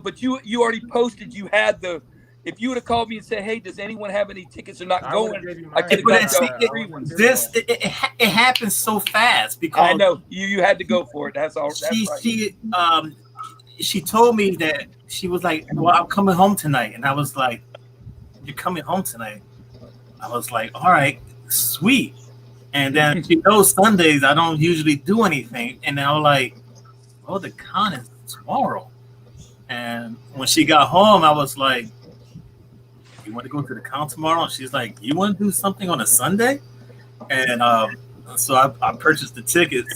But you already posted. You had if you would have called me and said, "Hey, does anyone have any tickets or not going?" I could have got you free ones. It happens so fast because I know you had to go for it. That's all. She told me that she was like, "Well, I'm coming home tonight," and I was like, "You're coming home tonight?" I was like, "All right, sweet." And then she knows Sundays I don't usually do anything, and I was like, "Oh, the con is tomorrow." And when she got home, I was like, "You want to go to the con tomorrow?" And she's like, "You want to do something on a Sunday?" And so I purchased the tickets,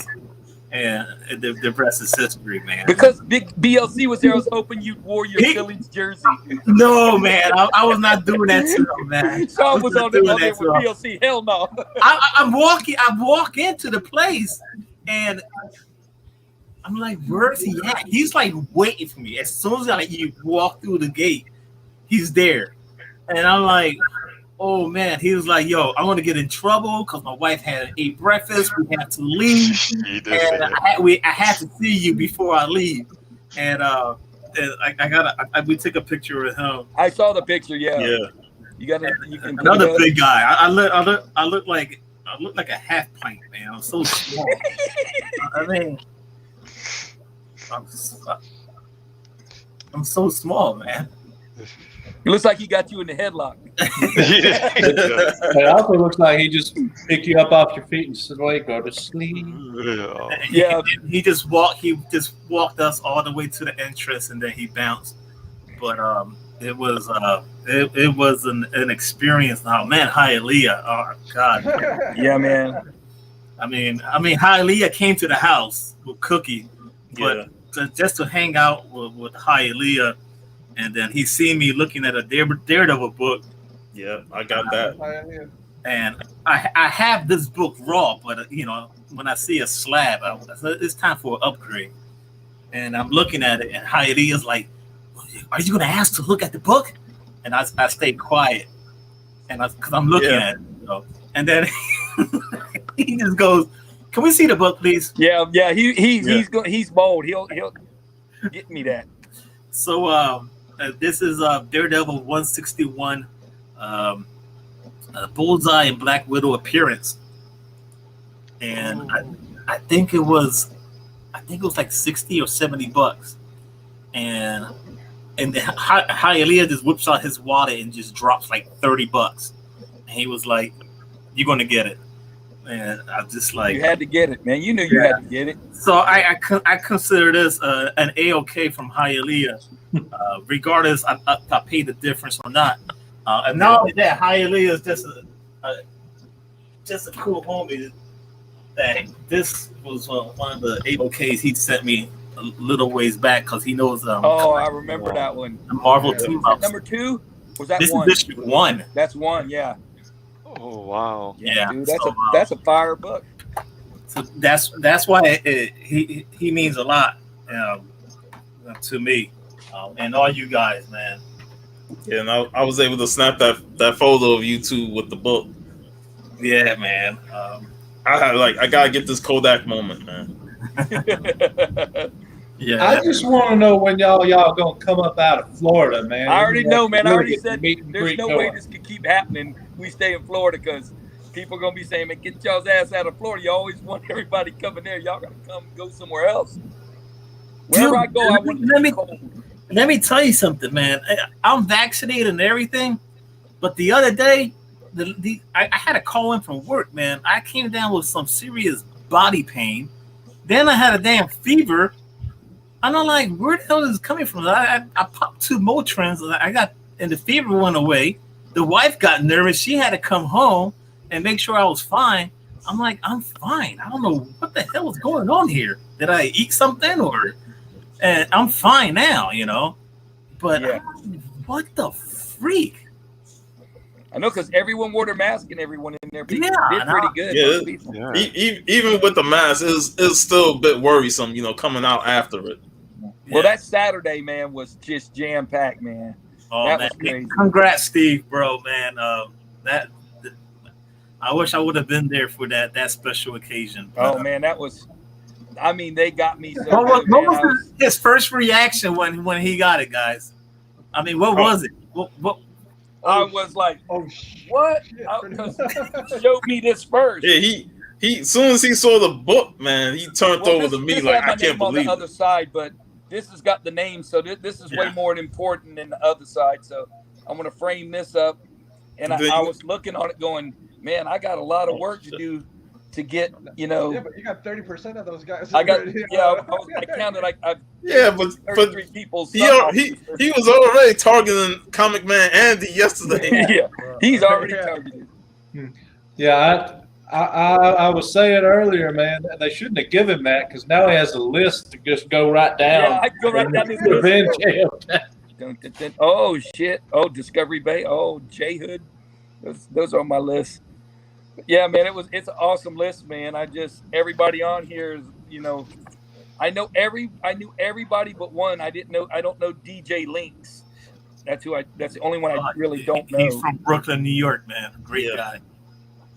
and the rest is history, man. Because Big BLC was there, I was hoping you wore your Phillies jersey. No, man, I was not doing that to him, man. Sean was on there with BLC. Hell no. I walk into the place, and I'm like, where's he at? He's like waiting for me. As soon as you walk through the gate, he's there. And I'm like, oh man, he was like, yo, I want to get in trouble because my wife had ate breakfast. We have to leave, He did say and that. I had to see you before I leave. And we took a picture of him. I saw the picture. Yeah. Yeah. You got you can put Another it up. big guy. I look like a half pint, man. I'm so small. I mean, I'm so small, man. It looks like he got you in the headlock. It also looks like he just picked you up off your feet and said, "Wait, go to sleep." Yeah. He just walked us all the way to the entrance, and then he bounced. But it was an experience. Now, man, Hialeah, oh God. Yeah, man. I mean, Hialeah came to the house with Cookie, but just to hang out with Hialeah, and then he seen me looking at a Daredevil book. Yeah, I got that. And I have this book raw, but when I see a slab, it's time for an upgrade. And I'm looking at it, and Hialeah's like, "Are you going to ask to look at the book?" And I stayed quiet, and because I'm looking at it, and then he just goes, "Can we see the book, please?" Yeah. He's bold. He'll get me that. So this is Daredevil 161, Bullseye and Black Widow appearance, and I think it was like $60 or $70, and then Hialeah just whips out his wallet and just drops like $30, and he was like, "You're gonna get it," and I just like, you had to get it, man. You knew you had to get it. So I consider this an A-OK from Hialeah, regardless I paid the difference or not. And not only that, Hialeah is just a cool homie. That this was one of the A-OKs he sent me a little ways back because he knows. I remember that one. The Marvel team ups. Number 2 was that this one? This is District 1. That's 1. Yeah. Oh wow. Yeah, dude, that's a fire book. So that's why he means a lot to me and all you guys, man. Yeah, and I was able to snap that photo of you two with the book. Yeah, man. I gotta get this Kodak moment, man. Yeah. I just want to know when y'all gonna come up out of Florida, man. I already know, man. I already Get said meet and there's greet no going. way this can keep happening. We stay in Florida because people are gonna be saying, "Man, get y'all's ass out of Florida. You always want everybody coming there. Y'all gotta go somewhere else." Wherever I go, I want to be cold. Let me tell you something, man. I'm vaccinated and everything, but the other day, I had a call in from work, man. I came down with some serious body pain. Then I had a damn fever. And I'm like, where the hell is this coming from? I popped 2 Motrins and the fever went away. The wife got nervous. She had to come home and make sure I was fine. I'm like, I'm fine. I don't know what the hell is going on here. Did I eat something and I'm fine now, But what the freak? I know because everyone wore their mask and everyone in there did Yeah, pretty good. Yeah, even with the mask, it's still a bit worrisome, coming out after it. Well, that Saturday, man, was just jam packed, man. Oh, that man. was crazy. Congrats, Steve, bro, man. I wish I would have been there for that special occasion. Oh man, that was. I mean, they got me so. What good, man. was his first reaction when he got it, guys? I mean, what was it? What? I was like, Oh, what? Show me this first. Yeah, he as soon as he saw the book, man, he turned over to me this like, had my I can't name on believe the it. other side, but this has got the name, so this is way more important than the other side. So I'm gonna frame this up, and I was looking on it, going, man, I got a lot of work to do to get, Yeah, but you got 30% of those guys. I got, already. I counted like but 33 people's. he was already targeting Comic Man Andy yesterday. Yeah, he's already targeted. Yeah, I was saying earlier, man, they shouldn't have given that because now he has a list to just go right down. Yeah, I can go right down this list. Revenge him. Oh shit! Oh, Discovery Bay. Oh, J Hood. Those are on my list. Yeah, man, it's an awesome list, man. Everybody on here is, I knew everybody but one. I don't know DJ Links, That's the only one I really don't know. He's from Brooklyn, New York, man. Great guy.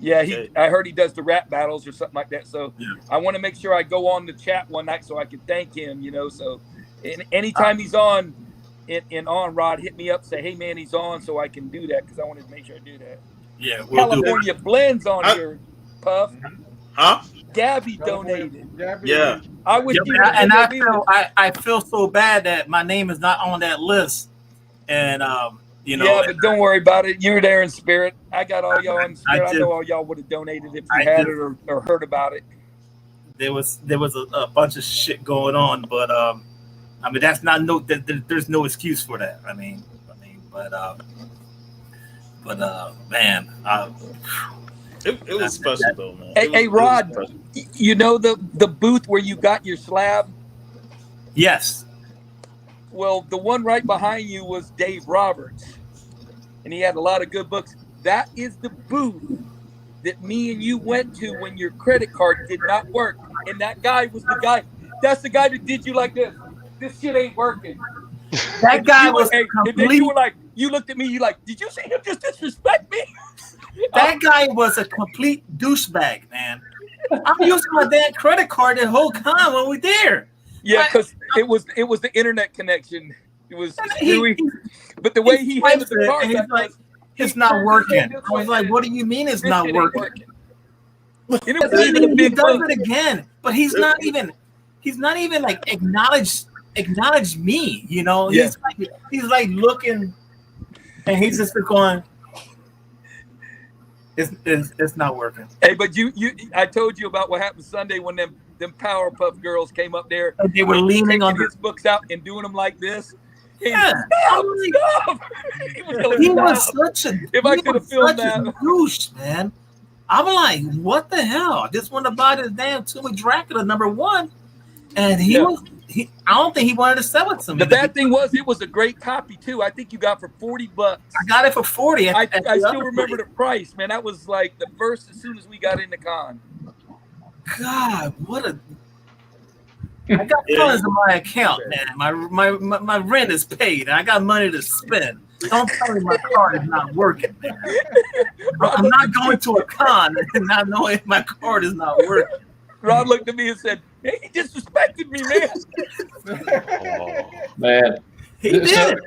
Yeah, Okay. I heard he does the rap battles or something like that. So Yeah. I want to make sure I go on the chat one night so I can thank him, So anytime he's on Rod, hit me up, say, hey man, he's on, so I can do that because I wanted to make sure I do that. Yeah, we'll California Blends on here, Puff. Huh? Gabby donated. Yeah. I wish you and I feel so bad that my name is not on that list. And Yeah, but don't worry about it. You're there in spirit. I got all y'all in spirit. I know all y'all would have donated if you had it or heard about it. There was a bunch of shit going on, but I mean that's not there's no excuse for that. Man, it was special though, man. Hey, Rod, you know the booth where you got your slab? Yes. Well, the one right behind you was Dave Roberts, and he had a lot of good books. That is the booth that me and you went to when your credit card did not work, and that guy was the guy. That's the guy that did you like this. This shit ain't working. That guy was and then you were like, you looked at me, you like, did you see him just disrespect me? That guy was a complete douchebag, man. I'm using my damn credit card the whole time when we're there. Yeah, because it was the internet connection. It was but the way he handled the card, he's like, it's not working. I was like, what do you mean it's not working? He does it again, but he's not even like acknowledge me, Yeah. He's like looking, and he's just going, it's not working. Hey, but I told you about what happened Sunday when them Powerpuff Girls came up there. And they were leaning on his books out and doing them like this. Yeah, stop. He was such a douche, man. I'm like, what the hell? I just want to buy this damn Tomb of Dracula #1, and I don't think he wanted to sell it to me. The bad thing was it was a great copy too. I think you got for $40. I got it for 40. I still remember the price, man. That was like the first as soon as we got into con. God, I got funds in my account, man. My rent is paid. I got money to spend. Don't tell me my card is not working, man. I'm not going to a con and not knowing my card is not working. Rod looked at me and said, hey, he disrespected me, man. Man. He did.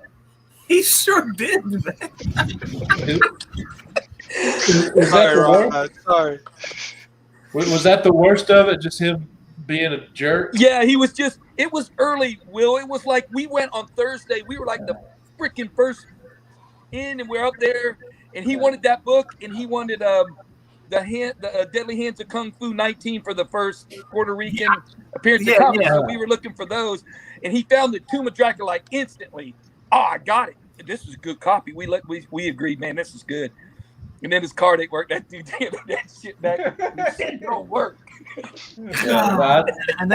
He sure did, man. Sorry. Was that the worst of it? Just him being a jerk? Yeah, he was just, it was early, Will. It was like we went on Thursday. We were like the freaking first in, and we're up there, and he wanted that book, and he wanted the Deadly Hands of Kung Fu 19 for the first Puerto Rican appearance of comics. So we were looking for those, and he found the Tomb of Dracula like instantly. Oh, I got it. This is a good copy. We agreed, man, this is good. And then his card ain't work. That dude, that shit don't work. And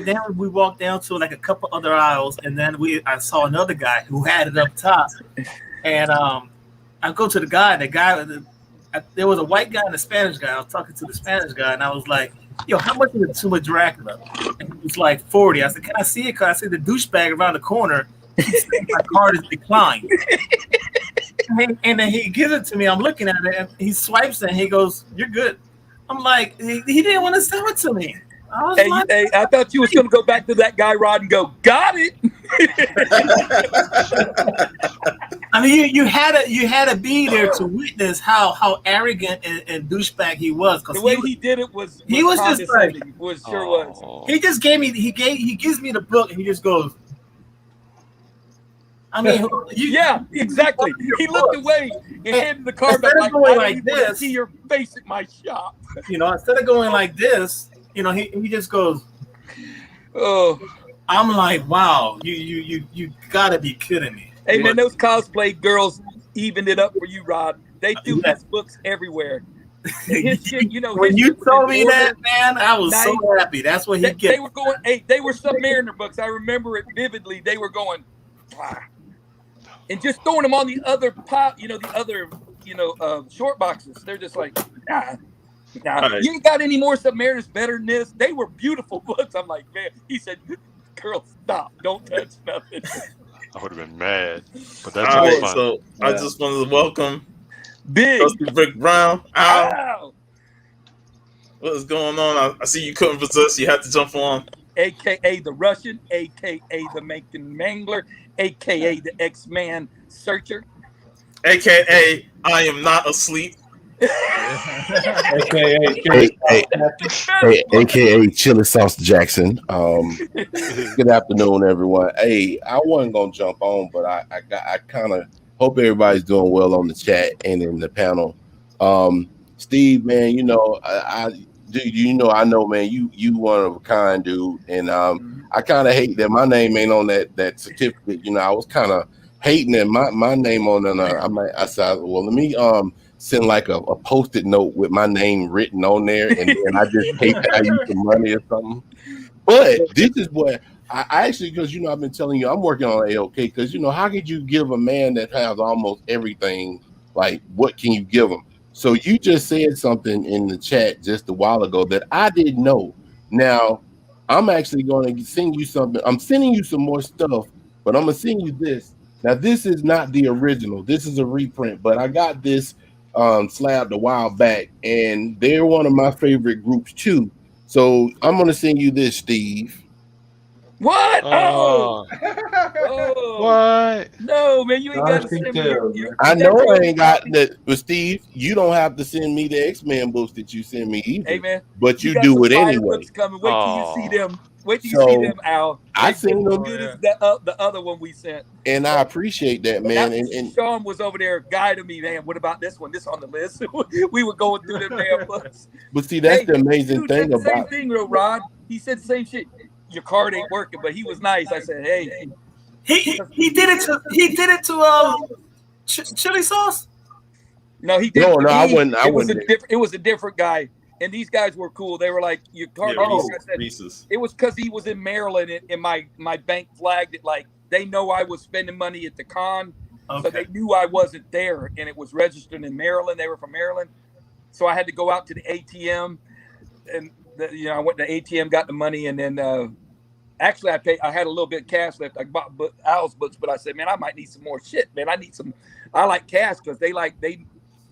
then we walked down to like a couple other aisles, and then I saw another guy who had it up top, and I go to the guy. There was a white guy and a Spanish guy. I was talking to the Spanish guy, and I was like, "Yo, how much is the Tomb of Dracula?" And he was like 40. I said, "Can I see it?" Because I see the douchebag around the corner. My card is declined. And then he gives it to me. I'm looking at it, and he swipes it, and he goes, "You're good." I'm like, he didn't want to sell it to me. I thought you was going to go back to that guy, Rod, and go, got it. I mean, you had to be there to witness how arrogant and douchebag he was. The way he did it was just like, was. He just gave me, he gives me the book, and he just goes. I mean, yeah, exactly. He looked away and handed the card back like, I don't even see your face at my shop. Instead of going like this, he just goes. Oh, I'm like, wow, you gotta be kidding me. Hey man, those cosplay girls evened it up for you, Rod. They threw his books everywhere. His shit, when you told me that, man, I was so happy. That's what he gets. They were going. Hey, they were Submariner books. I remember it vividly. They were going. And just throwing them on the other pile, the other, short boxes. They're just like, nah. Right. You ain't got any more Submariners better than this. They were beautiful books. I'm like, man. He said, girl, stop. Don't touch nothing. I would have been mad, but All that's right, fun. so I just wanted to welcome Big. Dusty Brick Brown. Al, Ow. what is going on? I see you couldn't resist. You had to jump on. AKA the Russian, AKA the Macon Mangler, AKA the X-Man Searcher. AKA I am not asleep. AKA Chili Sauce Jackson. Good afternoon, everyone. Hey, I wasn't gonna jump on, but I kind of hope everybody's doing well on the chat and in the panel. Steve, man, you know, I know, man, you one of a kind, dude, and I kind of hate that my name ain't on that certificate. You know, I was kind of hating that my name on it. I said, well, let me send like a post-it note with my name written on there, and then I just pay you some money or something. But this is what I actually, because you know, I've been telling you I'm working on AOK, because you know, how could you give a man that has almost everything, like what can you give him? So you just said something in the chat just a while ago that I didn't know. Now I'm actually going to send you something. I'm sending you some more stuff, but I'm gonna send you this. Now this is not the original. This is a reprint, but I got this slabbed a while back, and they're one of my favorite groups too. So I'm gonna send you this, Steve. What? Oh. What? No, man, you ain't got to send me. I know I ain't got that, but Steve, you don't have to send me the X-Men books that you send me either. Hey, man, but you do it anyway. Books coming. Wait till you see them. Wait till you see them, Al. I seen them. Good as the other one we sent. And I appreciate that, man. And Sean was over there guiding me, man. What about this one? This on the list. We were going through them damn books. But see, that's the amazing thing about same thing, real Rod. He said the same shit. Your card ain't working, but he was nice. I said, hey. He did it to chili sauce. No, he didn't. No, I wouldn't. It was a different guy. And these guys were cool. They were like, your card. It was because he was in Maryland, and my bank flagged it like they know I was spending money at the con, so they knew I wasn't there, and it was registered in Maryland. They were from Maryland, so I had to go out to the ATM, and I went to the ATM, got the money, and then actually I had a little bit of cash left. I bought Al's books, but I said, man, I might need some more shit, man. I like cash because they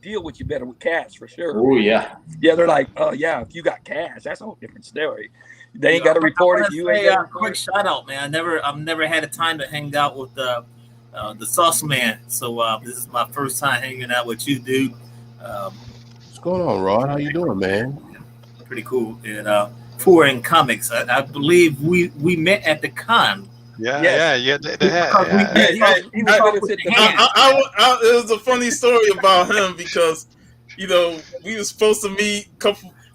deal with you better with cash for sure. Oh yeah. Yeah, they're like, oh yeah, if you got cash, that's a whole different story. They ain't got to report it. You ain't got to quick shout out, man. I've never had a time to hang out with the Sauce Man. So this is my first time hanging out with you, dude. What's going on, Rod? How you doing, man? Pretty cool. And Foreign Comics. I believe we met at the con. Yeah. It was a funny story about him because, you know, we were supposed to meet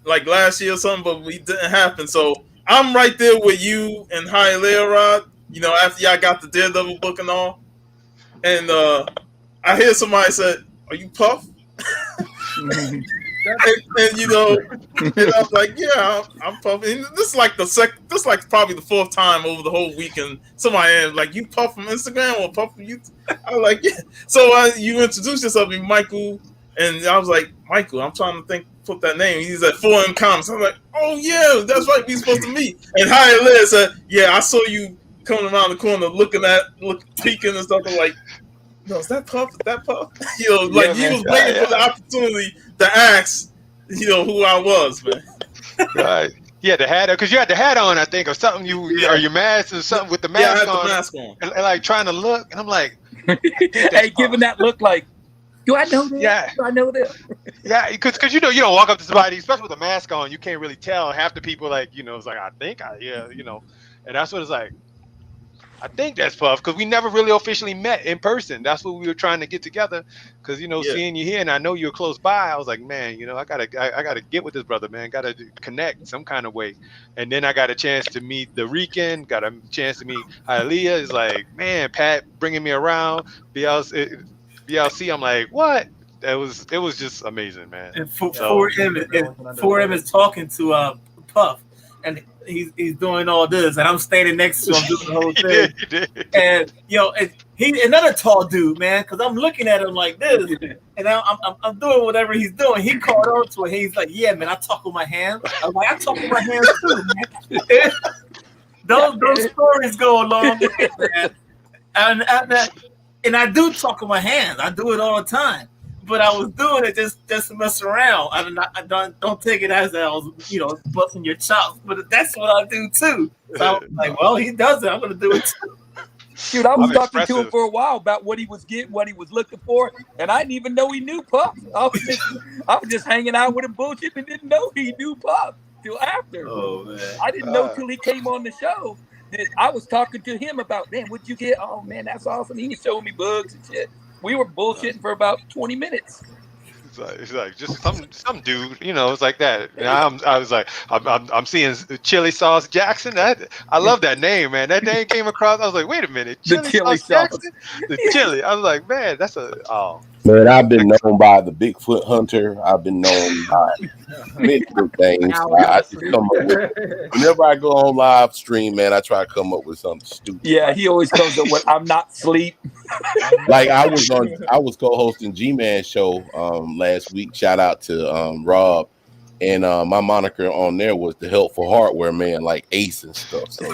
like last year or something, but we didn't happen. So I'm right there with you and Hialeah, Rod, you know, after y'all got the Daredevil book and all. And I hear somebody said, "Are you Puff?" and you know, and I was like, "Yeah, I'm Puff." And this is like probably the fourth time over the whole weekend. Somebody asked, like, "You Puff from Instagram or Puff from YouTube?" I was like, "Yeah." So you introduced yourself to Michael, and I was like, "Michael, I'm trying to put that name." He's at Foreign Comics. I'm like, "Oh yeah, that's right. We supposed to meet." And Hialeah said, "Yeah, I saw you coming around the corner, peeking and stuff." I'm like, "No, is that Puff? Is that Puff?" You know, like he was waiting for the opportunity to ask, you know, who I was, man. Right. Yeah, the hat, because you had the hat on, I think, or something. Or your mask or something with the mask I had on. the mask on. And like trying to look, and I'm like, hey, giving that look like, do I know this? Yeah. Do I know this? Yeah, because you know, you don't walk up to somebody, especially with a mask on, you can't really tell. Half the people, like, you know, it's like, you know, and that's what it's like. I think that's Puff, because we never really officially met in person. That's what we were trying to get together, because, you know, seeing you here, and I know you're close by, I was like, man, you know, I gotta get with this brother, man. Gotta connect some kind of way. And then I got a chance to meet the Rican, got a chance to meet Hialeah. It's like, man, Pat bringing me around, BLC. I'm like, what? It was just amazing, man. And for him is talking to Puff, and he's doing all this, and I'm standing next to him doing the whole thing. And he's another tall dude, man, because I'm looking at him like this, and I'm doing whatever he's doing. He caught on to it. He's like, "Yeah, man, I talk with my hands." I'm like, "I talk with my hands too, man." Those stories go along with it, man. and I do talk with my hands. I do it all the time. But I was doing it just to mess around. I don't take it as I was, busting your chops. But that's what I do too. So I was like, well, he does it. I'm gonna do it too. Dude, I was I'm talking to him expressive. for a while about what he was getting, what he was looking for, and I didn't even know he knew Puff. I was just hanging out with him bullshit and didn't know he knew Puff till after. Oh man. I didn't know till he came on the show that I was talking to him about, man, what'd you get? Oh man, that's awesome. He was showing me bugs and shit. We were bullshitting for about 20 minutes. It's like just some dude, it's like that. And I was like, I'm seeing Chili Sauce Jackson. I love that name, man. That name came across. I was like, wait a minute, The Chili Sauce Sauce. Jackson, the chili. I was like, man, that's Man, I've been known by the Bigfoot Hunter. I've been known by many good things. I just come up with, whenever I go on live stream, man, I try to come up with something stupid. Yeah, he always comes up with, I'm not sleep. Like I was co-hosting G-Man show last week. Shout out to Rob, and my moniker on there was the helpful hardware man, like Ace and stuff. So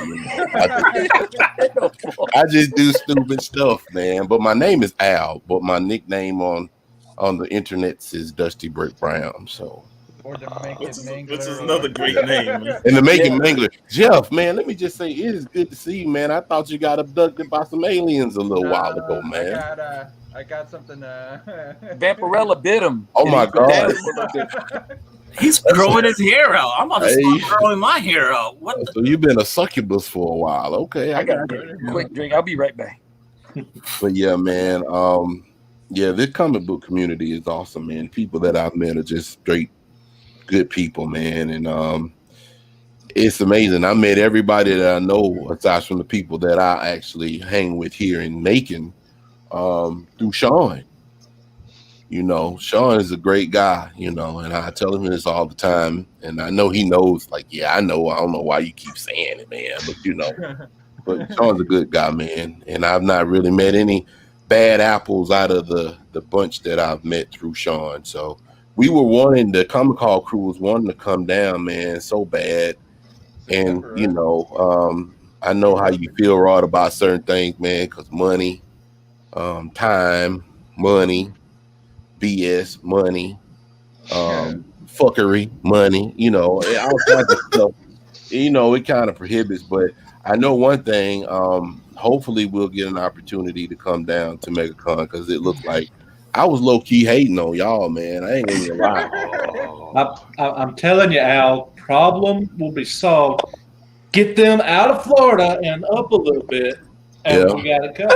I just do stupid stuff, man. But my name is Al, but my nickname on the internet is Dusty Brick Brown. So. Which is another great name. Man. And to make it Mangler, Jeff, man, let me just say, it is good to see you, man. I thought you got abducted by some aliens a little while ago, man. I got something. Vampirella bit him. Oh my God. He's growing his hair out. I'm about to start growing my hair out. What? So you've been a succubus for a while. Okay, I got a quick drink. I'll be right back. But yeah, man. Yeah, this comic book community is awesome, man. People that I've met are just straight good people, man, and it's amazing. I met everybody that I know aside from the people that I actually hang with here in Macon through Sean. Sean is a great guy, and I tell him this all the time, and I know he knows, like, yeah, I know. I don't know why you keep saying it, man, but Sean's a good guy, man, and I've not really met any bad apples out of the bunch that I've met through Sean. So we were the Comic Hall crew was wanting to come down, man, so bad. And, I know how you feel, Rod, about certain things, man, because money, time, money, BS, money, fuckery, money, all kinds of stuff. It kind of prohibits, but I know one thing, hopefully we'll get an opportunity to come down to Megacon because it looks like I was low-key hating on y'all, man. I ain't even lie. I'm telling you, Al, problem will be solved. Get them out of Florida and up a little bit, and we got to cut.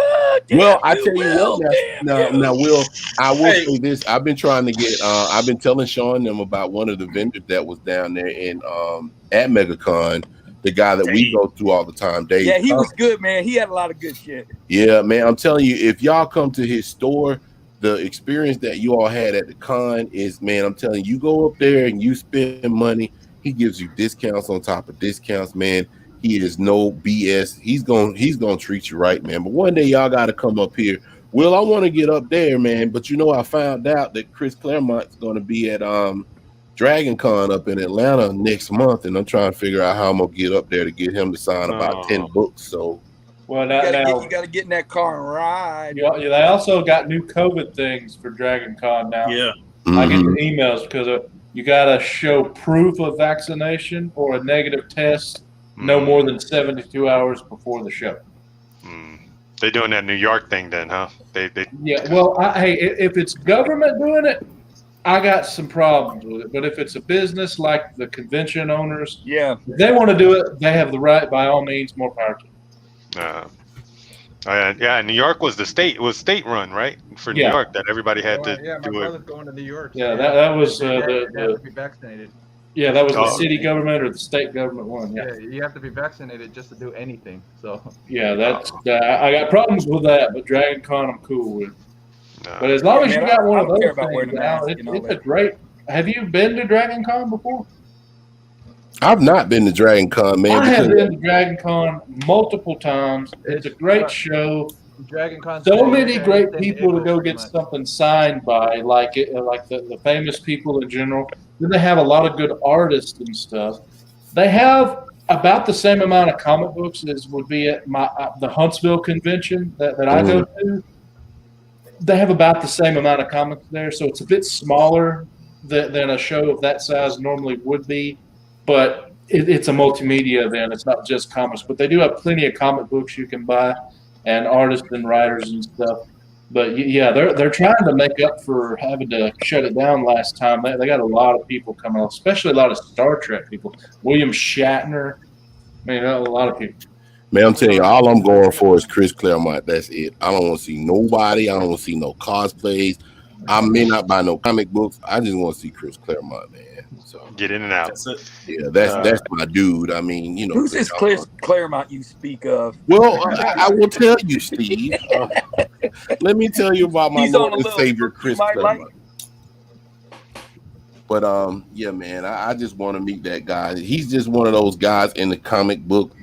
Well, I tell you what, now, Will, I will say this. I've been trying to get, I've been telling Sean them about one of the vendors that was down there at Megacon, the guy that we go to all the time, Dave. Yeah, he was good, man. He had a lot of good shit. Yeah, man, I'm telling you, if y'all come to his store, the experience that you all had at the con is, man, I'm telling you, go up there and you spend money. He gives you discounts on top of discounts, man. He is no BS. He's gonna treat you right, man. But one day y'all got to come up here. Will, I want to get up there, man. But I found out that Chris Claremont's going to be at Dragon Con up in Atlanta next month, and I'm trying to figure out how I'm gonna get up there to get him to sign about 10 books. So. Well, you got to get in that car and ride. Yeah, they also got new COVID things for Dragon Con now. Yeah. I get the emails because you got to show proof of vaccination or a negative test no more than 72 hours before the show. They're doing that New York thing then, huh? Yeah, well, hey, if it's government doing it, I got some problems with it. But if it's a business like the convention owners, if they want to do it, they have the right, by all means, more power to yeah, New York was state run, right? For New York, that everybody had to my do brother's it. going to New York. Yeah, that was you have to be vaccinated. Yeah, that was the city government or the state government one. Yeah, you have to be vaccinated just to do anything. So yeah, I got problems with that, but Dragon Con I'm cool with. But as long as you got one of those things, it's a great. Have you been to Dragon Con before? I've not been to Dragon Con, man. I have been to Dragon Con multiple times. It's a great show. Dragon Con. So many great people to go get something signed by, like the famous people in general. Then they have a lot of good artists and stuff. They have about the same amount of comic books as would be at the Huntsville convention that I go to. They have about the same amount of comics there, so it's a bit smaller than a show of that size normally would be. But it's a multimedia event. It's not just comics, but they do have plenty of comic books you can buy and artists and writers and stuff. But yeah, they're trying to make up for having to shut it down last time. They got a lot of people coming out, especially a lot of Star Trek people. William Shatner, a lot of people. Man, I'm telling you, all I'm going for is Chris Claremont. That's it. I don't want to see nobody. I don't want to see no cosplays. I may not buy no comic books. I just want to see Chris Claremont, man. So get in and out. Yeah, that's my dude. I mean, who's this Claremont you speak of? Well, I will tell you, Steve. Let me tell you about my Lord and Savior, Chris Claremont. But yeah, man, I just want to meet that guy. He's just one of those guys in the comic book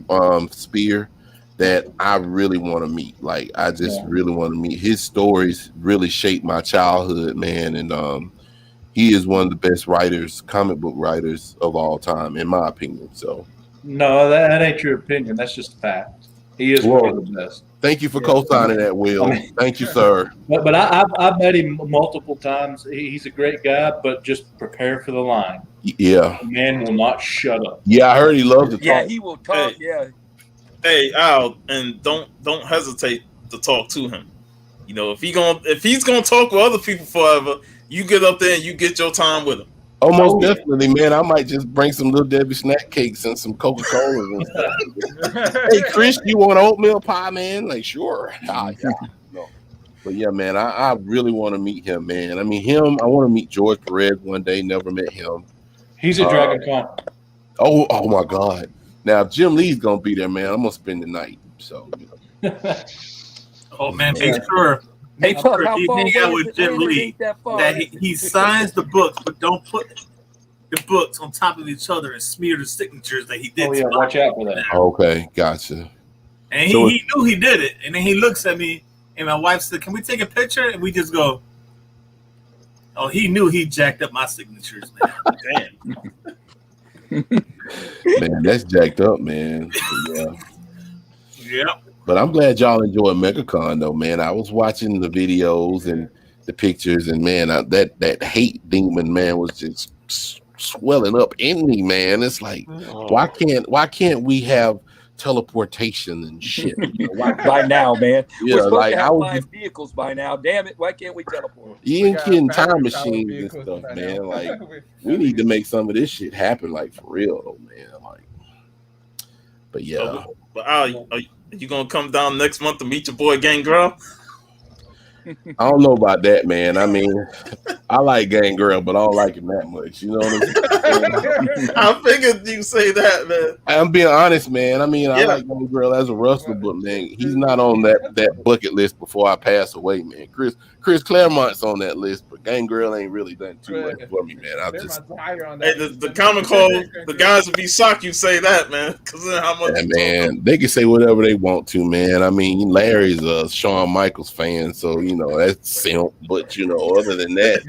sphere that I really want to meet. Like, I just really want to meet. His stories really shaped my childhood, man, and he is one of the best writers, comic book writers of all time, in my opinion. So, no, that ain't your opinion. That's just a fact. He is one of the best. Thank you for co-signing that, Will. Thank you, sir. But I've met him multiple times. He's a great guy, but just prepare for the line. Yeah. The man will not shut up. Yeah, I heard he loves to talk. Yeah, he will talk. Hey, Al, and don't hesitate to talk to him. If he's gonna talk with other people forever, you get up there and you get your time with him. Oh, most definitely, man. I might just bring some Little Debbie snack cakes and some Coca-Cola and stuff. Hey, Chris, you want oatmeal pie, man? Like, sure. Yeah. No. But yeah, man, I really want to meet him, man. I mean, I want to meet George Perez one day. Never met him. He's at Dragon Con. Oh my God. Now, if Jim Lee's gonna be there, man, I'm gonna spend the night. So, oh man, make sure. Make sure if you hang out with Jim Lee that he signs the books, but don't put the books on top of each other and smear the signatures that he did. Oh yeah, watch out for that. Okay, gotcha. And he knew he did it, and then he looks at me, and my wife said, "Can we take a picture?" And we just go, "Oh, he knew he jacked up my signatures, man." Damn. Man, that's jacked up, man. Yeah. Yeah. But I'm glad y'all enjoyed Megacon, though, man. I was watching the videos and the pictures, and man, that hate demon, man, was just swelling up in me, man. It's like, why can't we have teleportation and shit? By now, man. Yeah, we're supposed like to I have was flying vehicles by now. Damn it! Why can't we teleport? You ain't kidding, time machines and stuff, man. Like, we need to make some of this shit happen, like, for real, though, man. Like, but yeah. But Al, are you gonna come down next month to meet your boy Gangrel? I don't know about that, man. I mean, I like Gangrel, but I don't like him that much. You know what I'm saying? I figured you say that, man. I'm being honest, man. I mean, I like Gangrel as a wrestler, but man, he's not on that bucket list before I pass away, man. Chris Claremont's on that list, but Gangrel ain't really done too much for me, man. I just the comic call, the guys would be shocked you say that, man, because of how much. Yeah, man, they can say whatever they want to, man. I mean, Larry's a Shawn Michaels fan, so that's simp. But other than that,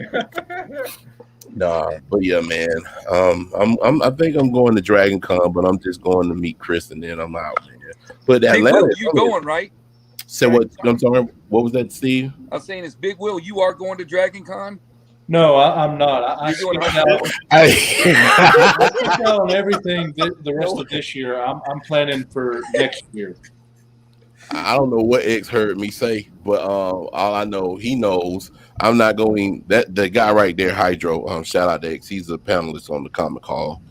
nah. But yeah, man. I think I'm going to Dragon Con, but I'm just going to meet Chris, and then I'm out, man. But Atlanta, Will, you going, right? So what? I'm sorry. What was that, Steve? I was saying, it's Big Will. You are going to Dragon Con? No, I'm not. I skipped out on everything the rest of this year. I'm planning for next year. I don't know what X heard me say, but all I know, he knows I'm not going. That the guy right there, Hydro. Shout out to X. He's a panelist on the Comic Call.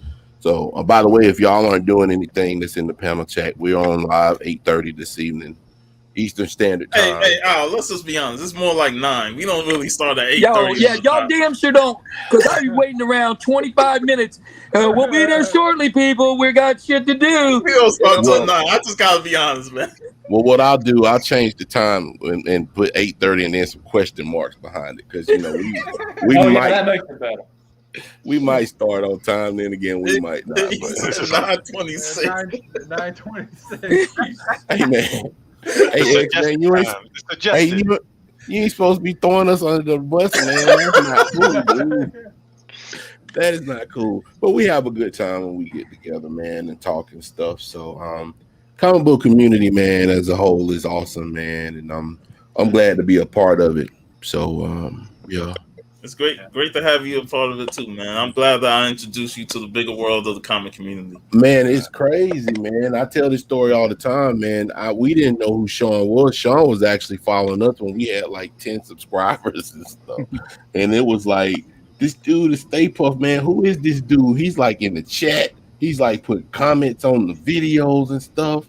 So, by the way, if y'all aren't doing anything that's in the panel chat, we're on live 8:30 this evening, Eastern Standard Time. Hey, Al, let's just be honest. It's more like 9. We don't really start at 8:30. Yeah, y'all damn sure don't, because I'll be waiting around 25 minutes. We'll be there shortly, people. We got shit to do. We don't start till 9. I just gotta be honest, man. Well, what I'll do, I'll change the time and put 8:30 and then some question marks behind it, because we might. That makes it better. We might start on time, then again we might not. 9:26. 9:26. Hey man. Hey, X, man, you ain't supposed to be throwing us under the bus, man. That's not cool, dude. That is not cool. But we have a good time when we get together, man, and talk and stuff. So comic book community, man, as a whole is awesome, man. And I'm glad to be a part of it. So yeah. It's great to have you a part of it too, man. I'm glad that I introduced you to the bigger world of the comic community. Man, it's crazy, man. I tell this story all the time, man. We didn't know who Sean was. Sean was actually following us when we had like 10 subscribers and stuff. And it was like, this dude is Stay Puft, man. Who is this dude? He's like in the chat. He's like putting comments on the videos and stuff.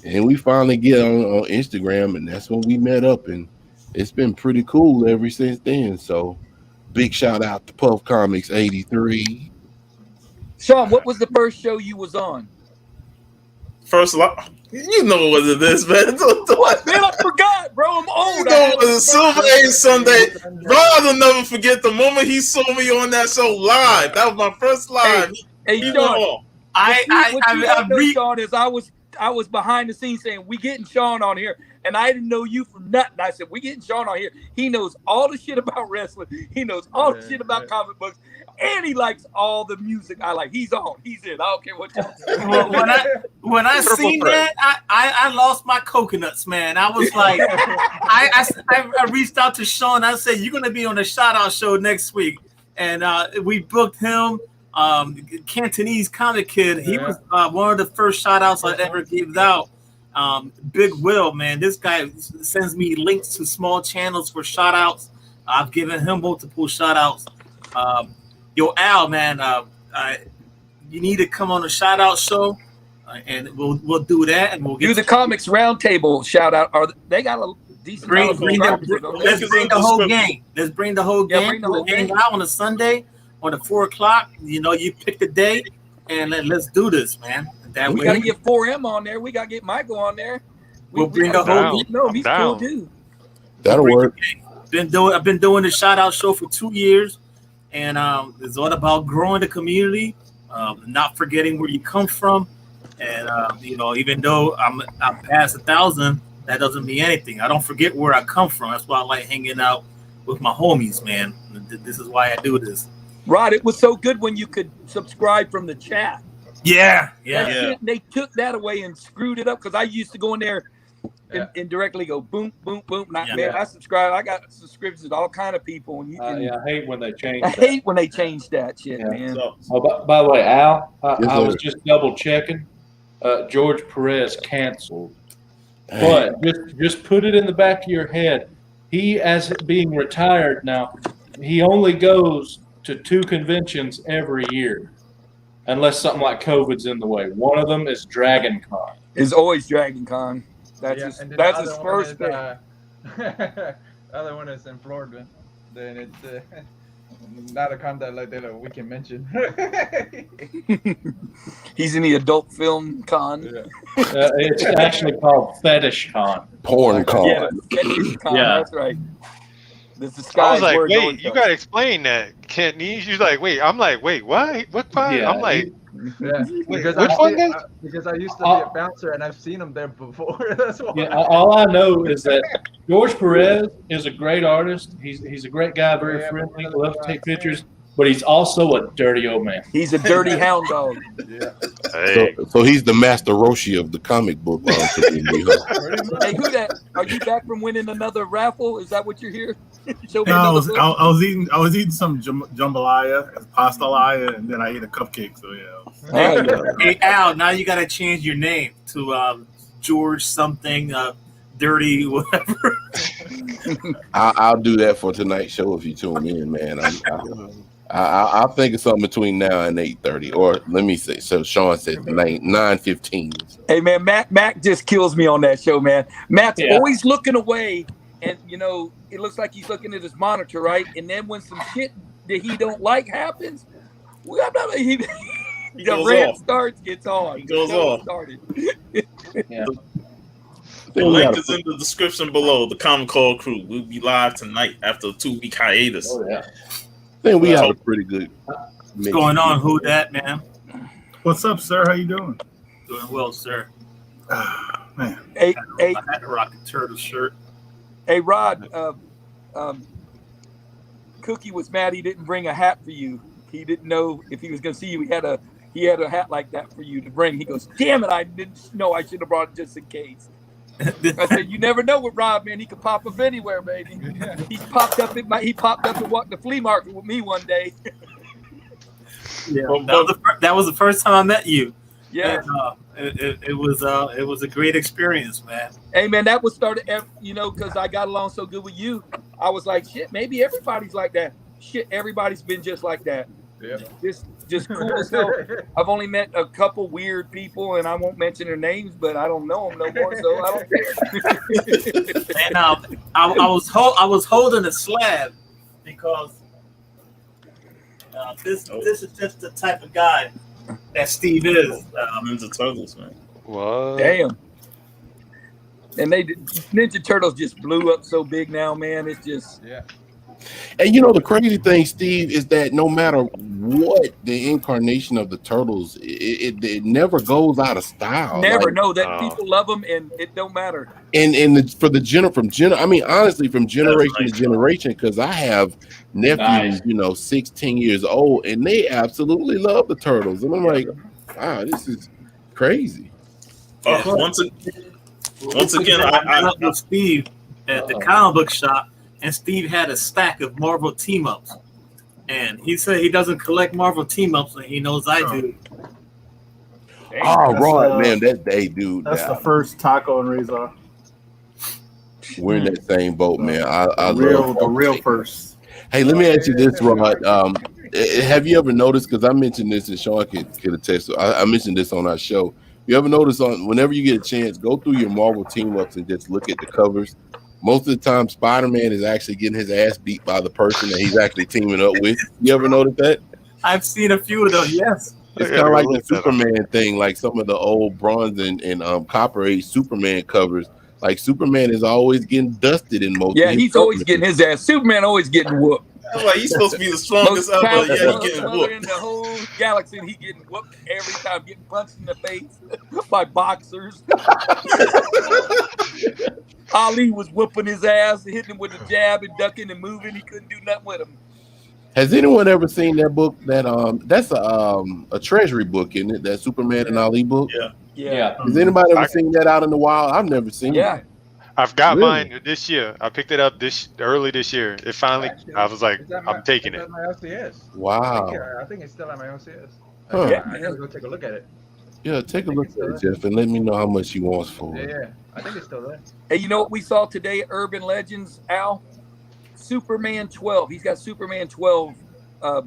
And we finally get on Instagram, and that's when we met up. And it's been pretty cool ever since then. So big shout out to Puff Comics 83. Sean, what was the first show you was on? First Live. You know what it is, man. What, man? I forgot, bro. I'm old. You know it was Silver Age Sunday. Rod will never forget the moment he saw me on that show live. That was my first live. Hey, Sean. Sean, is I was behind the scenes saying, we getting Sean on here. And I didn't know you from nothing. I said, we getting Sean on here. He knows all the shit about wrestling. He knows all the shit about comic books. And he likes all the music I like. He's on. He's in. I don't care what y'all say. Well, when I seen that, I lost my coconuts, man. I was like, I reached out to Sean. I said, you're going to be on the Shout Out show next week. And we booked him. Cantonese comic kid. He was one of the first shout outs I ever gave out. Big Will, man. This guy sends me links to small channels for shout outs. I've given him multiple shout outs. Yo, Al, man, you need to come on a shout out show, and we'll do that, and we'll get do the comics roundtable shout out. They got a decent. Let's bring the whole gang. Let's bring the whole gang. We'll hang out on a Sunday on the 4 o'clock. You know, you pick the day, and let's do this, man. We got to get 4M on there. We got to get Michael on there. We'll bring the whole. No, he's cool dude. That'll work. I've been doing the shout out show for 2 years, and it's all about growing the community, not forgetting where you come from, and you know, even though I'm past 1,000, that doesn't mean anything. I don't forget where I come from. That's why I like hanging out with my homies, man. This is why I do this. Rod, it was so good when you could subscribe from the chat. Yeah. They took that away and screwed it up because I used to go in there and directly go boom, boom, boom. Man, I subscribe. I got subscriptions to all kind of people. And I hate when they change. I hate when they change that shit, man. By the way, Al, I was just double checking. George Perez canceled, but just put it in the back of your head. He, as being retired now, he only goes to 2 conventions every year. Unless something like COVID's in the way. One of them is Dragon Con. It's always Dragon Con. That's his first thing. The other one is in Florida. Then it's not a con that we can mention. He's in the adult film con. It's actually called Fetish Con. Porn Con. Yeah, Fetish Con. Yeah. That's right. This is I was like, wait, you gotta explain that. Cantonese? You're like, wait. I'm like, wait, what? What part? Yeah, I'm like, because I used to be a bouncer and I've seen him there before. That's why. Yeah, all I know is that George Perez is a great artist. He's a great guy, very friendly, loves to take pictures, but he's also a dirty old man. He's a dirty hound dog. Yeah. hey. So he's the Master Roshi of the comic book community. Hey, who that? Are you back from winning another raffle? Is that what you're here? No, I was eating some jambalaya, pastalaya, and then I ate a cupcake. So yeah. Hey Al, now you gotta change your name to George something, dirty whatever. I'll do that for tonight's show if you tune in, man. I'll think of something between now and 8:30, or let me say. So Sean said 9:15. Hey man, Mac just kills me on that show, man. Mac's always looking away, and you know it looks like he's looking at his monitor, right? And then when some shit that he don't like happens, the rant starts, gets on. He goes on. Started. The link is in the description below. The Common Cold Crew. We'll be live tonight after a 2-week hiatus. Oh yeah. I think we have a pretty good. What's going on? Who that, man? What's up, sir? How you doing? Doing well, sir. Man. Hey, I had to rock a turtle shirt. Hey, Rod. Cookie was mad he didn't bring a hat for you. he didn't know if he was going to see you. He had a hat like that for you to bring. He goes, damn it, I didn't know. I should have brought it just in case. I said, you never know with Rob, man. He could pop up anywhere, baby. He popped up at the flea market with me one day. Yeah, that was the first time I met you. Yeah, and, it was a great experience, man. Hey, man, that was started, because I got along so good with you. I was like, shit, maybe everybody's like that. Shit, everybody's been just like that. Yeah. Just cool as hell. I've only met a couple weird people, and I won't mention their names, but I don't know them no more, so I don't care. And I was holding a slab because this is just the type of guy that Steve is. Ninja Turtles, man. What? Damn. And Ninja Turtles just blew up so big now, man. It's just And the crazy thing, Steve, is that no matter what the incarnation of the Turtles, it never goes out of style. Never know that people love them, and it don't matter. And honestly, from generation to generation, because I have nephews, 16 years old, and they absolutely love the Turtles, and I'm like, wow, this is crazy. Once again, I met with Steve at the comic book shop. And Steve had a stack of Marvel team-ups. And he said he doesn't collect Marvel team-ups, and he knows I do. Oh, right, man. Dude. That's the first Taco and Razor. We're in that same boat, man. I love the real first. Hey, let me ask you this, Rod. Have you ever noticed, because I mentioned this, and Sean could attest, I mentioned this on our show. You ever notice whenever you get a chance, go through your Marvel team-ups and just look at the covers. Most of the time, Spider-Man is actually getting his ass beat by the person that he's actually teaming up with. You ever notice that? I've seen a few of those, yes. It's kind of like the Superman thing, like some of the old Bronze and Copper Age Superman covers. Like, Superman is always getting dusted in most. Yeah, he's always getting his ass. Superman always getting whooped. That's like he's supposed to be the strongest ever. Yeah, he's getting whooped. In the whole galaxy, he getting whooped every time, getting punched in the face by boxers. Ali was whooping his ass, hitting him with a jab and ducking and moving. He couldn't do nothing with him. Has anyone ever seen that book? That's a treasury book, isn't it? That Superman and Ali book. Yeah. Has anybody ever seen that out in the wild? I've never seen it. I've got mine this year. I picked it up early this year. It finally, I was like, I'm taking it. My LCS. Wow. I think it's still at my LCS. Huh. I gotta go take a look at it. Yeah, take a look at it, Jeff, and let me know how much he wants for it. Yeah, I think it's still there. Hey, you know what we saw today at Urban Legends, Al? Superman 12. He's got Superman 12.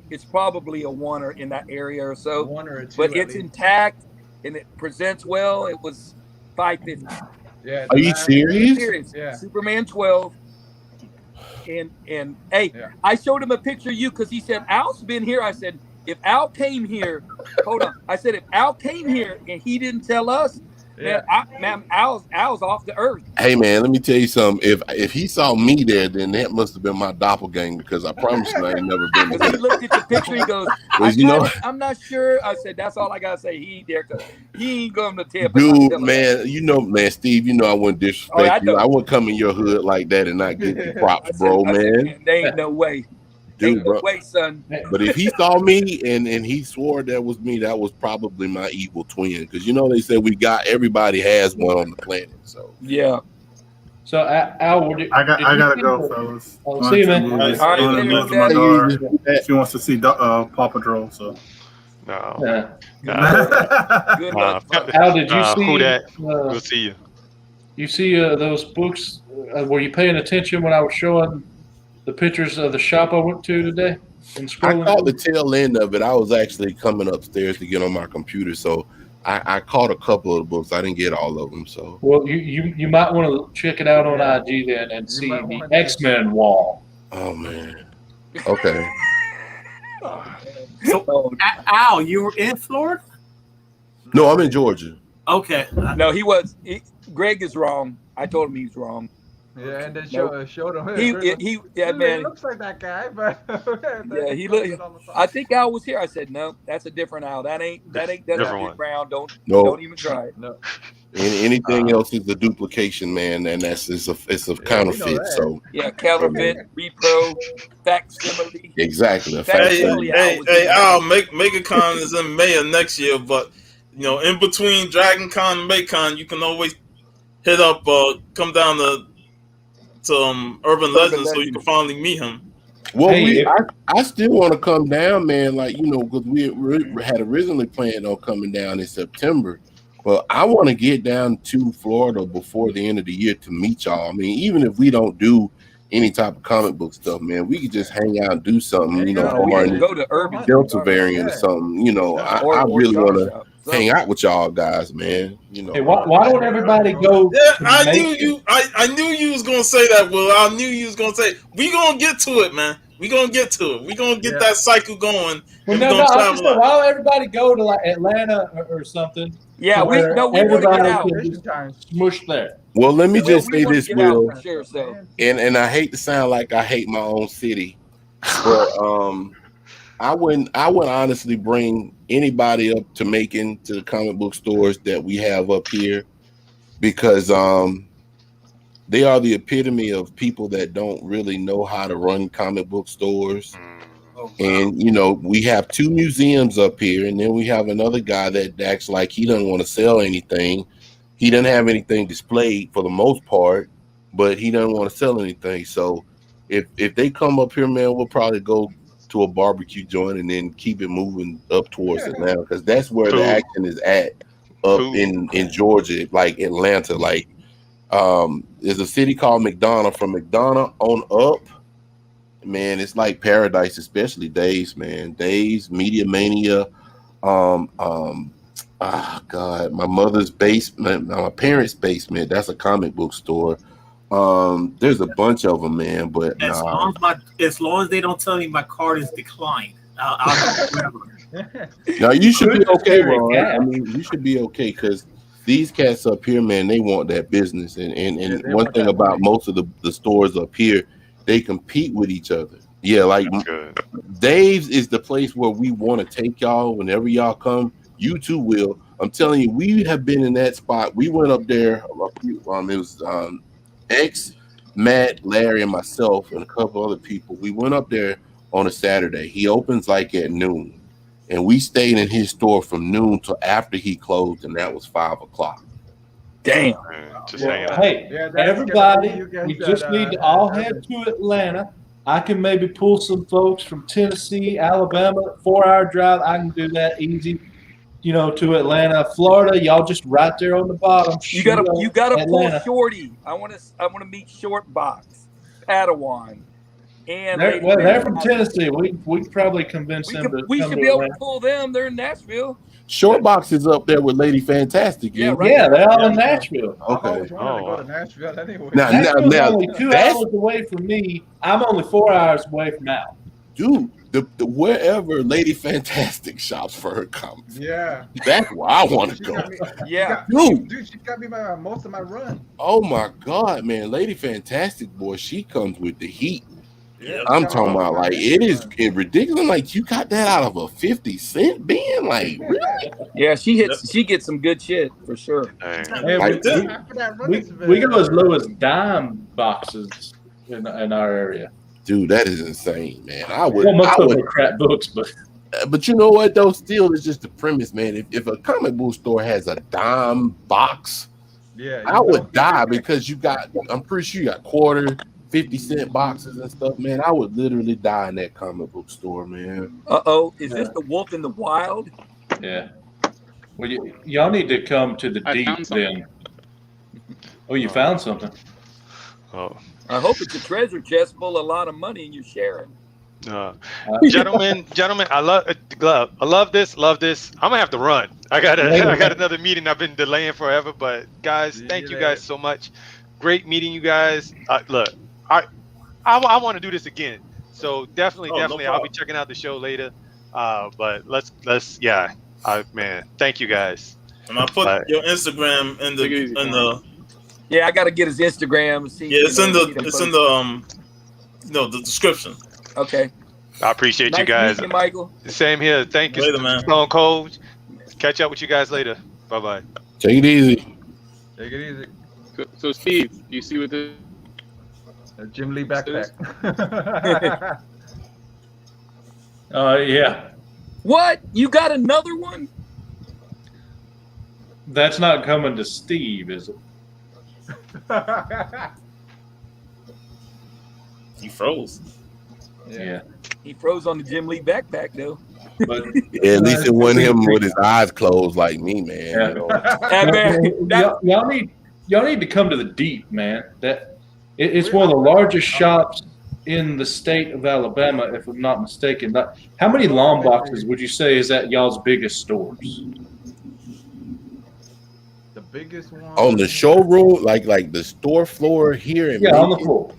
It's probably a 1 in that area or so. 1 or a 2. But it's intact and it presents well. It was $550. Yeah. Are you serious? Yeah. Superman 12. And hey, I showed him a picture of you because he said, Al's been here. I said, if Al came here, hold on. I said, if Al came here and he didn't tell us, man, Al's off the earth. Hey, man, let me tell you something. If he saw me there, then that must have been my doppelganger, because I promise you I ain't never been there. He looked at the picture, he goes, I'm not sure. I said, that's all I got to say. He ain't there because he ain't going to tell. Dude, man, Steve, I wouldn't disrespect you. I wouldn't come in your hood like that and not get the props, bro, man. There ain't no way. Dude, bro. No way, son. But if he saw me and he swore that was me, that was probably my evil twin. Because they said everybody has one on the planet. So yeah. So Al, I gotta go, fellas. See you, man. She wants to see Paw Patrol, so. No. Good luck. Al, did you see who that? We'll see you. You see those books? Were you paying attention when I was showing the pictures of the shop I went to today? And I caught the tail end of it. I was actually coming upstairs to get on my computer, so I caught a couple of the books. I didn't get all of them. So you might want to check it out on IG then and see the X-Men wall. Oh man. Okay. So, Al, you were in Florida? No, I'm in Georgia. Okay. No, he was. Greg is wrong. I told him he was wrong. Yeah, and then Nope. showed him. He yeah, He man. looks like that guy, but Yeah, he look. I think Al was here. I said, no, that's a different Al. That ain't Different Desmond one. Brown. Don't No, even try it. No. anything else is a duplication, man, and it's a we know counterfeit. that. So Yeah, counterfeit, repro, facsimile. exactly, a Hey, Facsimile. Al, Megacon is in May of next year, but in between Dragon Con and Megacon, you can always hit up, come down to Urban Legends so you can finally meet him. Well, Hey, I still want to come down, man. Like because we had originally planned on coming down in September, but I want to get down to Florida before the end of the year to meet y'all. I mean, even if we don't do any type of comic book stuff, man, we could just hang out and do something. We Barring can go to Urban Delta variant or something. I really want to hang out with y'all guys, man. Hey, why don't everybody go? Yeah, I knew you was gonna say that, Will. I knew you was gonna say we gonna get to it, man. We gonna get to it. We gonna get that cycle going. Well, no, I just said, why don't everybody go to like Atlanta or something? Yeah, we want to get out. Smush there. Well, let me just say this, Will, sure, so. and I hate to sound like I hate my own city, but I wouldn't honestly bring anybody up to Macon to the comic book stores that we have up here, because they are the epitome of people that don't really know how to run comic book stores. And we have 2 museums up here, and then we have another guy that acts like he doesn't want to sell anything. He doesn't have anything displayed for the most part, but he doesn't want to sell anything. So if they come up here, man, we'll probably go to a barbecue joint and then keep it moving up towards Atlanta, because that's where the action is at up in Georgia, like Atlanta. Like there's a city called McDonough. From McDonough on up, man, it's like paradise, especially Days, man. Days, Media Mania, God, my mother's basement, my parents' basement, that's a comic book store. There's a bunch of them, man, but as long as they don't tell me my card is declined, I'll now you should be okay, Ron. I mean, you should be okay, because these cats up here, man, they want that business. And one thing about most of the stores up here, they compete with each other. Yeah, like Dave's is the place where we want to take y'all whenever y'all come. You too, Will. I'm telling you, we have been in that spot. We went up there. It was X, Matt, Larry, and myself, and a couple other people. We went up there on a Saturday. He opens like at noon, and we stayed in his store from noon till after he closed, and that was 5 o'clock. Damn. Hey, everybody, we just need to all head to Atlanta. I can maybe pull some folks from Tennessee, Alabama, 4-hour drive. I can do that easy. To Atlanta, Florida. Y'all just right there on the bottom. You gotta pull Shorty. I want to meet Short Box, Padawan, and they're from Tennessee. We probably convince them to we come should to be able to Atlanta. pull them. They're in Nashville. Short Box is up there with Lady Fantastic. Yeah, they're all in Nashville. Okay. To go to Nashville anyway. Nashville's only 2 hours away from me. I'm only 4 hours away from now. Dude, the wherever Lady Fantastic shops for her comics. Yeah. That's where I want to go. Dude, she got me by most of my run. Oh my God, man. Lady Fantastic, boy, she comes with the heat. Yeah, I'm talking about, like, it's ridiculous. Like, you got that out of a 50-cent bin? Like, really? Yeah, she gets some good shit for sure. Hey, we go as low as dime boxes in our area. Dude, that is insane, man. Most of them are crap books, but you know what though? Still, it's just the premise, man. If a comic book store has a dime box, I would die, because I'm pretty sure you got quarter, 50-cent boxes and stuff, man. I would literally die in that comic book store, man. Is this the Wolf in the Wild? Yeah. Well, y'all need to come to the deep then. Oh, you found something. Oh. I hope it's a treasure chest full of a lot of money and you're sharing. Gentlemen, I love this. I'm gonna have to run. I got another meeting I've been delaying forever, but guys, thank you guys so much. Great meeting you guys. Look, I want to do this again. So definitely, I'll be checking out the show later. But let's man, thank you guys. And I put your Instagram in the Yeah, I got to get his Instagram and see. Yeah, it's in the description. Okay. I appreciate Nice you guys. meeting you, Michael. Same here. Thank you, Later, man. Stone Cold. Catch up with you guys later. Bye bye. Take it easy. Take it easy. So Steve, you see what the Jim Lee backpack. Yeah. What? You got another one? That's not coming to Steve, is it? He froze. Yeah. He froze on the Jim Lee backpack, though. But Yeah, at least it wasn't him with his eyes closed like me, man. Yeah. You know? Y'all need to come to the deep, man. It's one of the largest shops in the state of Alabama, if I'm not mistaken. How many long boxes would you say is at y'all's biggest stores? The biggest one On the showroom, like the store floor here in on the Macon? floor.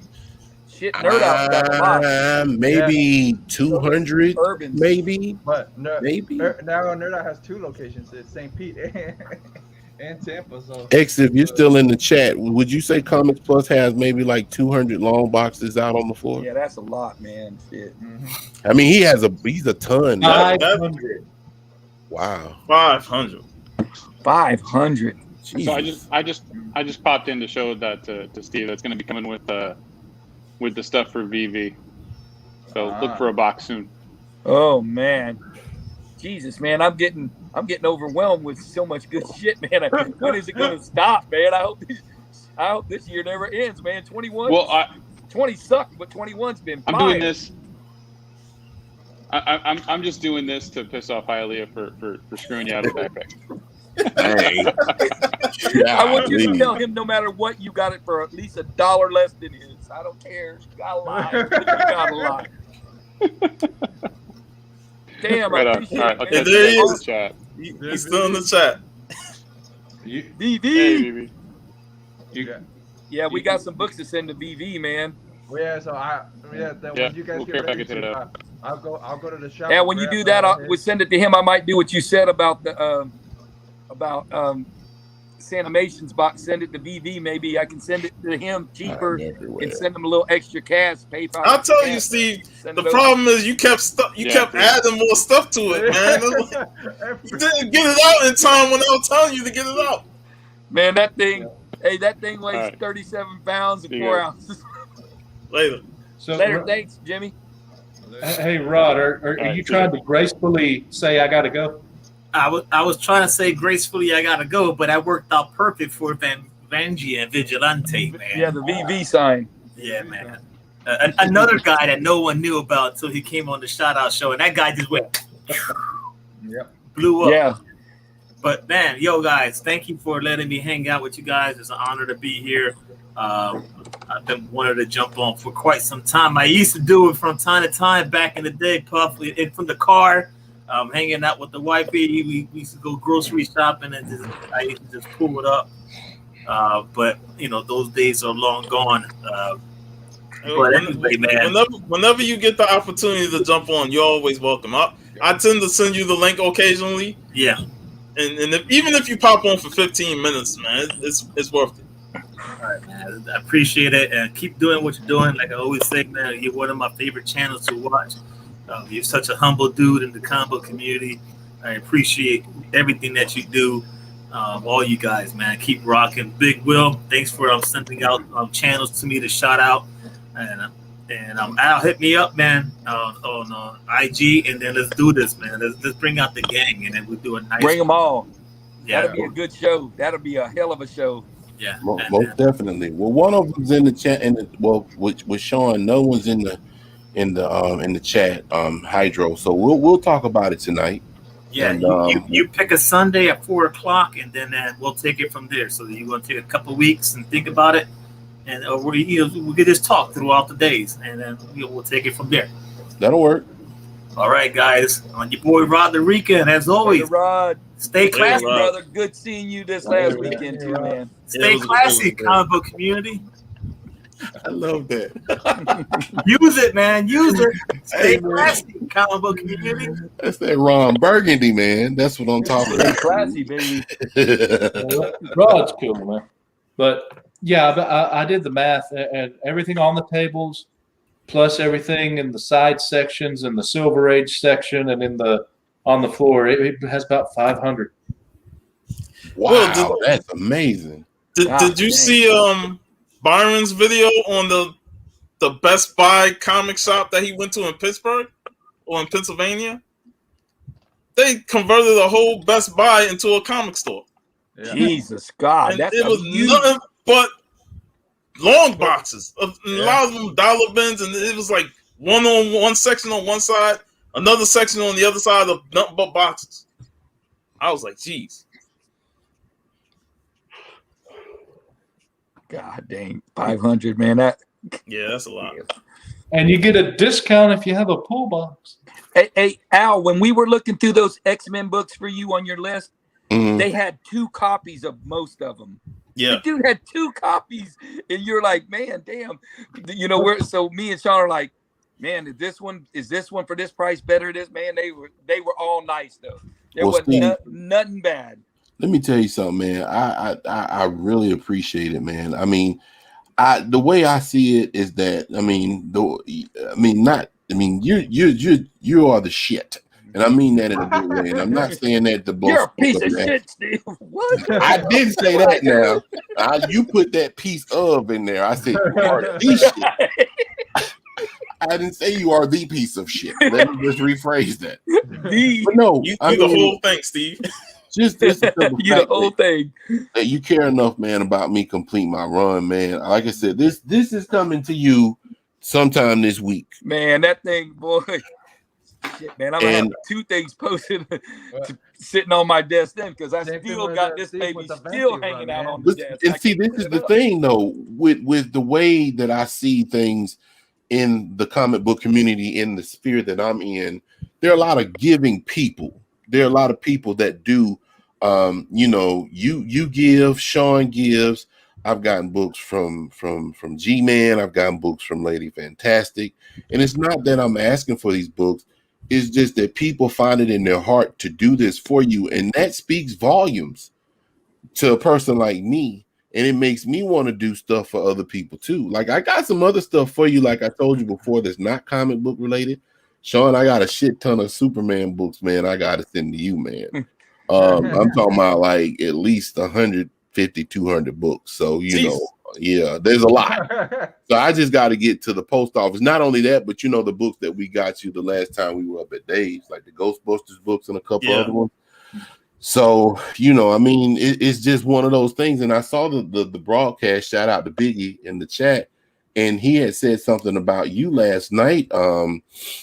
Shit, Nerd Out got a lot. Maybe 200, Urban. maybe. But Maybe. now Nerd Out has 2 locations. It's St. Pete and Tampa. So X, if you're still in the chat, would you say Comics Plus has maybe like 200 long boxes out on the floor? Yeah, that's a lot, man. Shit. I mean, he's a ton. 500. Wow. 500. 500. So I just popped in to show that to Steve. That's going to be coming with the stuff for VV. So look for a box soon. Oh man, Jesus, man, I'm getting overwhelmed with so much good shit, man. When is it going to stop, man? I hope this year never ends, man. 21. Well, 20 sucked, but 21's been fine. I'm doing this. I'm just doing this to piss off Hialeah for screwing you out of the backpack. Hey. I want you to tell him no matter what, you got it for at least $1 less than his. I don't care. You gotta lie. You gotta lie. Damn, Right I on. appreciate All right, it. I'll Man. catch you in the chat. He's still in the chat. VV. Hey, BB. Yeah, we got some books to send to VV, man. when you guys get ready to, I'll go to the shop. Yeah, when you do that, we send it to him. I might do what you said about the Sanimations box. Send it to VV. Maybe I can send it to him cheaper and send him a little extra cash. PayPal. I'll tell you, Steve. The problem is you kept adding more stuff to it, man. You didn't get it out in time when I was telling you to get it out. Man, that thing. Hey, that thing weighs 37 pounds and 4 ounces. Later. Later. Thanks, Jimmy. Hey, Rod, are you trying to gracefully say I got to go? I was trying to say gracefully I gotta go, but that worked out perfect for Vanjie and Vigilante, man. Yeah, the VV sign. Yeah, man. Another guy that no one knew about until he came on the Shout Out Show, and that guy just went, blew up. Yeah. But man, yo guys, thank you for letting me hang out with you guys. It's an honor to be here. I've been wanting to jump on for quite some time. I used to do it from time to time back in the day, Puff, from the car. Hanging out with the wifey, we used to go grocery shopping and I used to just pull it up. But those days are long gone. But anyway, man. Whenever you get the opportunity to jump on, you're always welcome. I tend to send you the link occasionally. Yeah. And even if you pop on for 15 minutes, man, it's worth it. All right, man. I appreciate it, and keep doing what you're doing. Like I always say, man, you're one of my favorite channels to watch. You're such a humble dude in the combo community. I appreciate everything that you do. All you guys, man, keep rocking. Big Will, thanks for sending out channels to me to shout out. And Al, hit me up, man, on IG, and then let's do this, man. Let's bring out the gang, and then we'll do a nice. Bring them all. Yeah. That'll be a good show. That'll be a hell of a show. Yeah. Most definitely. Well, one of them's in the chat, with Sean, no one's in the chat, Hydro. So we'll talk about it tonight. Yeah, and, you pick a Sunday at 4:00, and then we'll take it from there. So you're going to take a couple weeks and think about it, and we could just talk throughout the days, and then we'll take it from there. That'll work. All right, guys. On your boy Rod the Rican, and as always, Rod, stay classy, brother. Good seeing you this last weekend too, man. Stay classy, comic book community. I love that. Use it, man. Use it. Stay classy, comic book community. That's that Ron Burgundy, man. That's what I'm talking about. Classy, baby. Rod's cool, man. But Yeah, but I did the math, and everything on the tables, plus everything in the side sections and the Silver Age section, and in the on the floor, it has about 500. Wow, Well, that's amazing. Did you see Byron's video on the Best Buy comic shop that he went to in Pittsburgh or in Pennsylvania? They converted a whole Best Buy into a comic store. Yeah. Jesus God, And that's it was huge. nothing but long boxes. A lot of them dollar bins, and it was like one section on one side, another section on the other side of nothing but boxes. I was like, geez. God dang, 500, man. That Yeah, that's a lot. And you get a discount if you have a pull box. Hey, Al, when we were looking through those X-Men books for you on your list, they had 2 copies of most of them. Yeah. The dude had 2 copies, and you're like, man, damn. You know, so me and Sean are like, man, is this one for this price better? This man, they were all nice though. There wasn't nothing bad. Let me tell you something, man. I really appreciate it, man. I mean, the way I see it is that you are the shit, and I mean that in a good way. And I'm not saying that to boast. You're a piece of shit, Steve. What? I did say that. Now you put that piece of in there. I said you are the shit. I didn't say you are the piece of shit. Let me just rephrase that. But no, you the whole thing, Steve. Just you the whole thing. That you care enough, man, about me complete my run, man. Like I said, this is coming to you sometime this week. Man, that thing, boy. Shit, man, I'm gonna have 2 things posted sitting on my desk then, because I still got this baby still hanging out on the desk. And see, this is the thing, though, with the way that I see things in the comic book community, in the sphere that I'm in, there are a lot of giving people. There are a lot of people that do, you give, Sean gives. I've gotten books from G-Man. I've gotten books from Lady Fantastic. And it's not that I'm asking for these books. It's just that people find it in their heart to do this for you. And that speaks volumes to a person like me. And it makes me want to do stuff for other people too. Like, I got some other stuff for you, like I told you before, that's not comic book related. Sean, I got a shit ton of Superman books, man. I got to send to you, man. I'm talking about like at least 150, 200 books. So, yeah, there's a lot. So I just got to get to the post office. Not only that, but the books that we got you the last time we were up at Dave's, like the Ghostbusters books and a couple other ones. So, it's just one of those things. And I saw the broadcast, shout out to Biggie in the chat. And he had said something about you last night,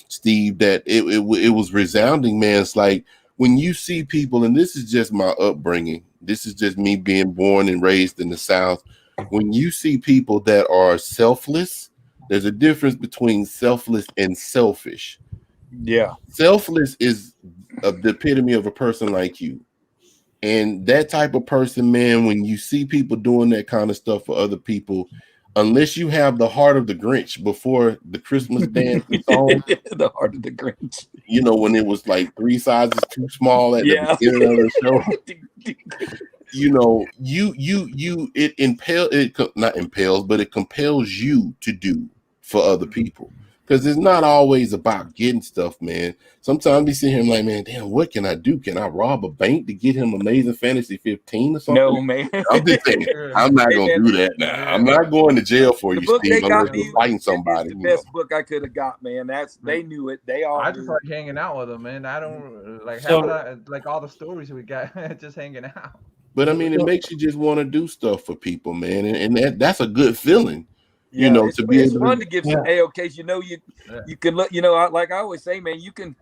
Steve, that it was resounding, man. It's like when you see people, and this is just my upbringing. This is just me being born and raised in the South. When you see people that are selfless, there's a difference between selfless and selfish. Yeah. Selfless is the epitome of a person like you. And that type of person, man, when you see people doing that kind of stuff for other people, unless you have the heart of the Grinch before the Christmas dance song, the heart of the Grinch. When it was like 3 sizes too small at the beginning of the show. It compels you to do for other people. Because it's not always about getting stuff, man. Sometimes we sit here and like, man, damn, what can I do? Can I rob a bank to get him Amazing Fantasy 15 or something? No, man. I'm just saying, I'm not going to do that now. I'm not going to jail for you, Steve, unless you're fighting somebody. The best book I could have got, man. They knew it. They all I knew just like hanging out with them, man. I don't like all the stories we got just hanging out. But I mean, it makes you just want to do stuff for people, man. And that's a good feeling. It's fun to give some AOKs. You can look. Like I always say, man, you can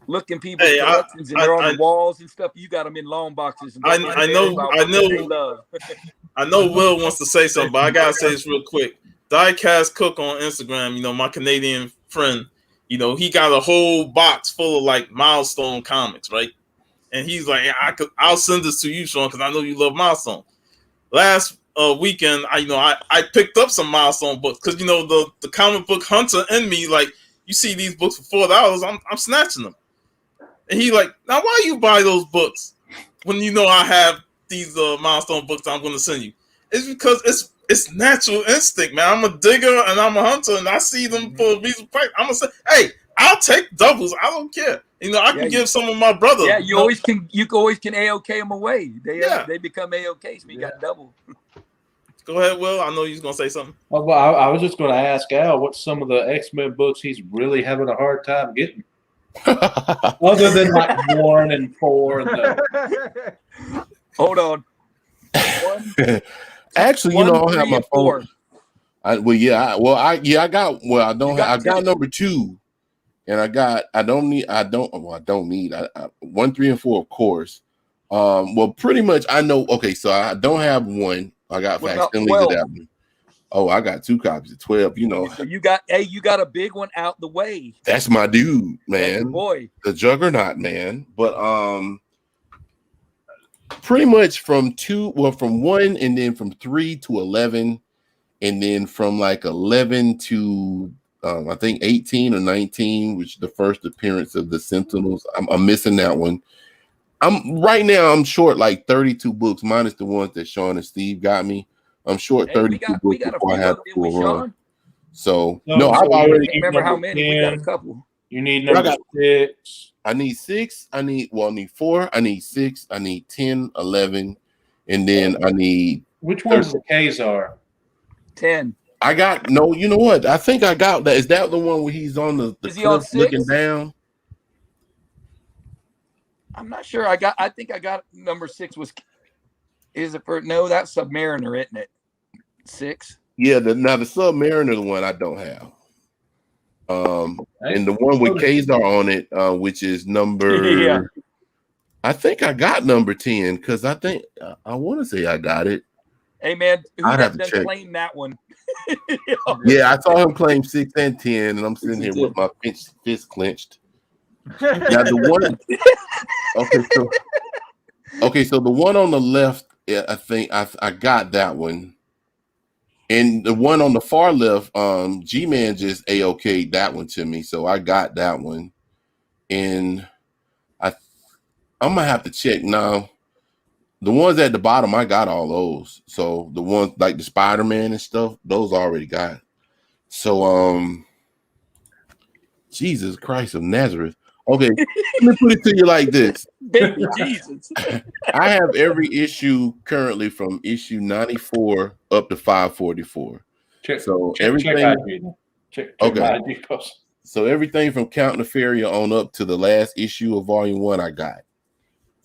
look in people's collections and they're on the walls and stuff. You got them in long boxes. And I know. Will wants to say something, but I gotta say this real quick. Diecast Cook on Instagram, my Canadian friend, he got a whole box full of like Milestone comics, right? And he's like, I'll send this to you, Sean, because I know you love Milestone. Last weekend, I picked up some Milestone books because the comic book hunter in me, like, you see these books for $4, I'm snatching them. And he like, now why you buy those books when I have these Milestone books I'm going to send you? It's because it's natural instinct, man. I'm a digger and I'm a hunter, and I see them for a reason. I'm gonna say, hey, I'll take doubles. I don't care. You know, I can give some of my brothers. Yeah, you always can AOK them away. They become AOKs. So you got double. Go ahead, Will. I know you was gonna say something. Well, I was just going to ask Al what's some of the X-Men books he's really having a hard time getting, other than like 1 and 4. And Hold on. Actually, you know, I don't have my phone. I got number 2, and I don't need 1, 3, and 4, of course. Well, pretty much I know. Okay, so I don't have 1. I got facsimiles of that one. Oh, I got 2 copies of 12. You know, so you got a big one out the way. That's my dude, man. Boy, the juggernaut, man. But pretty much from 1, and then from 3 to 11, and then from like 11 to I think 18 or 19, which is the first appearance of the Sentinels. I'm missing that one. I'm short like 32 books, minus the ones that Sean and Steve got me. I'm short 32 books before I have the full run. So no, I've already remember how many. We got a couple. You need number 6. I need 6. I need 4. I need 6. I need 10, 11, and then I need. Which ones the K's are? 10. I got no. You know what? I think I got that. Is that the one where he's on the cliff looking down? I'm not sure. I think I got number 6. Is it for no? That's Submariner, isn't it? 6. Yeah. Now the Submariner one I don't have. And the one with Kazar on it, which is number. Yeah. I think I got number 10 because I think I want to say I got it. Hey man, who I'd have to check. claim that one? Yeah, I saw him claim 6 and 10, and I'm sitting here with my fist clenched. Now the one. Okay, so the one on the left, I think I got that one, and the one on the far left, G-Man just AOK'd that one to me, so I got that one, and I'm gonna have to check now. The ones at the bottom, I got all those. So the ones like the Spider-Man and stuff, those I already got. So Jesus Christ of Nazareth. Okay, let me put it to you like this. Baby Jesus. I have every issue currently from issue 94 up to 544. So everything from Count Nefaria on up to the last issue of volume 1 I got.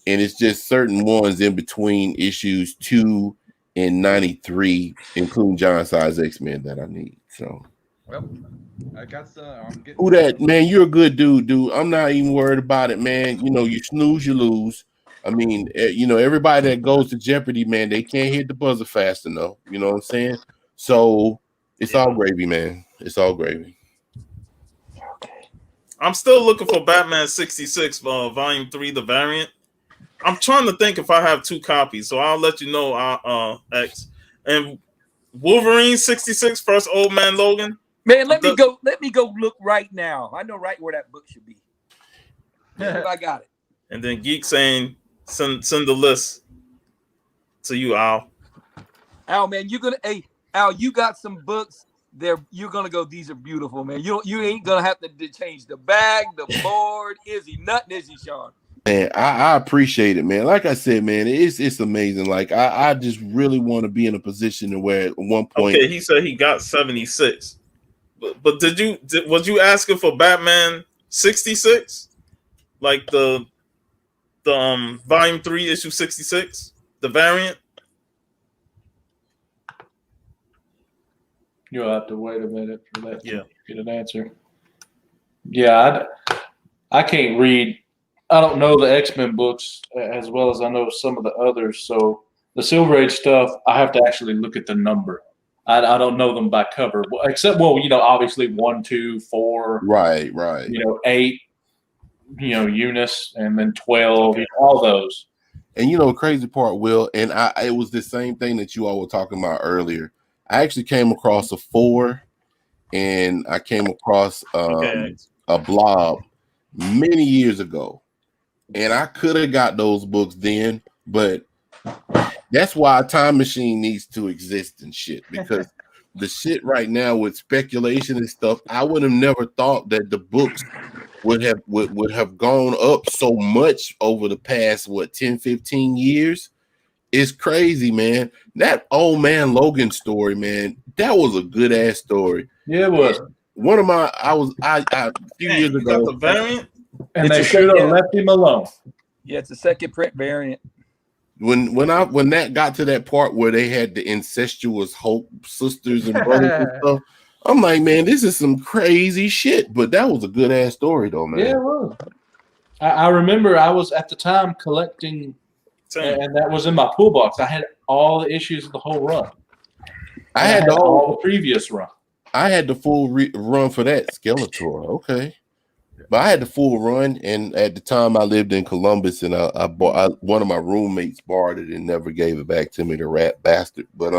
And it's just certain ones in between issues 2 and 93, including John Size X-Men that I need. So well, I got some. Who that, man? You're a good dude. I'm not even worried about it, man. You know, you snooze, you lose. I mean, you know, everybody that goes to Jeopardy, man, they can't hit the buzzer fast enough. You know what I'm saying? So it's all gravy, man. It's all gravy. I'm still looking for Batman 66, volume 3, the variant. I'm trying to think if I have 2 copies, so I'll let you know. X and Wolverine 66, first Old Man Logan. Man, let me go look right now. I know right where that book should be. I got it. And then Geek saying send the list to you, Al. Al, man, Al, you got some books there. You're gonna go. These are beautiful, man. You ain't gonna have to change the bag, the board. Nothing, is he, Sean? Man, I appreciate it, man. Like I said, man, it's amazing. Like I just really want to be in a position to where at one point. Okay, he said he got 76. But was you asking for Batman 66? Like the volume 3 issue 66, the variant? You'll have to wait a minute for that to get an answer. Yeah, I can't read. I don't know the X-Men books as well as I know some of the others. So the Silver Age stuff, I have to actually look at the number. I don't know them by cover, except, well, you know, obviously 1, 2, 4, right. You know, 8, you know, Eunice, and then 12, you know, all those. And you know, crazy part, Will, and it was the same thing that you all were talking about earlier. I actually came across a 4, and I came across a blob many years ago, and I could have got those books then, but That's why a time machine needs to exist and shit, because the shit right now with speculation and stuff, I would have never thought that the books would have gone up so much over the past 10, 15 years. It's crazy, man. That old man Logan story, man, that was a good ass story. Yeah, it was. One of my a few years You ago. got the variant? And they should have left him alone. Yeah, it's a second print variant. When that got to that part where they had the incestuous Hope sisters and brothers and stuff, I'm like, man, this is some crazy shit. But that was a good ass story, though, man. Yeah, it was. I remember I was at the time collecting, and that was in my pool box. I had all the issues of the whole run. I had all the previous run. I had the full run for that Skeletor. Okay. But I had the full run, and at the time I lived in Columbus, and I bought one of my roommates borrowed it and never gave it back to me, the rat bastard. But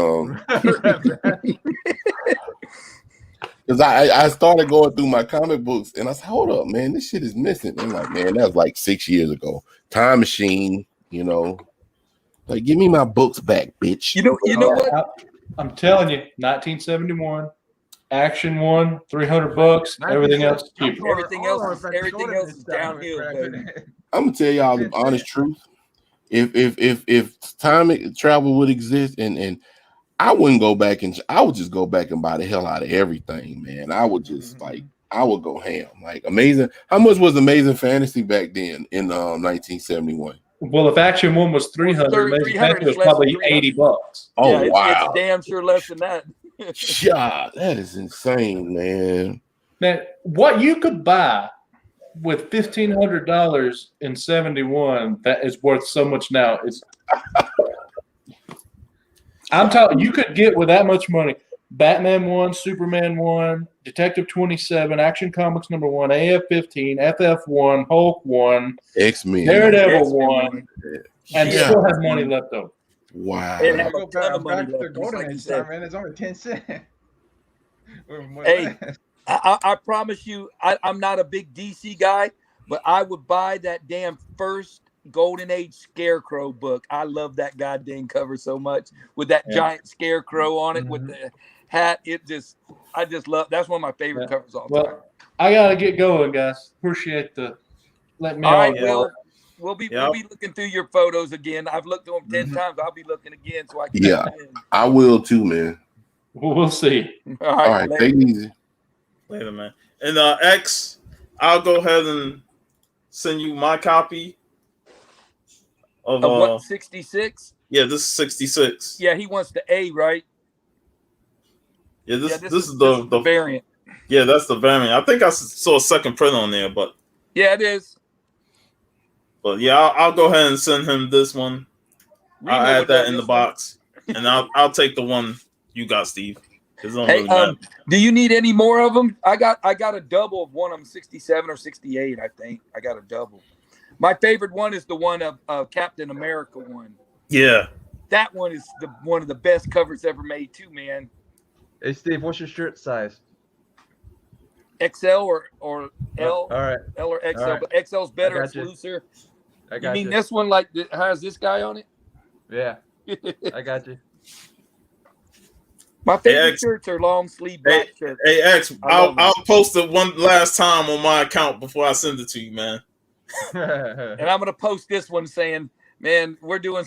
because I started going through my comic books, and I said, "Hold up, man, this shit is missing." And I'm like, "Man, that was like 6 years ago." Time machine, like give me my books back, bitch. You know what? I'm telling you, 1971. Action one, $300. Everything else is cheaper. Everything else is downhill, baby. I'm gonna tell y'all the honest truth. If time travel would exist, and I wouldn't go back, and I would just go back and buy the hell out of everything, man. I would just I would go ham. Like Amazing. How much was Amazing Fantasy back then in 1971? Well, if Action one was 300, Amazing Fantasy was probably $80. Oh yeah, wow, it's damn sure less than that. God, that is insane, man. Man, what you could buy with $1,500 in 71 that is worth so much now is. I'm telling you, could get with that much money. Batman 1, Superman 1, Detective 27, Action Comics #1, AF-15, FF1, Hulk 1, X-Men, Daredevil 1, and still have money left over. Wow. And I have go a ton of back money to the left, just golden like you age said. time, man. It's only 10 cents. Hey, I promise you, I'm not a big DC guy, but I would buy that damn first Golden Age Scarecrow book. I love that goddamn cover so much with that giant scarecrow on it with the hat. I just love. That's one of my favorite covers all time. Well, I gotta get going, guys. Appreciate the letting me All on. right, Will. We'll be looking through your photos again. I've looked through them 10 times. I'll be looking again so I can. Yeah, I will too, man. We'll see. All right, take it easy. Later, man. And X, I'll go ahead and send you my copy of what, 66? Yeah, this is 66. Yeah, he wants the A, right? Yeah, this is the variant. Yeah, that's the variant. I think I saw a second print on there, but yeah, it is. But yeah, I'll go ahead and send him this one. I'll add that in the box, and I'll take the one you got, Steve. Hey, do you need any more of them? I got a double of one of them, 67 or 68, I think. I got a double. My favorite one is the one of Captain America one. Yeah, that one is one of the best covers ever made too, man. Hey Steve, what's your shirt size? XL or L? All right. L or XL, All right. but XL's better. It's you. looser. I got you mean this one like has this guy on it? Yeah, I got you. My favorite shirts are long sleeve black shirts. Hey X, I'll post it one last time on my account before I send it to you, man. And I'm gonna post this one saying, "Man, we're doing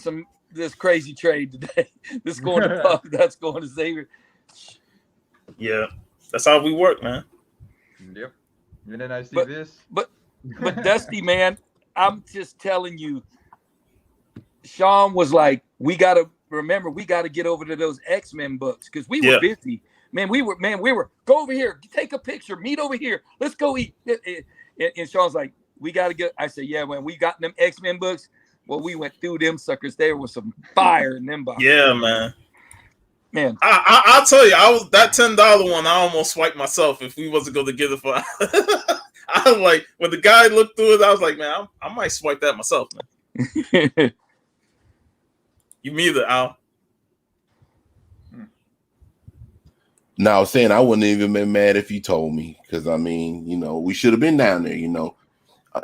this crazy trade today. This going to Puff, that's going to Xavier." Yeah, that's how we work, man. Yep. And then I see this. But Dusty, man, I'm just telling you, Sean was like, we got to get over to those X-Men books because we were busy. Man, we were go over here, take a picture, meet over here, let's go eat. And Sean's like, we got to get. I said, yeah, man, we got them X-Men books. Well, we went through them suckers. There was some fire in them boxes. Yeah, man. Man, I'll tell you, I was that $10 one. I almost swiped myself if we wasn't going to get it for. I was like, when the guy looked through it, I was like, man, I might swipe that myself, man. You neither, Al. No, I was saying I wouldn't even been mad if you told me, because I mean, we should have been down there,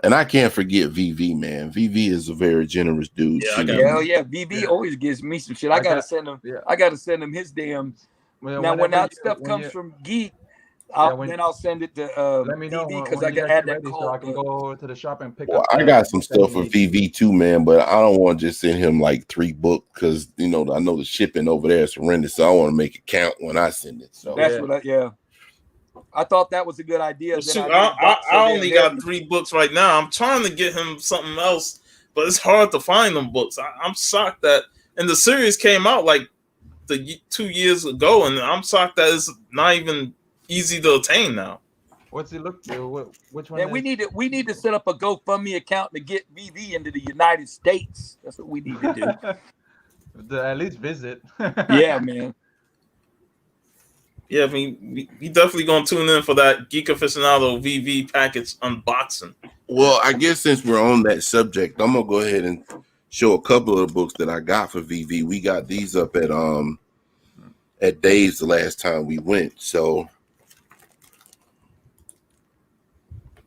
And I can't forget VV, man. VV is a very generous dude. Yeah, Hell yeah, VV always gives me some shit. I gotta send him. Yeah. I gotta send him his damn. Well, now, when whenever that stuff when comes you- from Geek, Yeah, when- then I'll send it to let me know VV because when I you can guys add get that ready call. so I can go to the shop and pick Well, up. I got some books that stuff you for need. VV too, man, but I don't want to just send him like 3 books because I know the shipping over there is horrendous. So I want to make it count when I send it. So That's what I thought that was a good idea. Well, Then shoot, I, I only got 3 books right now. I'm trying to get him something else, but it's hard to find them books. I'm shocked that, and the series came out like 2 years ago, and I'm shocked that it's not even easy to attain now. What's it look? Which one? Man, we need to set up a GoFundMe account to get VV into the United States. That's what we need to do. At least visit. Yeah, man. Yeah, I mean, we definitely gonna tune in for that Geek Aficionado VV package unboxing. Well, I guess since we're on that subject, I'm gonna go ahead and show a couple of the books that I got for VV. We got these up at Dave's the last time we went. So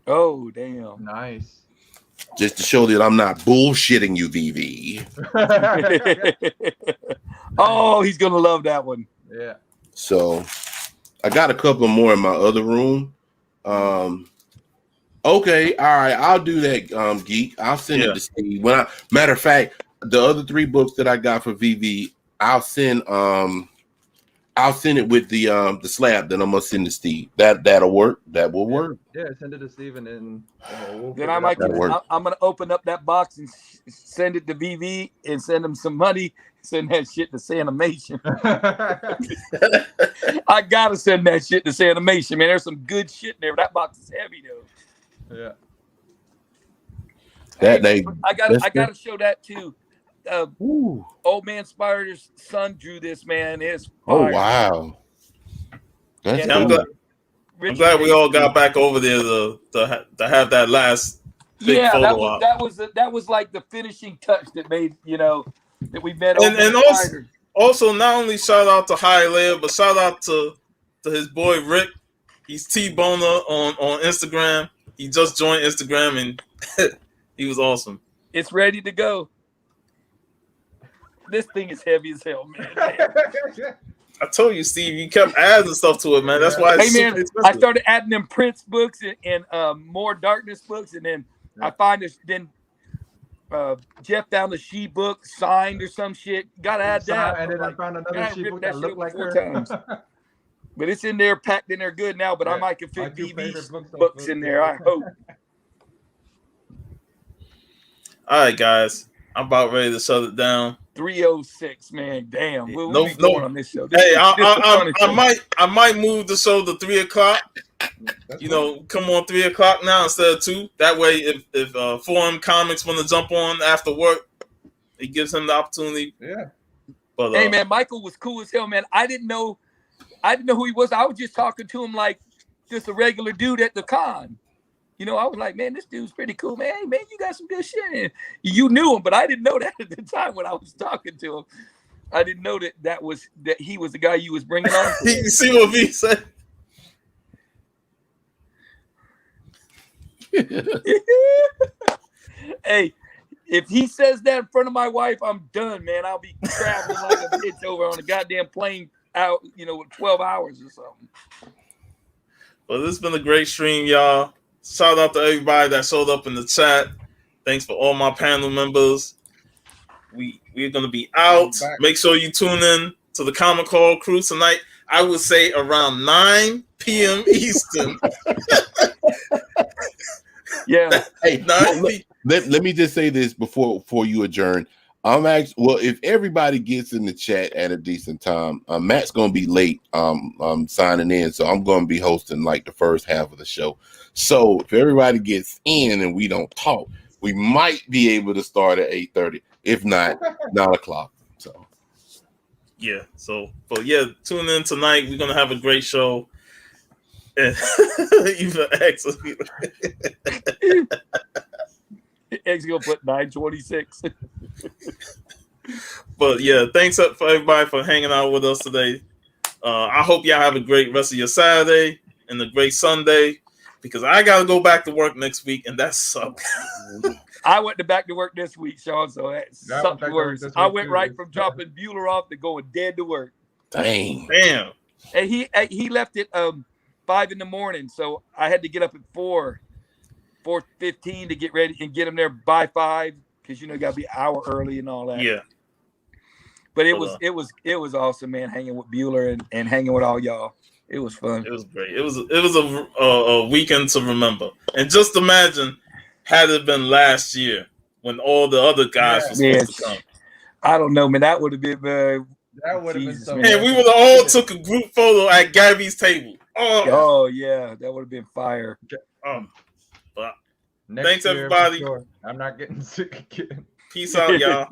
oh damn. Nice. just to show that I'm not bullshitting you, VV. Oh, he's gonna love that one. Yeah. So I got a couple more in my other room. Okay, all right, I'll do that, Geek. I'll send it to Steve. Matter of fact, the other 3 books that I got for VV, I'll send it with the slab that I'm gonna send to Steve. That'll work. That will work. Yeah, send it to Steven and we'll Then I might. I'm gonna open up that box and send it to VV and send him some money. Send that shit to Sanimation. I gotta send that shit to Sanimation, man. There's some good shit in there. That box is heavy though. Yeah. I gotta show that too. Old Man Spider's son drew this, man. It's Oh fire. wow. That's I'm cool. glad we all got back over there to have that last big photo op. that was like the finishing touch that made that we met. And also not only shout out to Hialeah, but shout out to his boy Rick. He's T-Boner on Instagram. He just joined Instagram and he was awesome. It's ready to go. This thing is heavy as hell, man. I told you, Steve, you kept adding stuff to it, man. That's why it's hey, man, super expensive. I started adding them Prince books and more Darkness books, and then I find this. Then Jeff found a She book signed or some shit. Gotta add that. And then I found another She book that looked like her. Times. But it's in there, packed in there good now. But I might can fit VV's books in there. I hope. All right, guys. I'm about ready to shut it down. 3:06, man. Damn. We'll No, be going on this show. Hey, I might move the show to 3:00. Come on 3:00 now instead of 2. That way, if Forum Comics want to jump on after work, it gives him the opportunity. Yeah. But hey, man, Michael was cool as hell, man. I didn't know who he was. I was just talking to him like just a regular dude at the con. I was like, man, this dude's pretty cool, man. Hey, man, you got some good shit. And you knew him, but I didn't know that at the time when I was talking to him. I didn't know that he was the guy you was bringing on. You see what V said? Hey, if he says that in front of my wife, I'm done, man. I'll be traveling like a bitch over on a goddamn plane out, with 12 hours or something. Well, this has been a great stream, y'all. Shout out to everybody that showed up in the chat. Thanks for all my panel members. We're going to be out. Make sure you tune in to the Comic Call crew tonight. I would say around 9 p.m. Eastern. Yeah. Hey, let me just say this before you adjourn. If everybody gets in the chat at a decent time, Matt's gonna be late signing in, so I'm gonna be hosting like the first half of the show. So if everybody gets in and we don't talk, we might be able to start at 8:30, if not 9:00. So yeah. But tune in tonight. We're gonna have a great show. And even X X gonna put 926. But thanks for everybody for hanging out with us today. I hope y'all have a great rest of your Saturday and a great Sunday. because I got to go back to work next week, and that sucks. I went back to work this week, Sean, so that sucked worse. I went right from dropping Bueller off to going dead to work. Dang. Damn. And he left at 5 in the morning, so I had to get up at 4:15 to get ready and get him there by 5 because you got to be an hour early and all that. Yeah. But it was awesome, man, hanging with Bueller and hanging with all y'all. It was fun. It was great. It was a weekend to remember. And just imagine had it been last year when all the other guys were supposed to come. I don't know, man. That would have been that would have been so. Man, we would have all took a group photo at Gabby's table. Oh yeah, that would have been fire. But Next thanks year, everybody. Sure. I'm not getting sick again. Peace out, y'all.